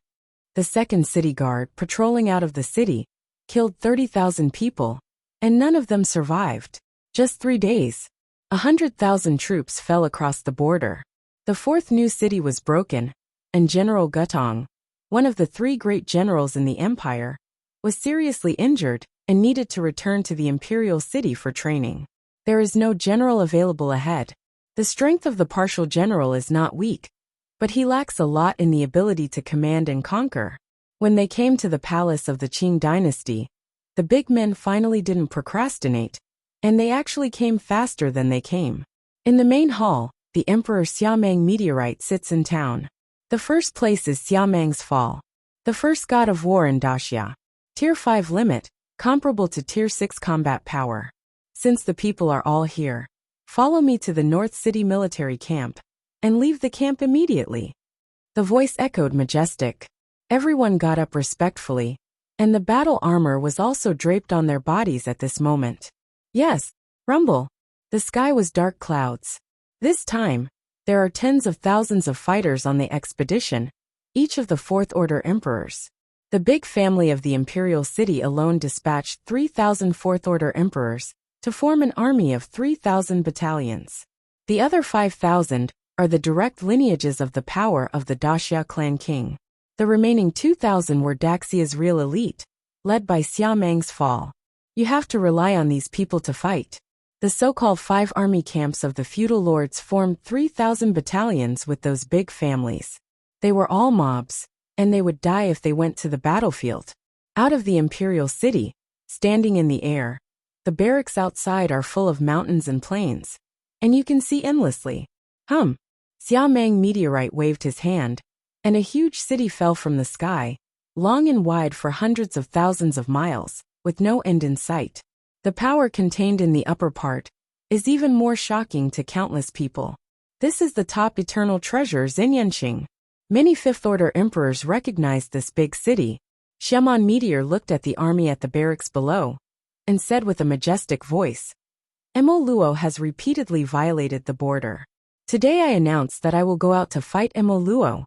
The second city guard, patrolling out of the city, killed 30,000 people, and none of them survived. Just 3 days, 100,000 troops fell across the border. The fourth new city was broken, and General Gutong, one of the 3 great generals in the empire, was seriously injured and needed to return to the imperial city for training. There is no general available ahead. The strength of the partial general is not weak, but he lacks a lot in the ability to command and conquer. When they came to the palace of the Qing dynasty, the big men finally didn't procrastinate, and they actually came faster than they came. In the main hall, the Emperor Xiameng meteorite sits in town. The first place is Xiameng's fall, the first god of war in Daxia. Tier 5 limit, comparable to Tier 6 combat power. Since the people are all here, follow me to the North City military camp, and leave the camp immediately. The voice echoed majestic. Everyone got up respectfully, and the battle armor was also draped on their bodies at this moment. Yes, rumble. The sky was dark clouds. This time, there are tens of thousands of fighters on the expedition, each of the Fourth Order Emperors. The big family of the Imperial City alone dispatched 3,000 Fourth Order Emperors to form an army of 3,000 battalions. The other 5,000 are the direct lineages of the power of the Daxia clan king. The remaining 2,000 were Daxia's real elite, led by Xiameng's fall. You have to rely on these people to fight. The so-called 5 army camps of the feudal lords formed 3,000 battalions with those big families. They were all mobs, and they would die if they went to the battlefield. Out of the imperial city, standing in the air, the barracks outside are full of mountains and plains, and you can see endlessly. Xiameng meteorite waved his hand, and a huge city fell from the sky, long and wide for hundreds of thousands of miles, with no end in sight. The power contained in the upper part is even more shocking to countless people. This is the top eternal treasure Xinyanqing. Many Fifth Order emperors recognized this big city. Shaman Meteor looked at the army at the barracks below, and said with a majestic voice, Mo Luo has repeatedly violated the border. Today I announce that I will go out to fight Mo Luo.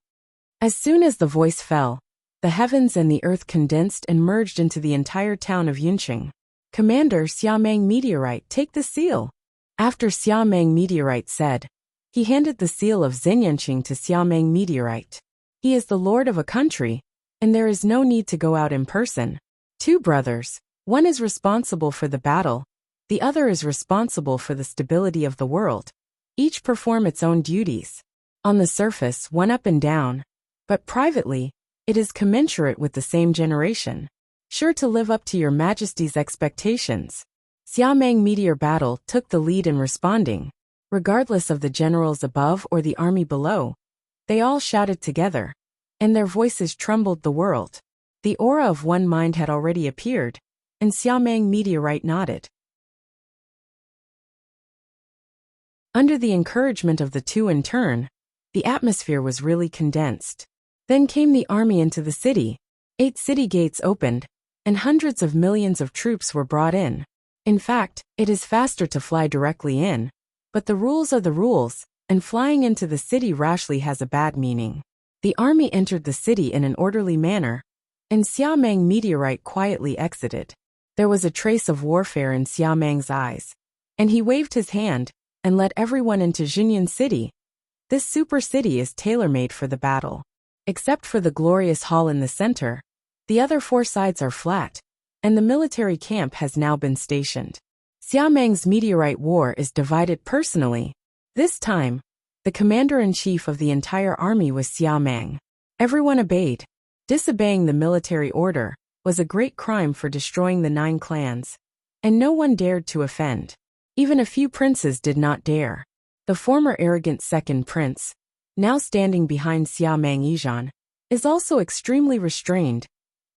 As soon as the voice fell, the heavens and the earth condensed and merged into the entire town of Yunqing. Commander Xiameng Meteorite, take the seal. After Xiameng Meteorite said, he handed the seal of Xinyanqing to Xiameng Meteorite. He is the lord of a country, and there is no need to go out in person. 2 brothers, one is responsible for the battle, the other is responsible for the stability of the world. Each perform its own duties. On the surface, one up and down, but privately, it is commensurate with the same generation. Sure to live up to your majesty's expectations. Xiameng Meteor Battle took the lead in responding. Regardless of the generals above or the army below, they all shouted together, and their voices trembled the world. The aura of one mind had already appeared, and Xiameng Meteorite nodded. Under the encouragement of the 2 in turn, the atmosphere was really condensed. Then came the army into the city. 8 city gates opened, and hundreds of millions of troops were brought in. In fact, it is faster to fly directly in, but the rules are the rules, and flying into the city rashly has a bad meaning. The army entered the city in an orderly manner, and Xiameng Meteorite quietly exited. There was a trace of warfare in Xia Mang's eyes. And he waved his hand and let everyone into Jinyan City. This super city is tailor-made for the battle. Except for the glorious hall in the center, the other four sides are flat, and the military camp has now been stationed. Xia Mang's meteorite war is divided personally. This time, the commander-in-chief of the entire army was Xia Mang. Everyone obeyed. Disobeying the military order was a great crime for destroying the 9 clans, and no one dared to offend. Even a few princes did not dare. The former arrogant second prince, now standing behind Xia Mang Yizhan, is also extremely restrained.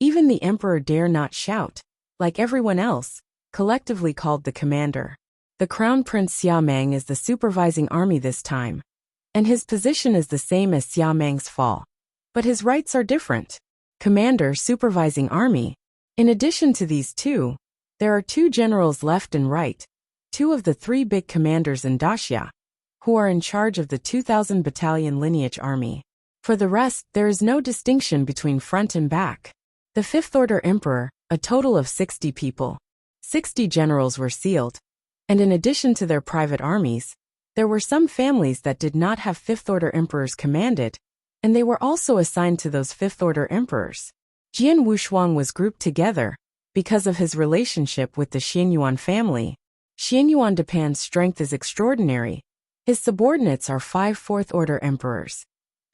Even the emperor dare not shout, like everyone else, collectively called the commander. The crown prince Xia Mang is the supervising army this time, and his position is the same as Xia Mang's fall. But his rights are different. Commander supervising army. In addition to these two, there are 2 generals left and right, 2 of the 3 big commanders in Daxia, who are in charge of the 2,000 battalion lineage army. For the rest, there is no distinction between front and back. The 5th Order Emperor, a total of 60 people. 60 generals were sealed. And in addition to their private armies, there were some families that did not have 5th Order Emperors commanded, and they were also assigned to those 5th Order Emperors. Jian Wushuang was grouped together because of his relationship with the Xianyuan family. Xianyuan Dapan's strength is extraordinary. His subordinates are 5 4th Order Emperors.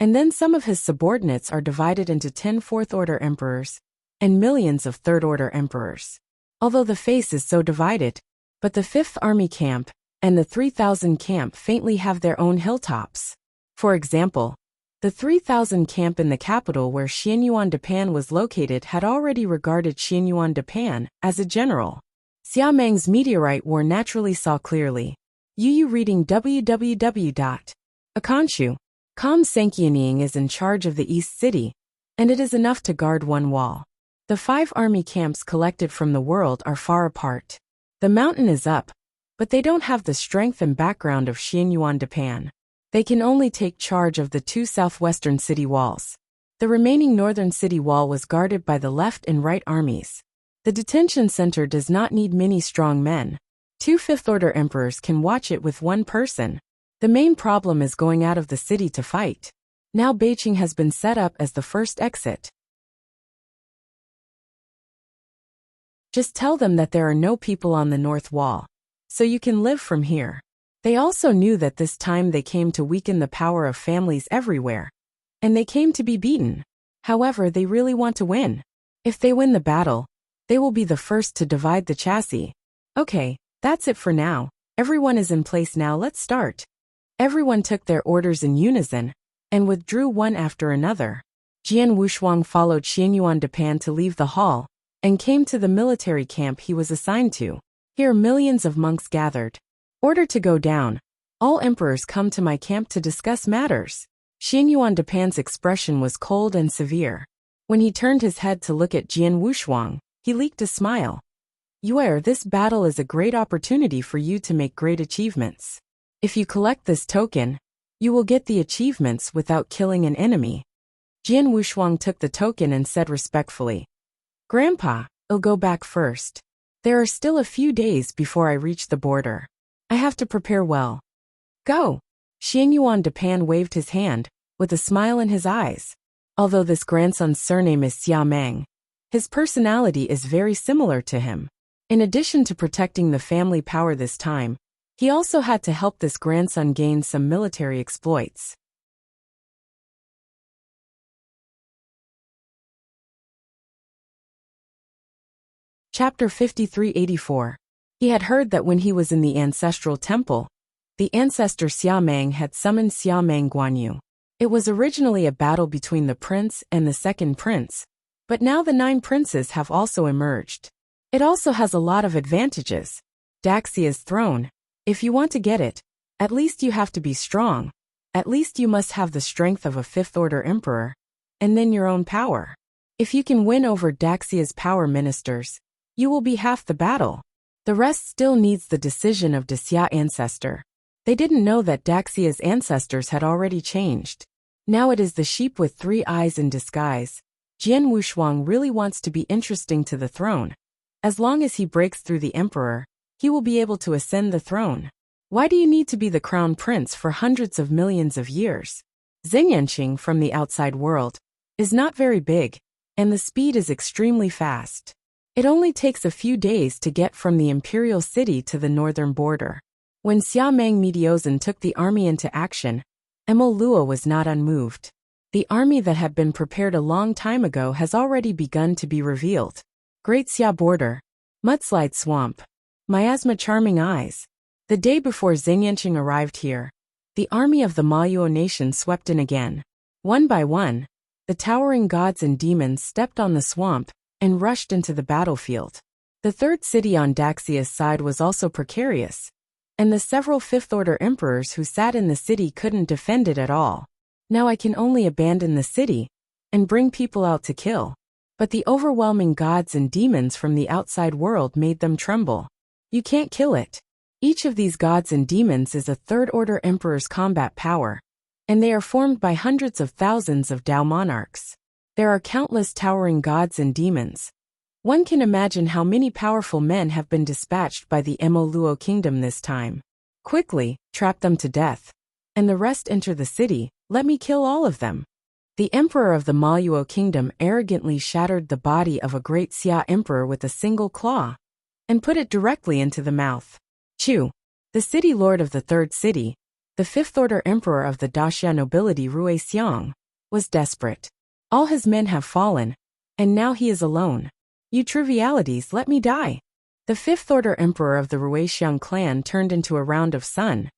And then some of his subordinates are divided into 10 4th Order Emperors and millions of 3rd Order Emperors. Although the face is so divided, but the 5th Army Camp and the 3,000 Camp faintly have their own hilltops. For example, the 3,000 Camp in the capital where Xianyuan Dapan was located had already regarded Xianyuan Dapan as a general. Xia Mang's meteorite war naturally saw clearly. Yu reading www.akanshu.com. Sanqianing is in charge of the East City, and it is enough to guard 1 wall. The 5 army camps collected from the world are far apart. The mountain is up, but they don't have the strength and background of Xianyuan Dapan. They can only take charge of the 2 southwestern city walls. The remaining northern city wall was guarded by the left and right armies. The detention center does not need many strong men. 2 5th Order Emperors can watch it with 1 person. The main problem is going out of the city to fight. Now Beijing has been set up as the first exit. Just tell them that there are no people on the north wall, so you can live from here. They also knew that this time they came to weaken the power of families everywhere, and they came to be beaten. However, they really want to win. If they win the battle, they will be the first to divide the chassis. Okay, that's it for now. Everyone is in place now, let's start. Everyone took their orders in unison, and withdrew one after another. Jian Wushuang followed Xianyuan Dapan to leave the hall, and came to the military camp he was assigned to. Here millions of monks gathered. Order to go down. All emperors come to my camp to discuss matters. Xianyuan Dapan's expression was cold and severe. When he turned his head to look at Jian Wushuang, he leaked a smile. Yuer, this battle is a great opportunity for you to make great achievements. If you collect this token, you will get the achievements without killing an enemy. Jian Wushuang took the token and said respectfully, Grandpa, I'll go back first. There are still a few days before I reach the border. I have to prepare well. Go. Xianyuan Dapan waved his hand, with a smile in his eyes. Although this grandson's surname is Xia Mang, his personality is very similar to him. In addition to protecting the family power this time, he also had to help this grandson gain some military exploits. Chapter 5384. He had heard that when he was in the ancestral temple, the ancestor Xia Mang had summoned Xia Mang Guanyu. It was originally a battle between the prince and the second prince, but now the 9 princes have also emerged. It also has a lot of advantages. Daxia's throne. If you want to get it, at least you have to be strong. At least you must have the strength of a 5th Order Emperor, and then your own power. If you can win over Daxia's power ministers, you will be half the battle. The rest still needs the decision of the Xia ancestor. They didn't know that Daxia's ancestors had already changed. Now it is the sheep with 3 eyes in disguise. Jian Wushuang really wants to be interesting to the throne. As long as he breaks through the emperor, he will be able to ascend the throne. Why do you need to be the crown prince for hundreds of millions of years? Xingyanqing from the outside world is not very big, and the speed is extremely fast. It only takes a few days to get from the imperial city to the northern border. When Xia Meng Mediozan took the army into action, Emo Luo was not unmoved. The army that had been prepared a long time ago has already begun to be revealed. Great Xia Border, Mudslide Swamp, Miasma Charming Eyes. The day before Xingyanqing arrived here, the army of the Maluo nation swept in again. One by one, the towering gods and demons stepped on the swamp and rushed into the battlefield. The third city on Daxia's side was also precarious, and the several fifth-order emperors who sat in the city couldn't defend it at all. Now I can only abandon the city and bring people out to kill. But the overwhelming gods and demons from the outside world made them tremble. You can't kill it. Each of these gods and demons is a third-order emperor's combat power, and they are formed by hundreds of thousands of Dao monarchs. There are countless towering gods and demons. One can imagine how many powerful men have been dispatched by the Emo Luo kingdom this time. Quickly, trap them to death. And the rest enter the city, let me kill all of them. The emperor of the Maluo kingdom arrogantly shattered the body of a great Xia emperor with a single claw, and put it directly into the mouth. Chu, the city lord of the third city, the fifth-order emperor of the Daxia nobility Rui Xiang, was desperate. All his men have fallen, and now he is alone. You trivialities, let me die. The fifth-order emperor of the Rui Xiang clan turned into a round of sun,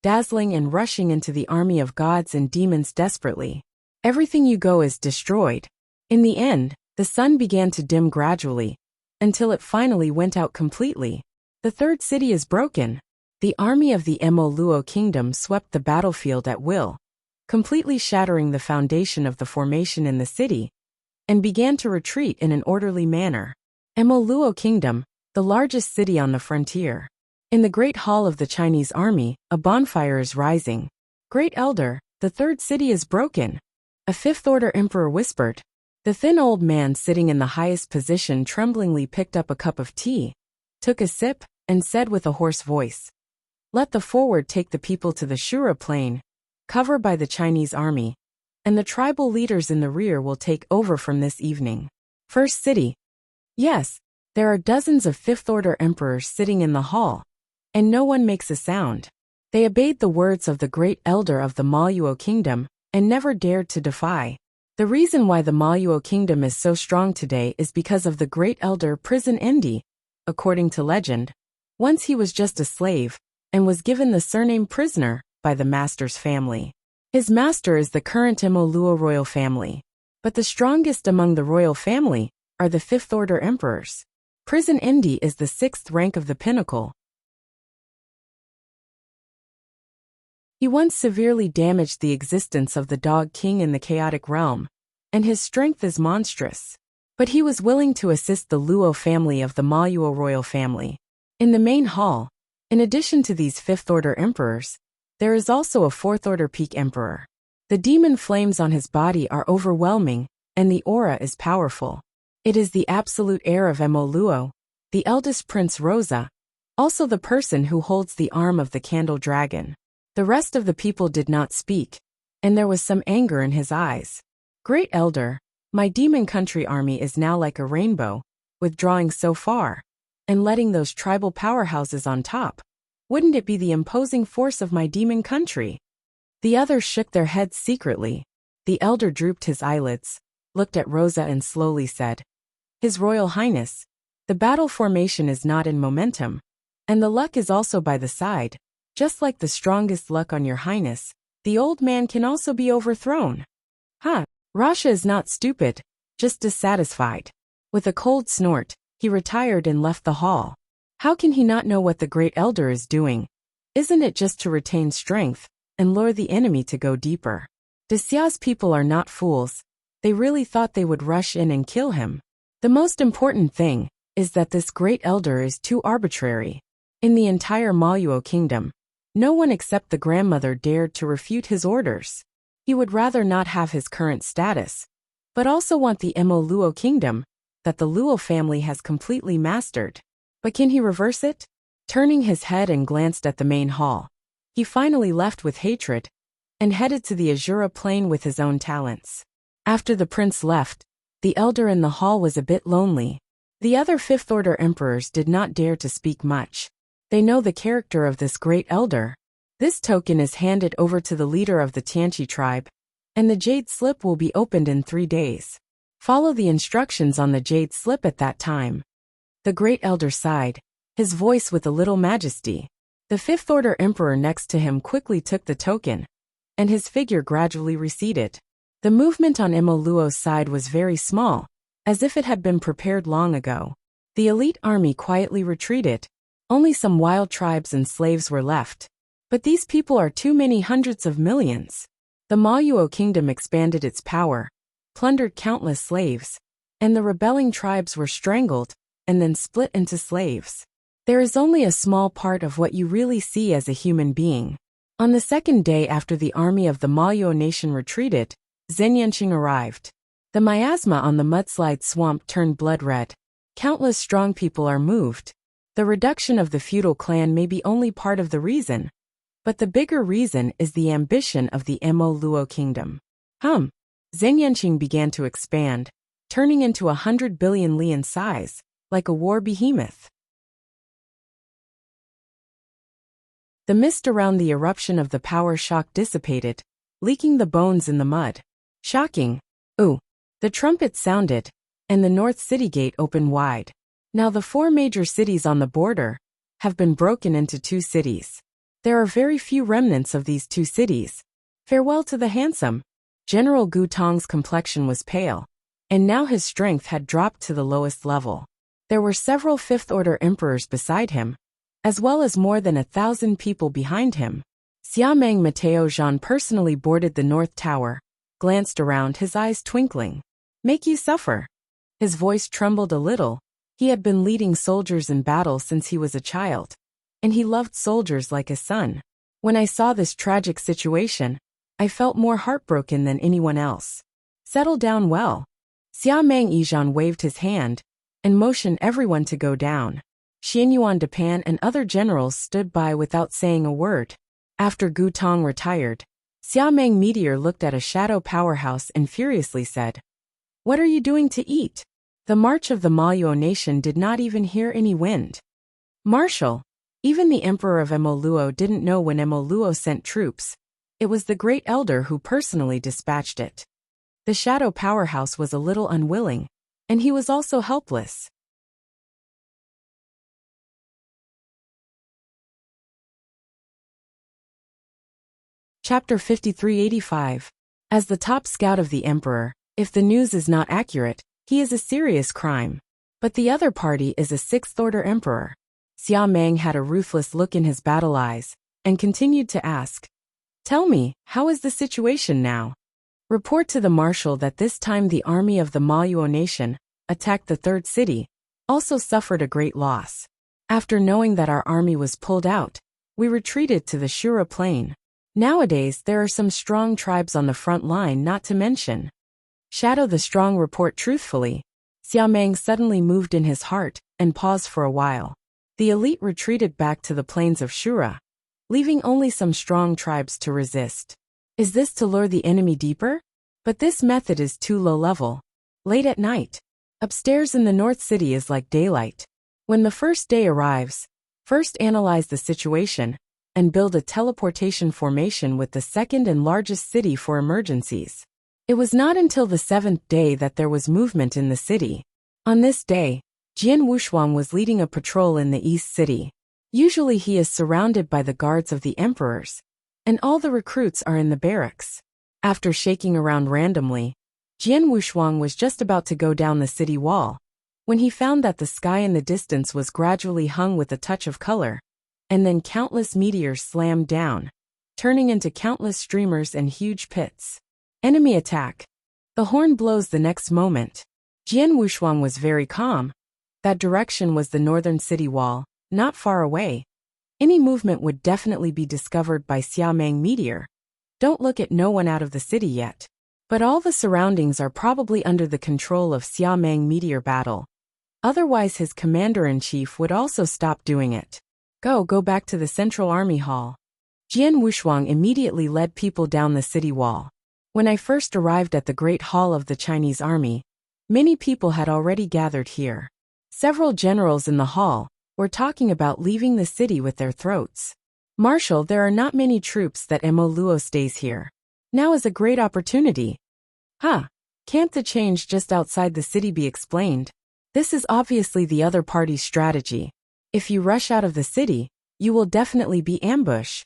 dazzling and rushing into the army of gods and demons desperately. Everything you go is destroyed. In the end, the sun began to dim gradually, until it finally went out completely. The third city is broken. The army of the Emo Luo kingdom swept the battlefield at will, completely shattering the foundation of the formation in the city, and began to retreat in an orderly manner. Emo Luo kingdom, the largest city on the frontier. In the great hall of the Chinese army, a bonfire is rising. Great Elder, the third city is broken. A fifth-order emperor whispered. The thin old man sitting in the highest position tremblingly picked up a cup of tea, took a sip, and said with a hoarse voice, "Let the forward take the people to the Shura plain, cover by the Chinese army, and the tribal leaders in the rear will take over from this evening." First city. Yes, there are dozens of fifth-order emperors sitting in the hall, and no one makes a sound. They obeyed the words of the great elder of the Maluo kingdom, and never dared to defy. The reason why the Maluo kingdom is so strong today is because of the great elder Prison Endi. According to legend, once he was just a slave, and was given the surname Prisoner by the master's family. His master is the current Emo Luo royal family. But the strongest among the royal family are the fifth-order emperors. Prison Endi is the sixth rank of the pinnacle. He once severely damaged the existence of the Dog King in the chaotic realm, and his strength is monstrous. But he was willing to assist the Luo family of the Maluo royal family. In the main hall, in addition to these fifth-order emperors, there is also a fourth-order peak emperor. The demon flames on his body are overwhelming, and the aura is powerful. It is the absolute heir of Emo Luo, the eldest Prince Rosa, also the person who holds the arm of the candle dragon. The rest of the people did not speak, and there was some anger in his eyes. Great Elder, my demon country army is now like a rainbow, withdrawing so far, and letting those tribal powerhouses on top. Wouldn't it be the imposing force of my demon country? The others shook their heads secretly. The elder drooped his eyelids, looked at Rosa and slowly said, "His Royal Highness, the battle formation is not in momentum, and the luck is also by the side. Just like the strongest luck on your highness, the old man can also be overthrown." Rasha is not stupid, just dissatisfied. With a cold snort, he retired and left the hall. How can he not know what the great elder is doing? Isn't it just to retain strength and lure the enemy to go deeper? Daxia's people are not fools. They really thought they would rush in and kill him. The most important thing is that this great elder is too arbitrary. In the entire Maluo kingdom, no one except the grandmother dared to refute his orders. He would rather not have his current status, but also want the Emo Luo kingdom, that the Luo family has completely mastered. But can he reverse it? Turning his head and glanced at the main hall, he finally left with hatred and headed to the Azura plain with his own talents. After the prince left, the elder in the hall was a bit lonely. The other Fifth Order emperors did not dare to speak much. They know the character of this great elder. This token is handed over to the leader of the Tianqi tribe, and the jade slip will be opened in 3 days. Follow the instructions on the jade slip at that time. The great elder sighed, his voice with a little majesty. The Fifth Order emperor next to him quickly took the token, and his figure gradually receded. The movement on Imo Luo's side was very small, as if it had been prepared long ago. The elite army quietly retreated. Only some wild tribes and slaves were left. But these people are too many hundreds of millions. The Mayuo kingdom expanded its power, plundered countless slaves, and the rebelling tribes were strangled and then split into slaves. There is only a small part of what you really see as a human being. On the second day after the army of the Mayuo nation retreated, Zhenyanqing arrived. The miasma on the mudslide swamp turned blood red. Countless strong people are moved. The reduction of the feudal clan may be only part of the reason, but the bigger reason is the ambition of the Imo Luo kingdom. Zhenyanqing began to expand, turning into 100 billion li in size, like a war behemoth. The mist around the eruption of the power shock dissipated, leaking the bones in the mud. Shocking. Ooh. The trumpet sounded, and the north city gate opened wide. Now the 4 major cities on the border have been broken into 2 cities. There are very few remnants of these 2 cities. Farewell to the handsome. General Gu Tong's complexion was pale, and now his strength had dropped to the lowest level. There were several Fifth Order emperors beside him, as well as more than 1,000 people behind him. Xiameng Mateo Jean personally boarded the North Tower, glanced around, his eyes twinkling. Make you suffer. His voice trembled a little. He had been leading soldiers in battle since he was a child, and he loved soldiers like a son. When I saw this tragic situation, I felt more heartbroken than anyone else. Settle down well. Xiameng Yizhan waved his hand and motioned everyone to go down. Xianyuan Depan and other generals stood by without saying a word. After Gu Tong retired, Xiameng Meteor looked at a shadow powerhouse and furiously said, "What are you doing to eat?" The march of the Mayuo nation did not even hear any wind. Marshal, even the emperor of Imo Luo didn't know when Imo Luo sent troops. It was the great elder who personally dispatched it. The shadow powerhouse was a little unwilling, and he was also helpless. Chapter 5385. As the top scout of the emperor, if the news is not accurate, he is a serious crime. But the other party is a Sixth Order emperor. Xiameng had a ruthless look in his battle eyes, and continued to ask, "Tell me, how is the situation now?" Report to the marshal that this time the army of the Mayuo nation attacked the 3rd city, also suffered a great loss. After knowing that our army was pulled out, we retreated to the Shura plain. Nowadays there are some strong tribes on the front line not to mention. Shadow the Strong report truthfully. Xiameng suddenly moved in his heart and paused for a while. The elite retreated back to the plains of Shura, leaving only some strong tribes to resist. Is this to lure the enemy deeper? But this method is too low level. Late at night, upstairs in the North City is like daylight. When the first day arrives, first analyze the situation and build a teleportation formation with the second and largest city for emergencies. It was not until the 7th day that there was movement in the city. On this day, Jian Wushuang was leading a patrol in the East City. Usually he is surrounded by the guards of the emperors, and all the recruits are in the barracks. After shaking around randomly, Jian Wushuang was just about to go down the city wall, when he found that the sky in the distance was gradually hung with a touch of color, and then countless meteors slammed down, turning into countless streamers and huge pits. Enemy attack. The horn blows the next moment. Jian Wushuang was very calm. That direction was the northern city wall, not far away. Any movement would definitely be discovered by Xiameng Meteor. Don't look at no one out of the city yet. But all the surroundings are probably under the control of Xiameng meteor battle. Otherwise his commander-in-chief would also stop doing it. Go back to the Central Army Hall. Jian Wushuang immediately led people down the city wall. When I first arrived at the Great Hall of the Chinese Army, many people had already gathered here. Several generals in the hall were talking about leaving the city with their throats. Marshal, there are not many troops that Mo Luo stays here. Now is a great opportunity. Can't the change just outside the city be explained? This is obviously the other party's strategy. If you rush out of the city, you will definitely be ambushed.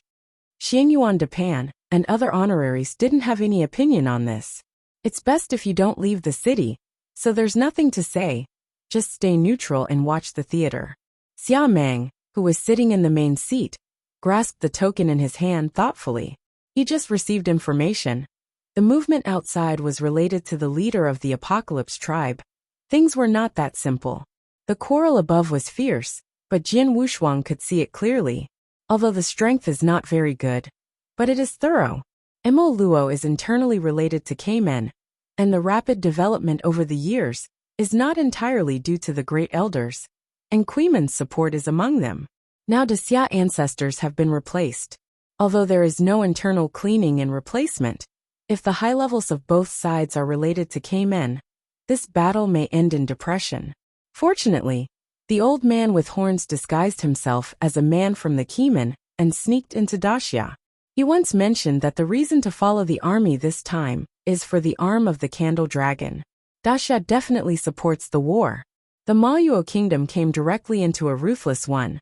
Xiangyuan Depan and other honoraries didn't have any opinion on this. It's best if you don't leave the city, so there's nothing to say. Just stay neutral and watch the theater. Xiameng, who was sitting in the main seat, grasped the token in his hand thoughtfully. He just received information. The movement outside was related to the leader of the Apocalypse tribe. Things were not that simple. The quarrel above was fierce, but Jian Wushuang could see it clearly. Although the strength is not very good, but it is thorough. Mo Luo is internally related to Kmen, and the rapid development over the years is not entirely due to the great elders, and Kuiman's support is among them. Now the Xia ancestors have been replaced. Although there is no internal cleaning and replacement, if the high levels of both sides are related to Kmen, this battle may end in depression. Fortunately, the old man with horns disguised himself as a man from the Kmen and sneaked into Daxia. He once mentioned that the reason to follow the army this time is for the arm of the candle dragon. Daxia definitely supports the war. The Mayuo kingdom came directly into a ruthless one,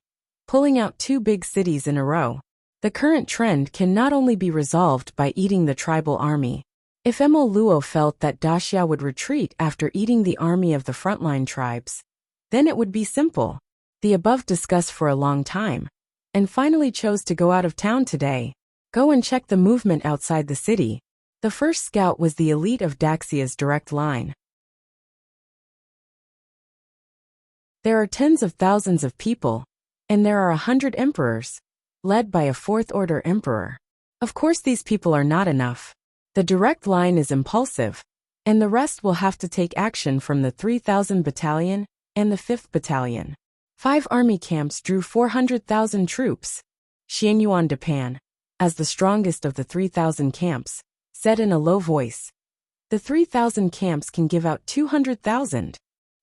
pulling out 2 big cities in a row. The current trend can not only be resolved by eating the tribal army. If Mo Luo felt that Daxia would retreat after eating the army of the frontline tribes, then it would be simple. The above discussed for a long time, and finally chose to go out of town today. Go and check the movement outside the city. The first scout was the elite of Daxia's direct line. There are tens of thousands of people, and there are 100 emperors, led by a 4th order emperor. Of course these people are not enough. The direct line is impulsive, and the rest will have to take action from the 3,000 battalion and the 5th battalion. 5 army camps drew 400,000 troops. Xianyuan Depan, as the strongest of the 3,000 camps, said in a low voice. The 3,000 camps can give out 200,000.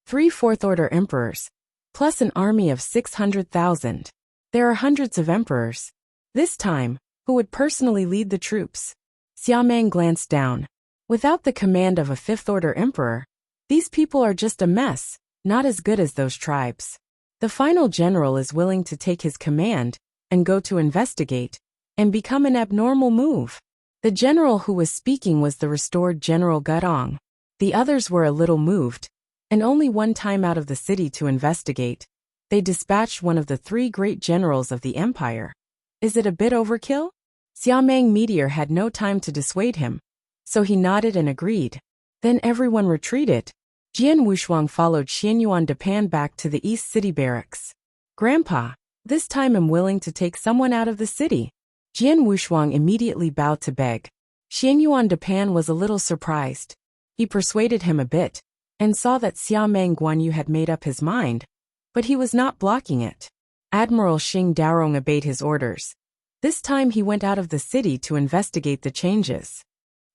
3 4th order emperors, plus an army of 600,000. There are hundreds of emperors. This time, who would personally lead the troops? Xiameng glanced down. Without the command of a 5th order emperor, these people are just a mess, not as good as those tribes. The final general is willing to take his command and go to investigate and become an abnormal move. The general who was speaking was the restored General Gudong. The others were a little moved, and only one time out of the city to investigate. They dispatched one of the 3 great generals of the empire. Is it a bit overkill? Xiameng Meteor had no time to dissuade him, so he nodded and agreed. Then everyone retreated. Jian Wushuang followed Xianyuan Depan back to the East City barracks. Grandpa, this time I'm willing to take someone out of the city. Jian Wushuang immediately bowed to beg. Xianyuan Depan was a little surprised. He persuaded him a bit, and saw that Xiameng Guanyu had made up his mind, but he was not blocking it. Admiral Xing Daorong obeyed his orders. This time he went out of the city to investigate the changes.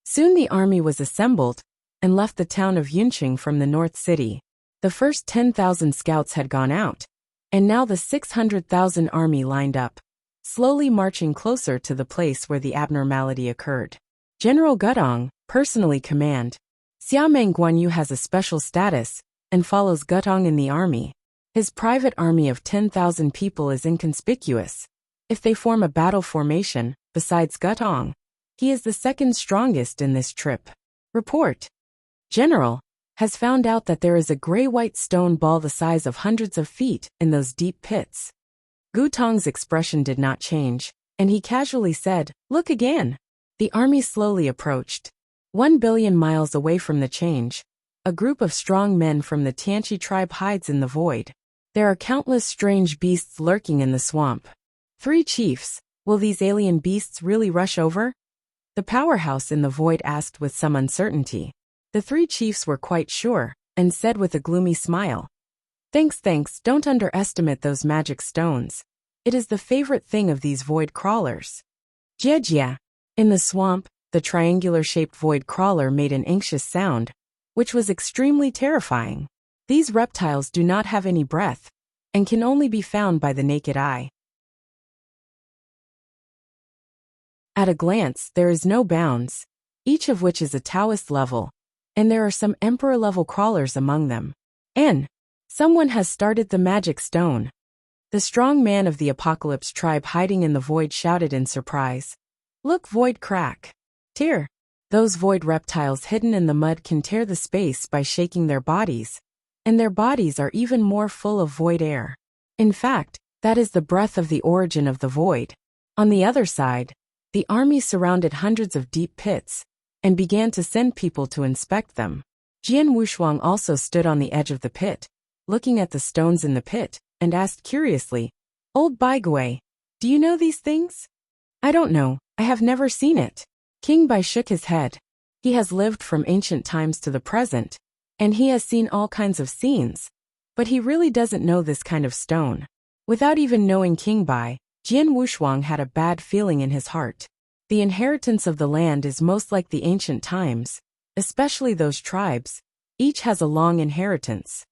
Soon the army was assembled, and left the town of Yunqing from the North City. The first 10,000 scouts had gone out, and now the 600,000 army lined up, slowly marching closer to the place where the abnormality occurred. General Gudong, personally command. Xiameng Guanyu has a special status, and follows Gudong in the army. His private army of 10,000 people is inconspicuous. If they form a battle formation, besides Gudong, he is the second strongest in this trip. Report. General, has found out that there is a gray-white stone ball the size of hundreds of feet in those deep pits. Gutong's expression did not change, and he casually said, "Look again." The army slowly approached. 1 billion miles away from the change, a group of strong men from the Tianqi tribe hides in the void. There are countless strange beasts lurking in the swamp. 3 chiefs, will these alien beasts really rush over? The powerhouse in the void asked with some uncertainty. The three chiefs were quite sure, and said with a gloomy smile. Thanks, don't underestimate those magic stones. It is the favorite thing of these void crawlers. Jia. In the swamp, the triangular-shaped void crawler made an anxious sound, which was extremely terrifying. These reptiles do not have any breath, and can only be found by the naked eye. At a glance, there is no bounds, each of which is a Taoist level, and there are some emperor-level crawlers among them. Someone has started the magic stone. The strong man of the Apocalypse tribe hiding in the void shouted in surprise. Look, void crack. Tear. Those void reptiles hidden in the mud can tear the space by shaking their bodies, and their bodies are even more full of void air. In fact, that is the breath of the origin of the void. On the other side, the army surrounded hundreds of deep pits, and began to send people to inspect them. Jian Wushuang also stood on the edge of the pit, looking at the stones in the pit, and asked curiously, Old Baigui, do you know these things? I don't know, I have never seen it. King Bai shook his head. He has lived from ancient times to the present, and he has seen all kinds of scenes, but he really doesn't know this kind of stone. Without even knowing King Bai, Jian Wushuang had a bad feeling in his heart. The inheritance of the land is most like the ancient times, especially those tribes. Each has a long inheritance.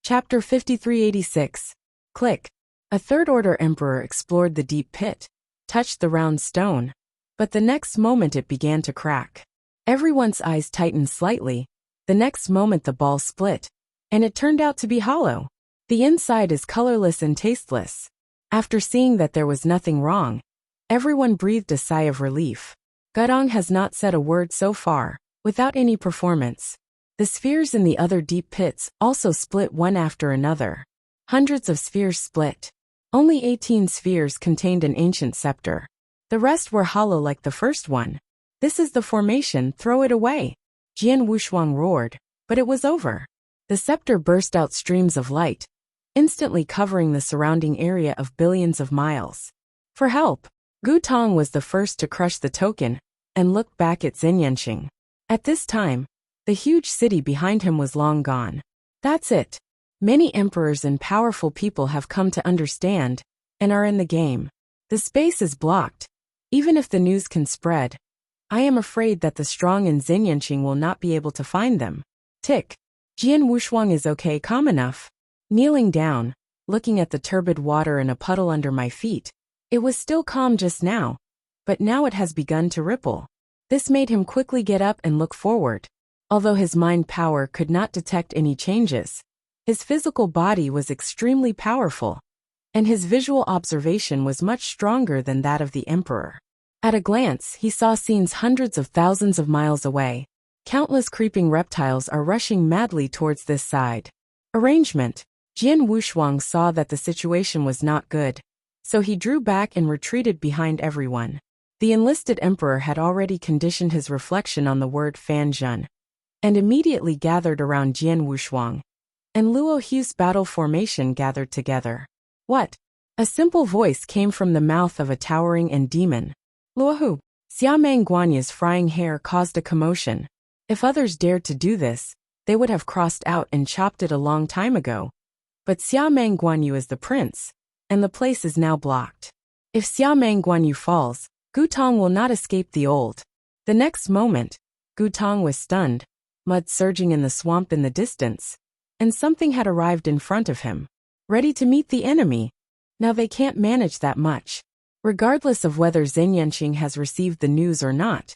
Chapter 5386. Click. A third-order emperor explored the deep pit, touched the round stone, but the next moment it began to crack. Everyone's eyes tightened slightly. The next moment the ball split, and it turned out to be hollow. The inside is colorless and tasteless. After seeing that there was nothing wrong, everyone breathed a sigh of relief. Gudong has not said a word so far, without any performance. The spheres in the other deep pits also split one after another. Hundreds of spheres split. Only 18 spheres contained an ancient scepter. The rest were hollow like the first one. This is the formation, throw it away. Jian Wushuang roared, but it was over. The scepter burst out streams of light, instantly covering the surrounding area of billions of miles. For help, Gu Tong was the first to crush the token and looked back at Xinyanqing. At this time, the huge city behind him was long gone. That's it. Many emperors and powerful people have come to understand and are in the game. The space is blocked. Even if the news can spread, I am afraid that the strong in Xinyanqing will not be able to find them. Tick. Jian Wushuang is okay, calm enough. Kneeling down, looking at the turbid water in a puddle under my feet. It was still calm just now, but now it has begun to ripple. This made him quickly get up and look forward. Although his mind power could not detect any changes, his physical body was extremely powerful, and his visual observation was much stronger than that of the emperor. At a glance, he saw scenes hundreds of thousands of miles away. Countless creeping reptiles are rushing madly towards this side. Arrangement. Jian Wushuang saw that the situation was not good, so he drew back and retreated behind everyone. The enlisted emperor had already conditioned his reflection on the word Fan Zhen, and immediately gathered around Jian Wushuang, and Luo Hu's battle formation gathered together. What? A simple voice came from the mouth of a towering and demon. Luo Hu. Xiamang Guanya's frying hair caused a commotion. If others dared to do this, they would have crossed out and chopped it a long time ago. But Xiamang Guanyu is the prince, and the place is now blocked. If Xiamang Guanyu falls, Gu Tong will not escape the old. The next moment, Gu Tong was stunned, mud surging in the swamp in the distance, and something had arrived in front of him. Ready to meet the enemy. Now they can't manage that much. Regardless of whether Xinyanqing has received the news or not,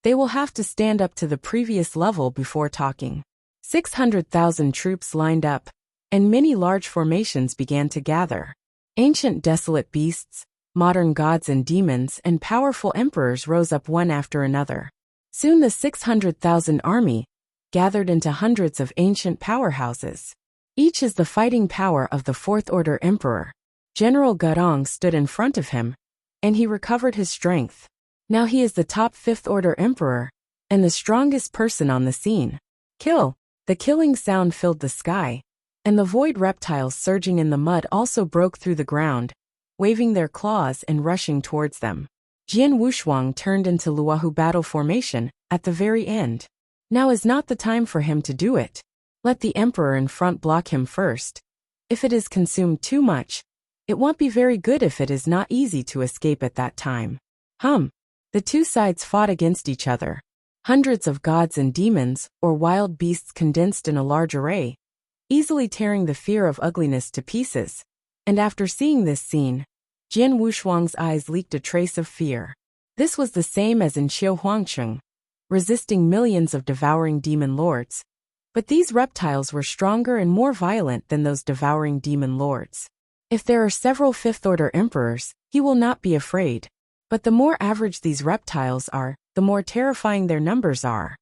they will have to stand up to the previous level before talking. 600,000 troops lined up, and many large formations began to gather. Ancient desolate beasts, modern gods and demons, and powerful emperors rose up one after another. Soon the 600,000 army gathered into hundreds of ancient powerhouses. Each is the fighting power of the fourth-order emperor. General Gudong stood in front of him, and he recovered his strength. Now he is the top fifth-order emperor, and the strongest person on the scene. Kill! The killing sound filled the sky, and the void reptiles surging in the mud also broke through the ground, waving their claws and rushing towards them. Jian Wushuang turned into Luohu battle formation at the very end. Now is not the time for him to do it. Let the emperor in front block him first. If it is consumed too much, it won't be very good if it is not easy to escape at that time. The two sides fought against each other. Hundreds of gods and demons, or wild beasts condensed in a large array, easily tearing the fear of ugliness to pieces. And after seeing this scene, Jian Wushuang's eyes leaked a trace of fear. This was the same as in Xiu Huangcheng, resisting millions of devouring demon lords. But these reptiles were stronger and more violent than those devouring demon lords. If there are several fifth-order emperors, he will not be afraid. But the more average these reptiles are, the more terrifying their numbers are.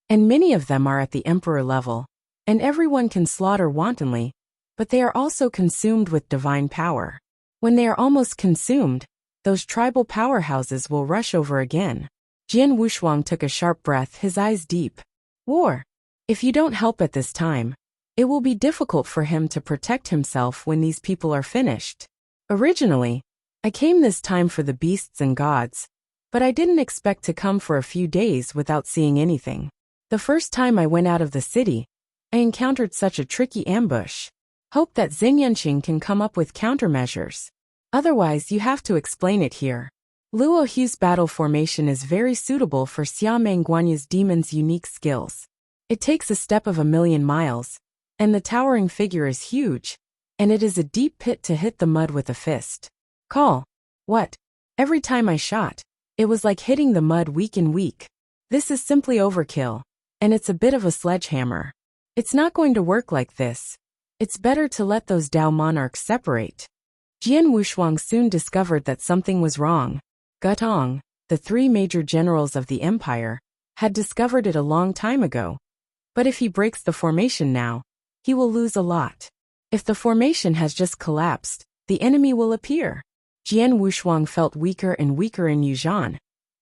And many of them are at the emperor level, and everyone can slaughter wantonly, but they are also consumed with divine power. When they are almost consumed, those tribal powerhouses will rush over again. Jian Wushuang took a sharp breath, his eyes deep. War. If you don't help at this time, it will be difficult for him to protect himself when these people are finished. Originally, I came this time for the beasts and gods, but I didn't expect to come for a few days without seeing anything. The first time I went out of the city, I encountered such a tricky ambush. Hope that Xing Yanqing can come up with countermeasures. Otherwise, you have to explain it here. Luo Hu's battle formation is very suitable for Xia Mengguanyu's demon's unique skills. It takes a step of 1,000,000 miles, and the towering figure is huge, and it is a deep pit to hit the mud with a fist. Call. What? Every time I shot, it was like hitting the mud weak and weak. This is simply overkill, and it's a bit of a sledgehammer. It's not going to work like this. It's better to let those Dao monarchs separate. Jian Wushuang soon discovered that something was wrong. Gutong, the 3 major generals of the empire, had discovered it a long time ago. But if he breaks the formation now, he will lose a lot. If the formation has just collapsed, the enemy will appear. Jian Wushuang felt weaker and weaker in Yuzhan,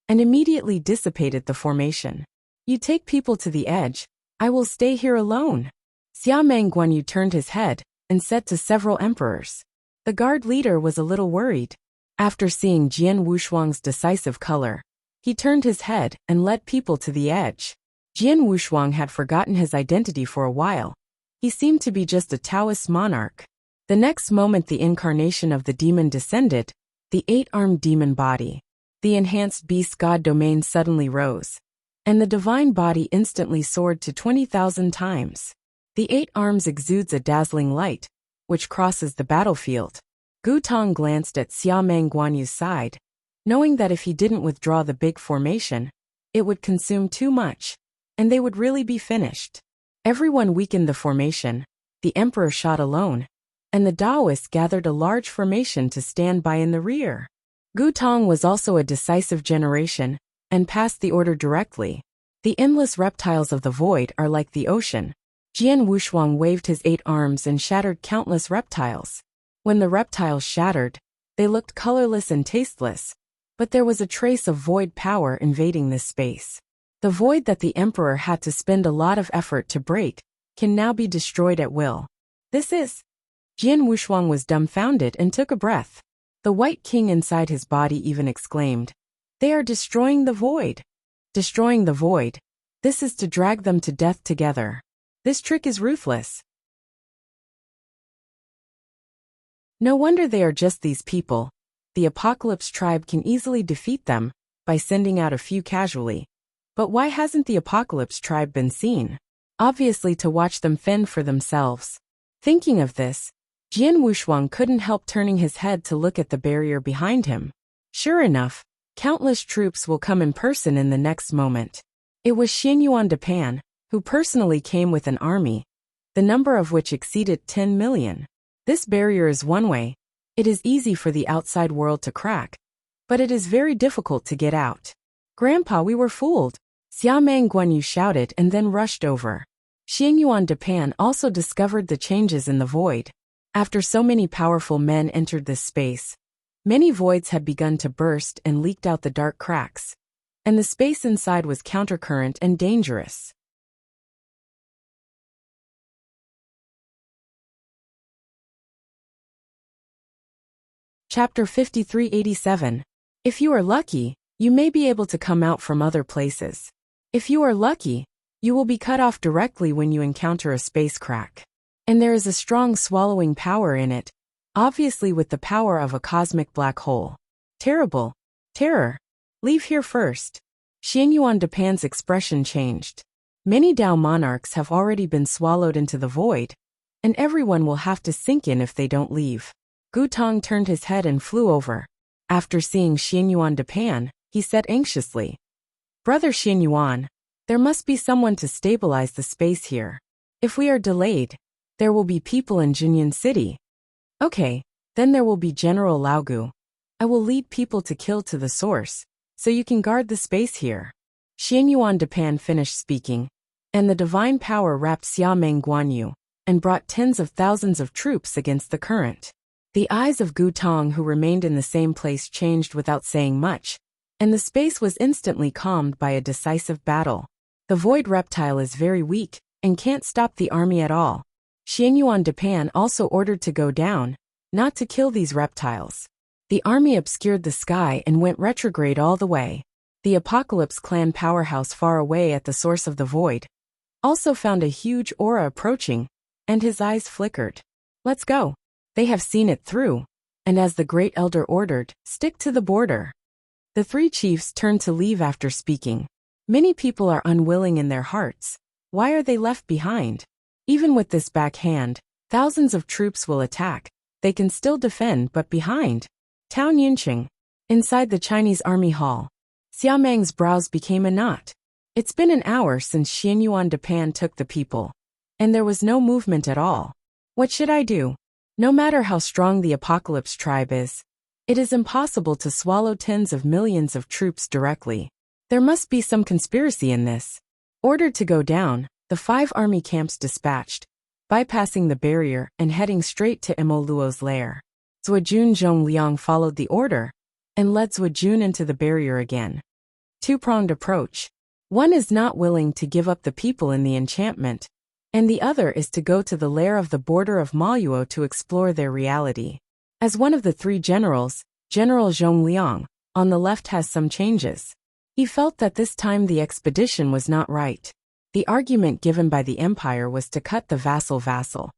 and immediately dissipated the formation. You take people to the edge, I will stay here alone. Xia Mengguanyu turned his head, and said to several emperors. The guard leader was a little worried. After seeing Jian Wushuang's decisive color, he turned his head and led people to the edge. Jian Wushuang had forgotten his identity for a while. He seemed to be just a Taoist monarch. The next moment the incarnation of the demon descended, the 8-armed demon body. The enhanced beast god domain suddenly rose, and the divine body instantly soared to 20,000 times. The 8 arms exudes a dazzling light, which crosses the battlefield. Gu Tong glanced at Xia Mengguanyu's side, knowing that if he didn't withdraw the big formation, it would consume too much, and they would really be finished. Everyone weakened the formation, the emperor shot alone, and the Taoists gathered a large formation to stand by in the rear. Gu Tong was also a decisive generation, and passed the order directly. The endless reptiles of the void are like the ocean. Jian Wushuang waved his 8 arms and shattered countless reptiles. When the reptiles shattered, they looked colorless and tasteless, but there was a trace of void power invading this space. The void that the emperor had to spend a lot of effort to break can now be destroyed at will. This is... Jian Wushuang was dumbfounded and took a breath. The White King inside his body even exclaimed, "They are destroying the void." Destroying the void. This is to drag them to death together. This trick is ruthless. No wonder they are just these people. The Apocalypse tribe can easily defeat them by sending out a few casually. But why hasn't the Apocalypse tribe been seen? Obviously to watch them fend for themselves. Thinking of this, Jian Wushuang couldn't help turning his head to look at the barrier behind him. Sure enough, countless troops will come in person in the next moment. It was Xianyuan de Pan, who personally came with an army, the number of which exceeded 10 million. This barrier is one way. It is easy for the outside world to crack, but it is very difficult to get out. Grandpa, we were fooled. Xia Mengguanyu shouted and then rushed over. Xianyuan de Pan also discovered the changes in the void. After so many powerful men entered this space, many voids had begun to burst and leaked out the dark cracks. and the space inside was countercurrent and dangerous. Chapter 5387. If you are lucky, you may be able to come out from other places. If you are lucky, you will be cut off directly when you encounter a space crack. And there is a strong swallowing power in it, obviously with the power of a cosmic black hole. Terrible. Terror. Leave here first. Xianyuan Depan's expression changed. Many Dao monarchs have already been swallowed into the void, and everyone will have to sink in if they don't leave. Gu Tong turned his head and flew over. After seeing Xianyuan Depan, he said anxiously, "Brother Xianyuan, there must be someone to stabilize the space here. If we are delayed, there will be people in Jinyan City." "Okay, then there will be General Laogu. I will lead people to kill to the source, so you can guard the space here." Xianyuan Depan finished speaking, and the divine power wrapped Xiameng Guanyu and brought tens of thousands of troops against the current. The eyes of Gu Tong, who remained in the same place, changed without saying much, and the space was instantly calmed by a decisive battle. The void reptile is very weak and can't stop the army at all. Xianyuan Depan also ordered to go down, not to kill these reptiles. The army obscured the sky and went retrograde all the way. The Apocalypse clan powerhouse far away at the source of the void also found a huge aura approaching, and his eyes flickered. "Let's go. They have seen it through." And as the Great Elder ordered, "Stick to the border." The three chiefs turned to leave after speaking. Many people are unwilling in their hearts. Why are they left behind? Even with this backhand, thousands of troops will attack. They can still defend, but behind. Town Yinqing. Inside the Chinese army hall, Xiameng's brows became a knot. It's been an hour since Xianyuan Depan took the people, and there was no movement at all. What should I do? No matter how strong the Apocalypse tribe is, it is impossible to swallow tens of millions of troops directly. There must be some conspiracy in this. Ordered to go down, the 5 army camps dispatched, bypassing the barrier and heading straight to Imo Luo's lair. Zuojun Zhongliang followed the order and led Zuojun into the barrier again. Two-pronged approach. One is not willing to give up the people in the enchantment, and the other is to go to the lair of the border of Maluo to explore their reality. As one of the 3 generals, General Zhongliang, on the left has some changes. He felt that this time the expedition was not right. The argument given by the empire was to cut the vassal.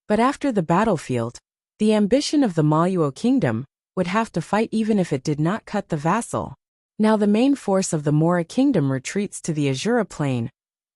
But after the battlefield, the ambition of the Maluo kingdom would have to fight even if it did not cut the vassal. Now the main force of the Mora kingdom retreats to the Azura plain,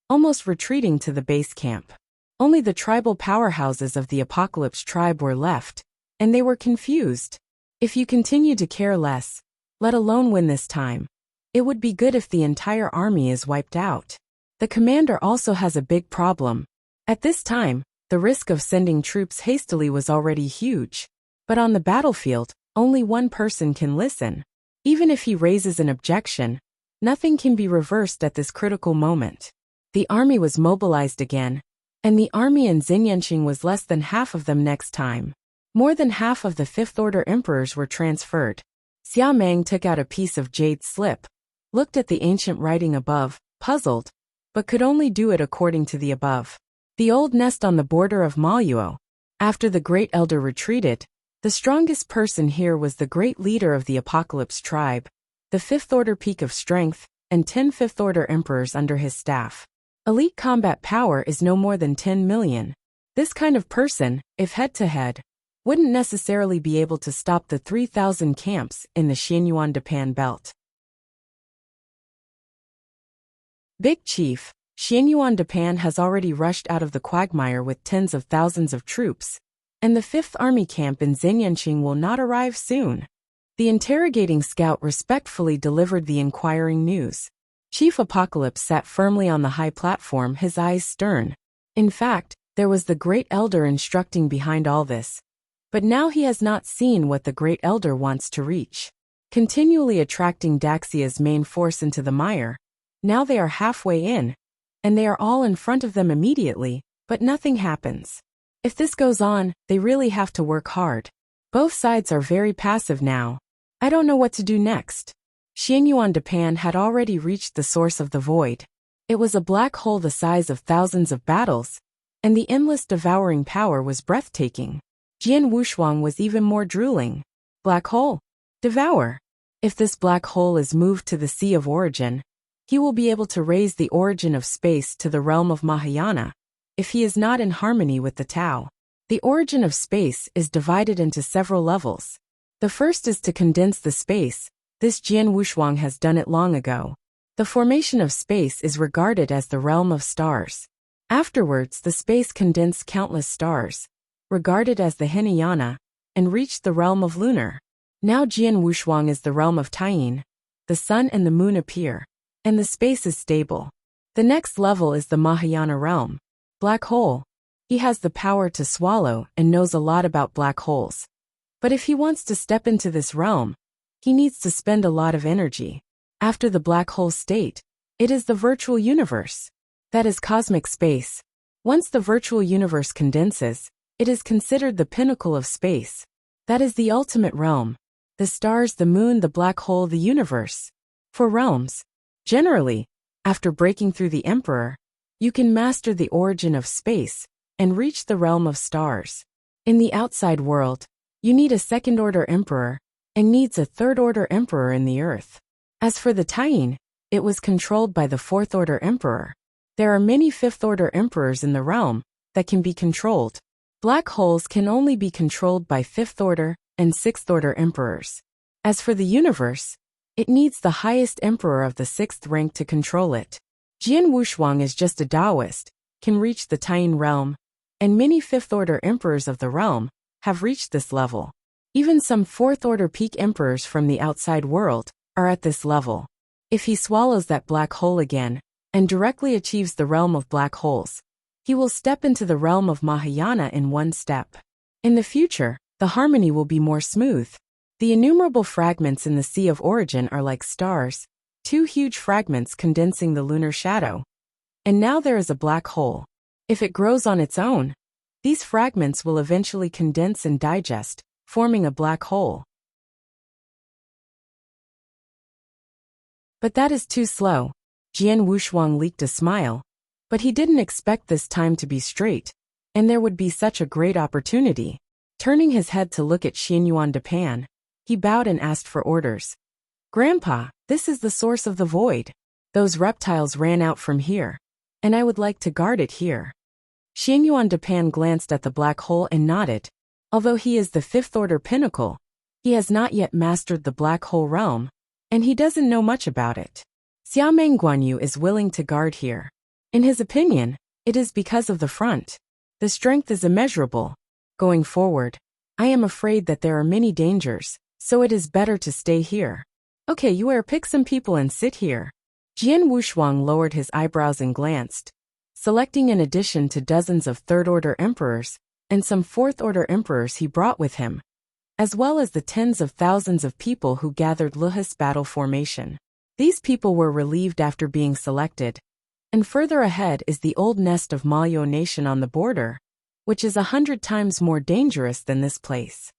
almost retreating to the base camp. Only the tribal powerhouses of the Apocalypse tribe were left, and they were confused. If you continue to care less, let alone win this time, it would be good if the entire army is wiped out. The commander also has a big problem. At this time, the risk of sending troops hastily was already huge. But on the battlefield, only one person can listen. Even if he raises an objection, nothing can be reversed at this critical moment. The army was mobilized again, and the army in Xinyanqing was less than half of them next time. More than half of the Fifth-order emperors were transferred. Xiameng took out a piece of jade slip, looked at the ancient writing above, puzzled, but could only do it according to the above. The old nest on the border of Maluo. After the Great Elder retreated, the strongest person here was the great leader of the Apocalypse tribe, the Fifth-order peak of strength, and 10 Fifth-order emperors under his staff. Elite combat power is no more than 10 million. This kind of person, if head-to-head, wouldn't necessarily be able to stop the 3,000 camps in the Xianyuan Depan belt. Big Chief, Xianyuan Depan has already rushed out of the quagmire with tens of thousands of troops, and the 5th Army camp in Xinyanqing will not arrive soon. The interrogating scout respectfully delivered the inquiring news. Chief Apocalypse sat firmly on the high platform, his eyes stern. In fact, there was the Great Elder instructing behind all this. But now he has not seen what the Great Elder wants to reach. Continually attracting Daxia's main force into the mire, now they are halfway in, and they are all in front of them immediately, but nothing happens. If this goes on, they really have to work hard. Both sides are very passive now. I don't know what to do next. Xianyuan Depan had already reached the source of the void. It was a black hole the size of thousands of battles, and the endless devouring power was breathtaking. Jian Wushuang was even more drooling. Black hole. Devour. If this black hole is moved to the Sea of Origin, he will be able to raise the origin of space to the realm of Mahayana, if he is not in harmony with the Tao. The origin of space is divided into several levels. The first is to condense the space. This Jian Wushuang has done it long ago. The formation of space is regarded as the realm of stars. Afterwards, the space condensed countless stars, regarded as the Hinayana, and reached the realm of lunar. Now Jian Wushuang is the realm of Taiyin. The sun and the moon appear, and the space is stable. The next level is the Mahayana realm. Black hole. He has the power to swallow and knows a lot about black holes. But if he wants to step into this realm, he needs to spend a lot of energy. After the black hole state, it is the virtual universe. That is cosmic space. Once the virtual universe condenses, it is considered the pinnacle of space. That is the ultimate realm. The stars, the moon, the black hole, the universe. For realms, generally, after breaking through the Emperor, you can master the origin of space and reach the realm of stars. In the outside world, you need a second-order Emperor and needs a third-order Emperor in the earth. As for the Taiyin, it was controlled by the fourth-order Emperor. There are many fifth-order Emperors in the realm that can be controlled. Black holes can only be controlled by fifth-order and sixth-order Emperors. As for the universe, it needs the highest Emperor of the sixth rank to control it. Jian Wushuang is just a Taoist, can reach the Taiyin realm, and many fifth-order Emperors of the realm have reached this level. Even some fourth-order peak Emperors from the outside world are at this level. If he swallows that black hole again, and directly achieves the realm of black holes, he will step into the realm of Mahayana in one step. In the future, the harmony will be more smooth. The innumerable fragments in the Sea of Origin are like stars, two huge fragments condensing the lunar shadow. And now there is a black hole. If it grows on its own, these fragments will eventually condense and digest, forming a black hole. But that is too slow. Jian Wushuang leaked a smile, but he didn't expect this time to be straight, and there would be such a great opportunity. Turning his head to look at Xianyuan Depan, he bowed and asked for orders. Grandpa, this is the source of the void. Those reptiles ran out from here, and I would like to guard it here. Xianyuan Depan glanced at the black hole and nodded. Although he is the fifth-order pinnacle, he has not yet mastered the black hole realm, and he doesn't know much about it. Xiameng Guanyu is willing to guard here. In his opinion, it is because of the front. The strength is immeasurable. Going forward, I am afraid that there are many dangers, so it is better to stay here. Okay, you pick some people and sit here. Jian Wushuang lowered his eyebrows and glanced, selecting in addition to dozens of third-order emperors and some fourth-order emperors he brought with him, as well as the tens of thousands of people who gathered Luhus battle formation. These people were relieved after being selected, and further ahead is the old nest of Malyo Nation on the border, which is 100 times more dangerous than this place.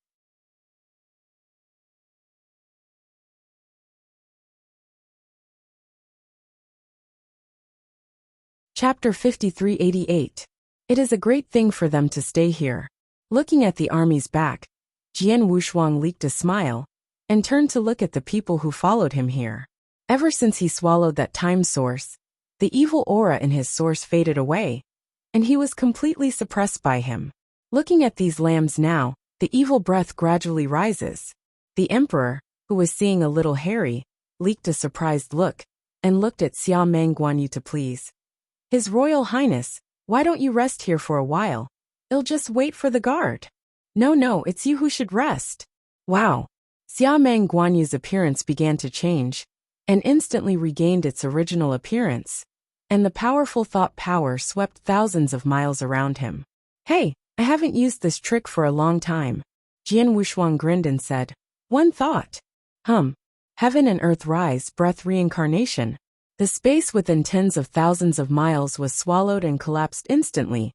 Chapter 5388. It is a great thing for them to stay here. Looking at the army's back, Jian Wushuang leaked a smile, and turned to look at the people who followed him here. Ever since he swallowed that time source, the evil aura in his source faded away, and he was completely suppressed by him. Looking at these lambs now, the evil breath gradually rises. The emperor, who was seeing a little hairy, leaked a surprised look, and looked at Xiameng Guanyu to please. His Royal Highness, why don't you rest here for a while? I'll just wait for the guard. No, it's you who should rest. Wow. Xiameng Guanyu's appearance began to change, and instantly regained its original appearance, and the powerful thought power swept thousands of miles around him. Hey, I haven't used this trick for a long time. Jian Wushuang grinned and said, one thought. Heaven and earth rise, breath reincarnation. The space within tens of thousands of miles was swallowed and collapsed instantly,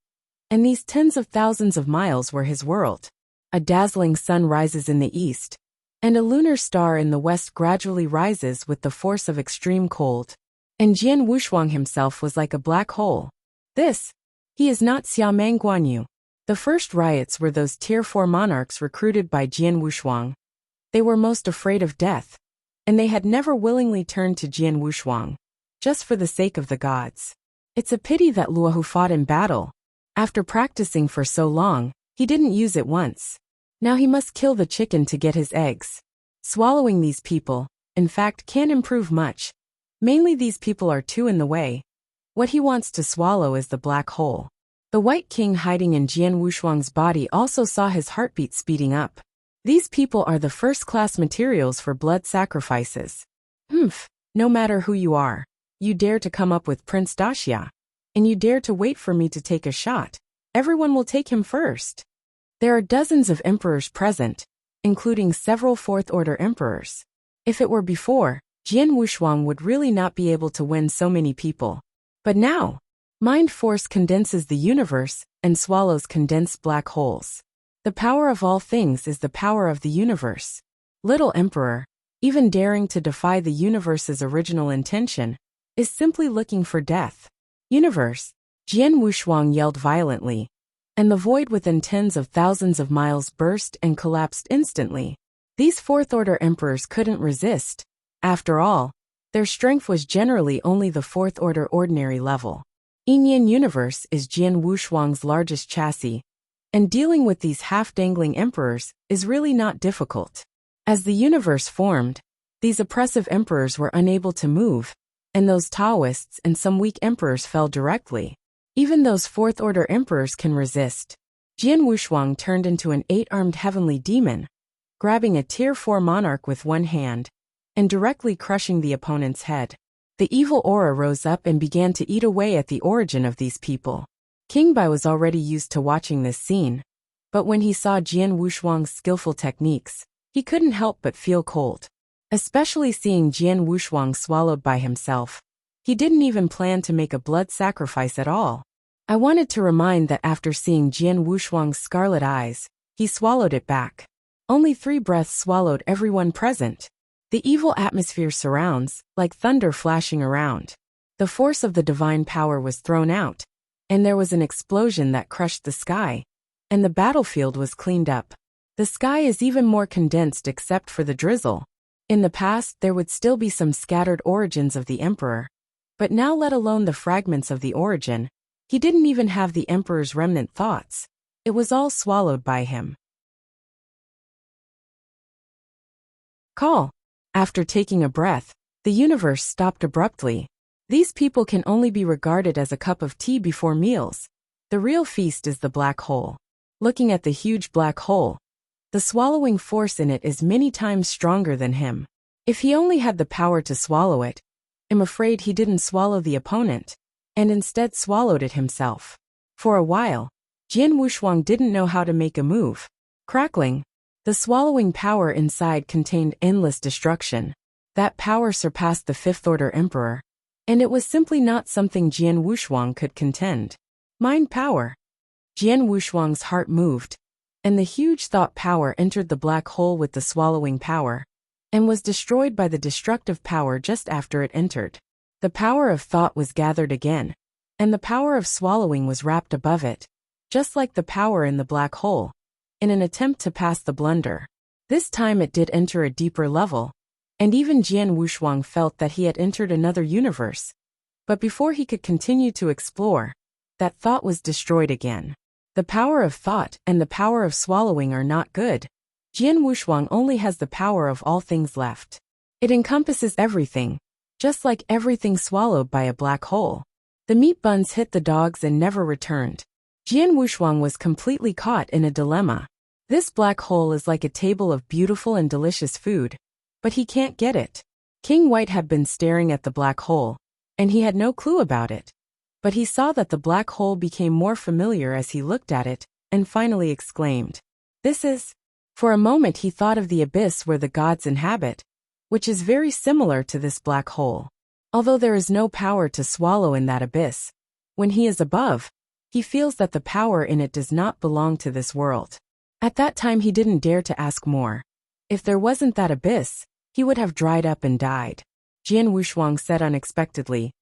and these tens of thousands of miles were his world. A dazzling sun rises in the east, and a lunar star in the west gradually rises with the force of extreme cold. And Jian Wushuang himself was like a black hole. He is not Xiaomeng Guanyu. The first riots were those Tier 4 monarchs recruited by Jian Wushuang. They were most afraid of death, and they had never willingly turned to Jian Wushuang, just for the sake of the gods. It's a pity that Luohu fought in battle. After practicing for so long, he didn't use it once. Now he must kill the chicken to get his eggs. Swallowing these people, in fact, can't improve much. Mainly these people are too in the way. What he wants to swallow is the black hole. The White King hiding in Jian Wushuang's body also saw his heartbeat speeding up. These people are the first-class materials for blood sacrifices. No matter who you are, you dare to come up with Prince Daxia, and you dare to wait for me to take a shot, everyone will take him first. There are dozens of emperors present, including several fourth-order emperors. If it were before, Jian Wushuang would really not be able to win so many people. But now, mind force condenses the universe and swallows condensed black holes. The power of all things is the power of the universe. Little Emperor, even daring to defy the universe's original intention, is simply looking for death. Universe, Jian Wushuang yelled violently, and the void within tens of thousands of miles burst and collapsed instantly. These fourth-order emperors couldn't resist. After all, their strength was generally only the fourth-order ordinary level. Yin Universe is Jian Wushuang's largest chassis, and dealing with these half-dangling emperors is really not difficult. As the universe formed, these oppressive emperors were unable to move, and those Taoists and some weak emperors fell directly. Even those fourth-order emperors can resist. Jian Wushuang turned into an 8-armed heavenly demon, grabbing a Tier 4 monarch with one hand, and directly crushing the opponent's head. The evil aura rose up and began to eat away at the origin of these people. King Bai was already used to watching this scene, but when he saw Jian Wushuang's skillful techniques, he couldn't help but feel cold. Especially seeing Jian Wushuang swallowed by himself. He didn't even plan to make a blood sacrifice at all. I wanted to remind that after seeing Jian Wushuang's scarlet eyes, he swallowed it back. Only 3 breaths swallowed everyone present. The evil atmosphere surrounds, like thunder flashing around. The force of the divine power was thrown out, and there was an explosion that crushed the sky, and the battlefield was cleaned up. The sky is even more condensed except for the drizzle. In the past, there would still be some scattered origins of the emperor, but now let alone the fragments of the origin, he didn't even have the emperor's remnant thoughts. It was all swallowed by him. Call. After taking a breath, the universe stopped abruptly. These people can only be regarded as a cup of tea before meals. The real feast is the black hole. Looking at the huge black hole, the swallowing force in it is many times stronger than him. If he only had the power to swallow it, I'm afraid he didn't swallow the opponent, and instead swallowed it himself. For a while, Jian Wushuang didn't know how to make a move. Crackling. The swallowing power inside contained endless destruction. That power surpassed the fifth-order emperor, and it was simply not something Jian Wushuang could contend. Mind power. Jian Wushuang's heart moved, and the huge thought power entered the black hole with the swallowing power, and was destroyed by the destructive power just after it entered. The power of thought was gathered again, and the power of swallowing was wrapped above it, just like the power in the black hole, in an attempt to pass the blunder. This time it did enter a deeper level, and even Jian Wushuang felt that he had entered another universe. But before he could continue to explore, that thought was destroyed again. The power of thought and the power of swallowing are not good. Jian Wushuang only has the power of all things left. It encompasses everything, just like everything swallowed by a black hole. The meat buns hit the dogs and never returned. Jian Wushuang was completely caught in a dilemma. This black hole is like a table of beautiful and delicious food, but he can't get it. King White had been staring at the black hole, and he had no clue about it. But he saw that the black hole became more familiar as he looked at it, and finally exclaimed, "This is..." For a moment he thought of the abyss where the gods inhabit, which is very similar to this black hole. Although there is no power to swallow in that abyss, when he is above, he feels that the power in it does not belong to this world. At that time he didn't dare to ask more. If there wasn't that abyss, he would have dried up and died. Jian Wushuang said unexpectedly.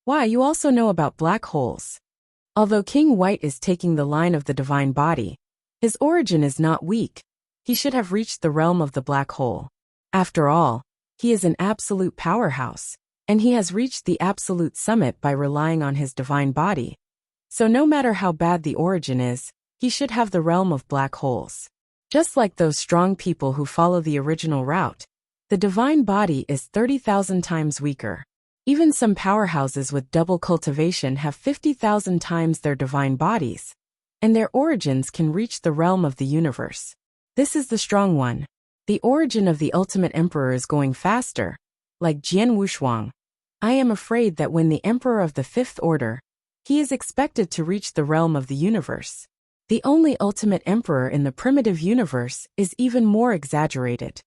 Why, you also know about black holes. Although King White is taking the line of the divine body, his origin is not weak. He should have reached the realm of the black hole. After all, he is an absolute powerhouse, and he has reached the absolute summit by relying on his divine body. So no matter how bad the origin is, he should have the realm of black holes. Just like those strong people who follow the original route, the divine body is 30,000 times weaker. Even some powerhouses with double cultivation have 50,000 times their divine bodies, and their origins can reach the realm of the universe. This is the strong one. The origin of the ultimate emperor is going faster. Like Jian Wushuang, I am afraid that when the emperor of the fifth order, he is expected to reach the realm of the universe. The only ultimate emperor in the primitive universe is even more exaggerated.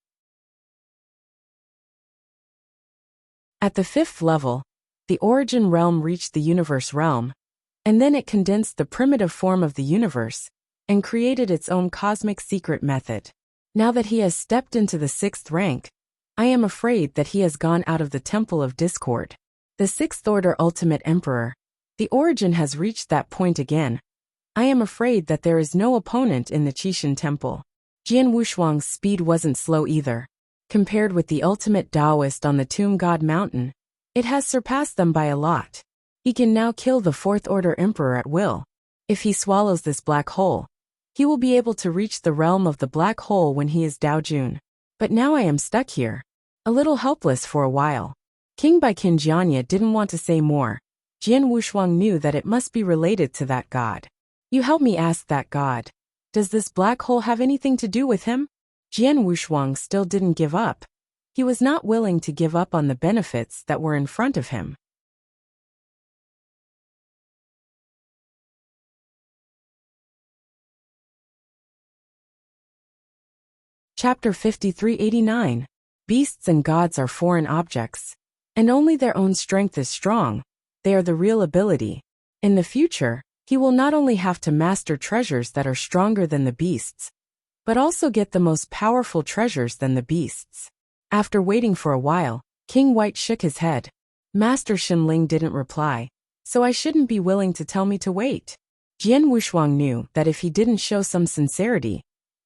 At the fifth level, the origin realm reached the universe realm, and then it condensed the primitive form of the universe and created its own cosmic secret method. Now that he has stepped into the sixth rank, I am afraid that he has gone out of the temple of discord. The sixth order ultimate emperor, the origin has reached that point again. I am afraid that there is no opponent in the Qixin temple. Jian Wushuang's speed wasn't slow either. Compared with the ultimate Taoist on the Tomb God Mountain, it has surpassed them by a lot. He can now kill the fourth order emperor at will. If he swallows this black hole, he will be able to reach the realm of the black hole when he is Daojun. But now I am stuck here, a little helpless for a while. King Bai Qinjianya didn't want to say more. Jian Wushuang knew that it must be related to that god. You help me ask that god. Does this black hole have anything to do with him? Jian Wushuang still didn't give up. He was not willing to give up on the benefits that were in front of him. Chapter 5389. Beasts and gods are foreign objects, and only their own strength is strong. They are the real ability. In the future, he will not only have to master treasures that are stronger than the beasts, but also get the most powerful treasures than the beasts. After waiting for a while, King White shook his head. Master Xinling didn't reply, so I shouldn't be willing to tell me to wait. Jian Wushuang knew that if he didn't show some sincerity,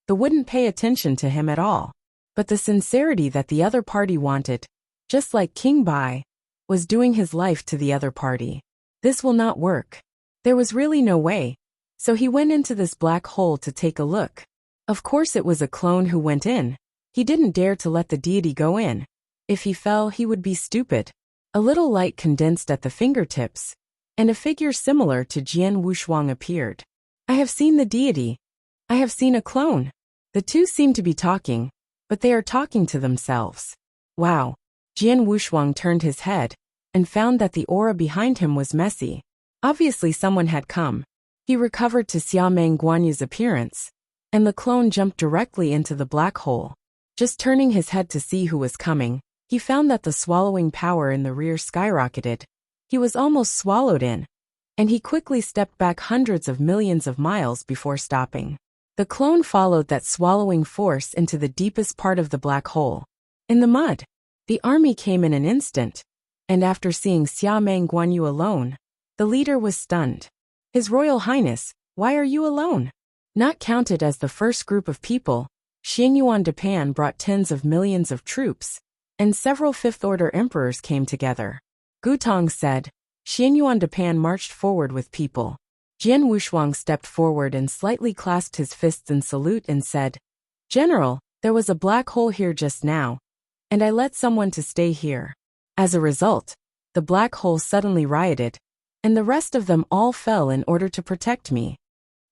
they wouldn't pay attention to him at all. But the sincerity that the other party wanted, just like King Bai, was doing his life to the other party. This will not work. There was really no way, so he went into this black hole to take a look. Of course it was a clone who went in. He didn't dare to let the deity go in. If he fell, he would be stupid. A little light condensed at the fingertips, and a figure similar to Jian Wushuang appeared. I have seen the deity. I have seen a clone. The two seem to be talking, but they are talking to themselves. Wow. Jian Wushuang turned his head and found that the aura behind him was messy. Obviously someone had come. He recovered to Xiameng Guanyu's appearance, and the clone jumped directly into the black hole. Just turning his head to see who was coming, he found that the swallowing power in the rear skyrocketed. He was almost swallowed in, and he quickly stepped back hundreds of millions of miles before stopping. The clone followed that swallowing force into the deepest part of the black hole. In the mud. The army came in an instant, and after seeing Xiameng Guanyu alone, the leader was stunned. His Royal Highness, why are you alone? Not counted as the first group of people, Xingyuan Japan brought tens of millions of troops, and several fifth-order emperors came together. Gutong said. Xingyuan Japan marched forward with people. Jian Wushuang stepped forward and slightly clasped his fists in salute and said, General, there was a black hole here just now, and I let someone to stay here. As a result, the black hole suddenly rioted, and the rest of them all fell in order to protect me.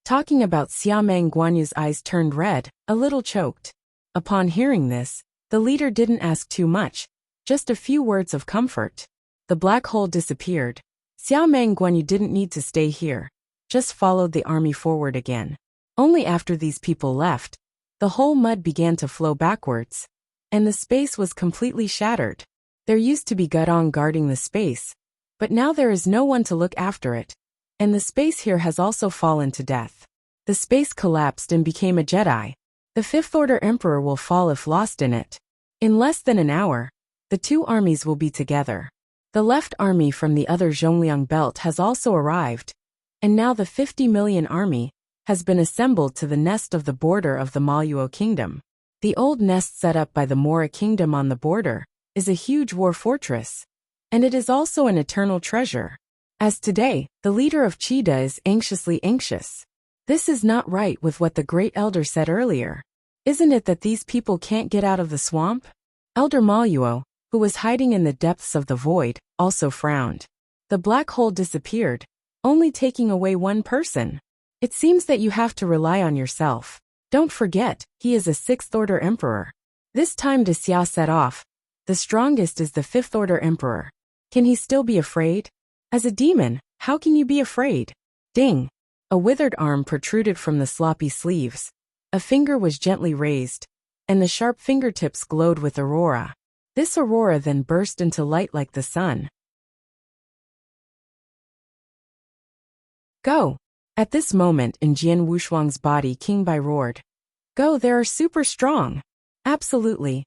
Talking about Xiameng Guanyu's eyes turned red, a little choked. Upon hearing this, the leader didn't ask too much, just a few words of comfort. The black hole disappeared. Xiameng Guanyu didn't need to stay here, just followed the army forward again. Only after these people left, the whole mud began to flow backwards, and the space was completely shattered. There used to be Gudong guarding the space, but now there is no one to look after it, and the space here has also fallen to death. The space collapsed and became a Jedi. The Fifth Order Emperor will fall if lost in it. In less than an hour, the two armies will be together. The left army from the other Zhongliang belt has also arrived, and now the 50 million army has been assembled to the nest of the border of the Maluo kingdom. The old nest set up by the Mora kingdom on the border is a huge war fortress, and it is also an eternal treasure. As today, the leader of Chida is anxiously anxious. This is not right with what the great elder said earlier. Isn't it that these people can't get out of the swamp? Elder Maluo, who was hiding in the depths of the void, also frowned. The black hole disappeared, only taking away one person. It seems that you have to rely on yourself. Don't forget, he is a Sixth Order Emperor. This time Xia set off. The strongest is the Fifth Order Emperor. Can he still be afraid? As a demon, how can you be afraid? Ding! A withered arm protruded from the sloppy sleeves. A finger was gently raised, and the sharp fingertips glowed with aurora. This aurora then burst into light like the sun. Go! At this moment in Jian Wushuang's body, King Bai roared. Go, they are super strong. Absolutely.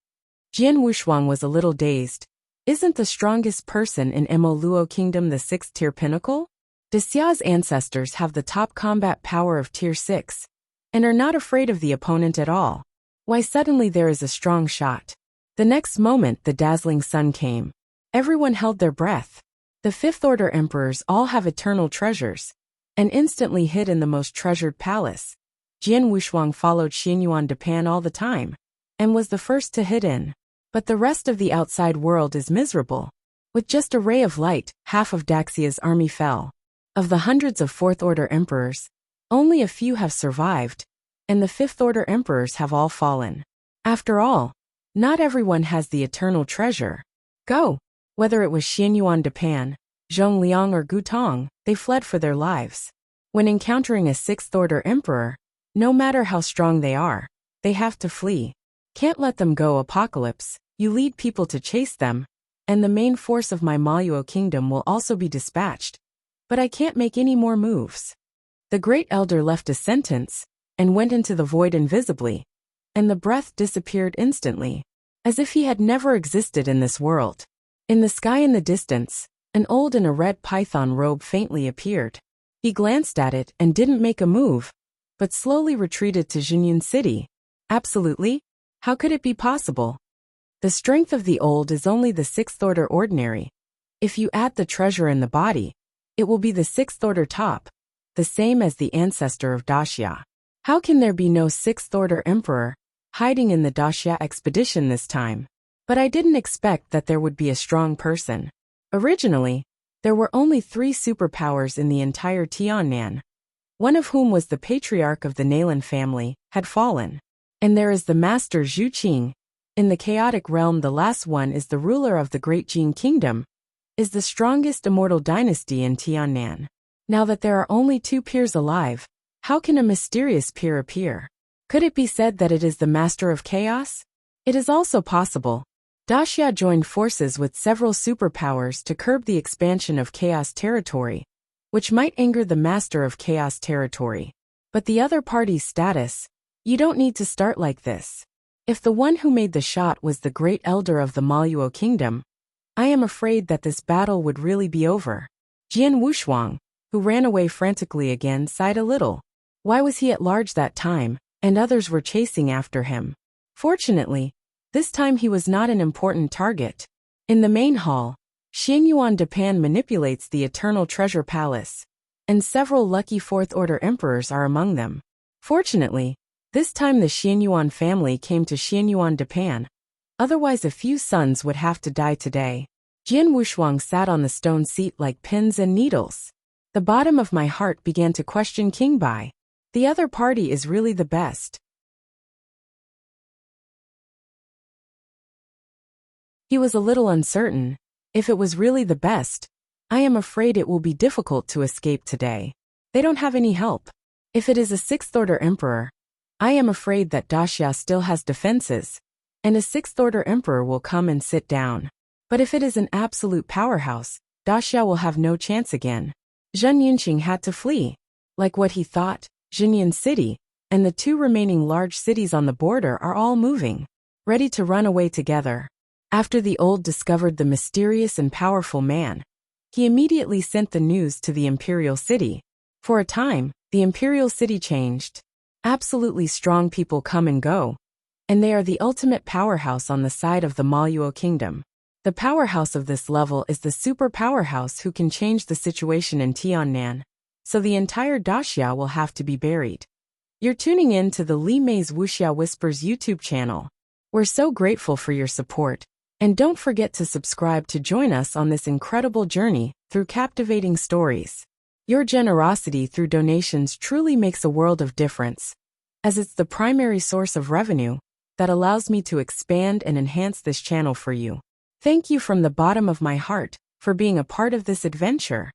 Jian Wushuang was a little dazed. Isn't the strongest person in Mo Luo Kingdom the 6th tier pinnacle? Xia's ancestors have the top combat power of tier 6, and are not afraid of the opponent at all. Why suddenly there is a strong shot. The next moment the dazzling sun came. Everyone held their breath. The Fifth Order Emperors all have eternal treasures, and instantly hid in the most treasured palace. Jian Wushuang followed Xianyuan Depan all the time, and was the first to hit in. But the rest of the outside world is miserable. With just a ray of light, half of Daxia's army fell. Of the hundreds of Fourth Order Emperors, only a few have survived, and the Fifth Order Emperors have all fallen. After all, not everyone has the eternal treasure. Go! Whether it was Xianyuan Depan, Zhongliang or Gutong, they fled for their lives. When encountering a Sixth Order Emperor, no matter how strong they are, they have to flee. Can't let them go, Apocalypse. You lead people to chase them, and the main force of my Maluo kingdom will also be dispatched. But I can't make any more moves. The great elder left a sentence, and went into the void invisibly, and the breath disappeared instantly, as if he had never existed in this world. In the sky in the distance, an old in a red python robe faintly appeared. He glanced at it and didn't make a move, but slowly retreated to Jinyun City. Absolutely? How could it be possible? The strength of the old is only the 6th Order ordinary. If you add the treasure in the body, it will be the 6th Order top, the same as the ancestor of Daxia. How can there be no 6th Order Emperor hiding in the Daxia expedition this time? But I didn't expect that there would be a strong person. Originally, there were only 3 superpowers in the entire Tiannan, one of whom was the patriarch of the Nalan family, had fallen. And there is the master Zhu Qing. In the chaotic realm, the last one is the ruler of the great Jin kingdom, is the strongest immortal dynasty in Tiannan. Now that there are only 2 peers alive, how can a mysterious peer appear? Could it be said that it is the master of chaos? It is also possible. Daxia joined forces with several superpowers to curb the expansion of chaos territory, which might anger the master of chaos territory. But the other party's status, you don't need to start like this. If the one who made the shot was the great elder of the Maluo kingdom, I am afraid that this battle would really be over. Jian Wushuang, who ran away frantically again, sighed a little. Why was he at large that time, and others were chasing after him? Fortunately, this time he was not an important target. In the main hall, Xianyuan Depan manipulates the Eternal Treasure Palace, and several lucky Fourth Order Emperors are among them. Fortunately, this time the Xianyuan family came to Xianyuan Depan. Otherwise a few sons would have to die today. Jian Wushuang sat on the stone seat like pins and needles. The bottom of my heart began to question King Bai. The other party is really the best. He was a little uncertain. If it was really the best, I am afraid it will be difficult to escape today. They don't have any help. If it is a 6th Order Emperor, I am afraid that Daxia still has defenses, and a 6th Order Emperor will come and sit down. But if it is an absolute powerhouse, Daxia will have no chance again. Zhen Yunqing had to flee. Like what he thought, Jinyun City, and the two remaining large cities on the border are all moving, ready to run away together. After the old discovered the mysterious and powerful man, he immediately sent the news to the imperial city. For a time, the imperial city changed. Absolutely strong people come and go, and they are the ultimate powerhouse on the side of the Maluo kingdom. The powerhouse of this level is the super powerhouse who can change the situation in Tiannan, so the entire daxia will have to be buried. You're tuning in to the Li Mei's Wuxia Whispers YouTube channel. We're so grateful for your support, and don't forget to subscribe to join us on this incredible journey through captivating stories. Your generosity through donations truly makes a world of difference, as it's the primary source of revenue that allows me to expand and enhance this channel for you. Thank you from the bottom of my heart for being a part of this adventure.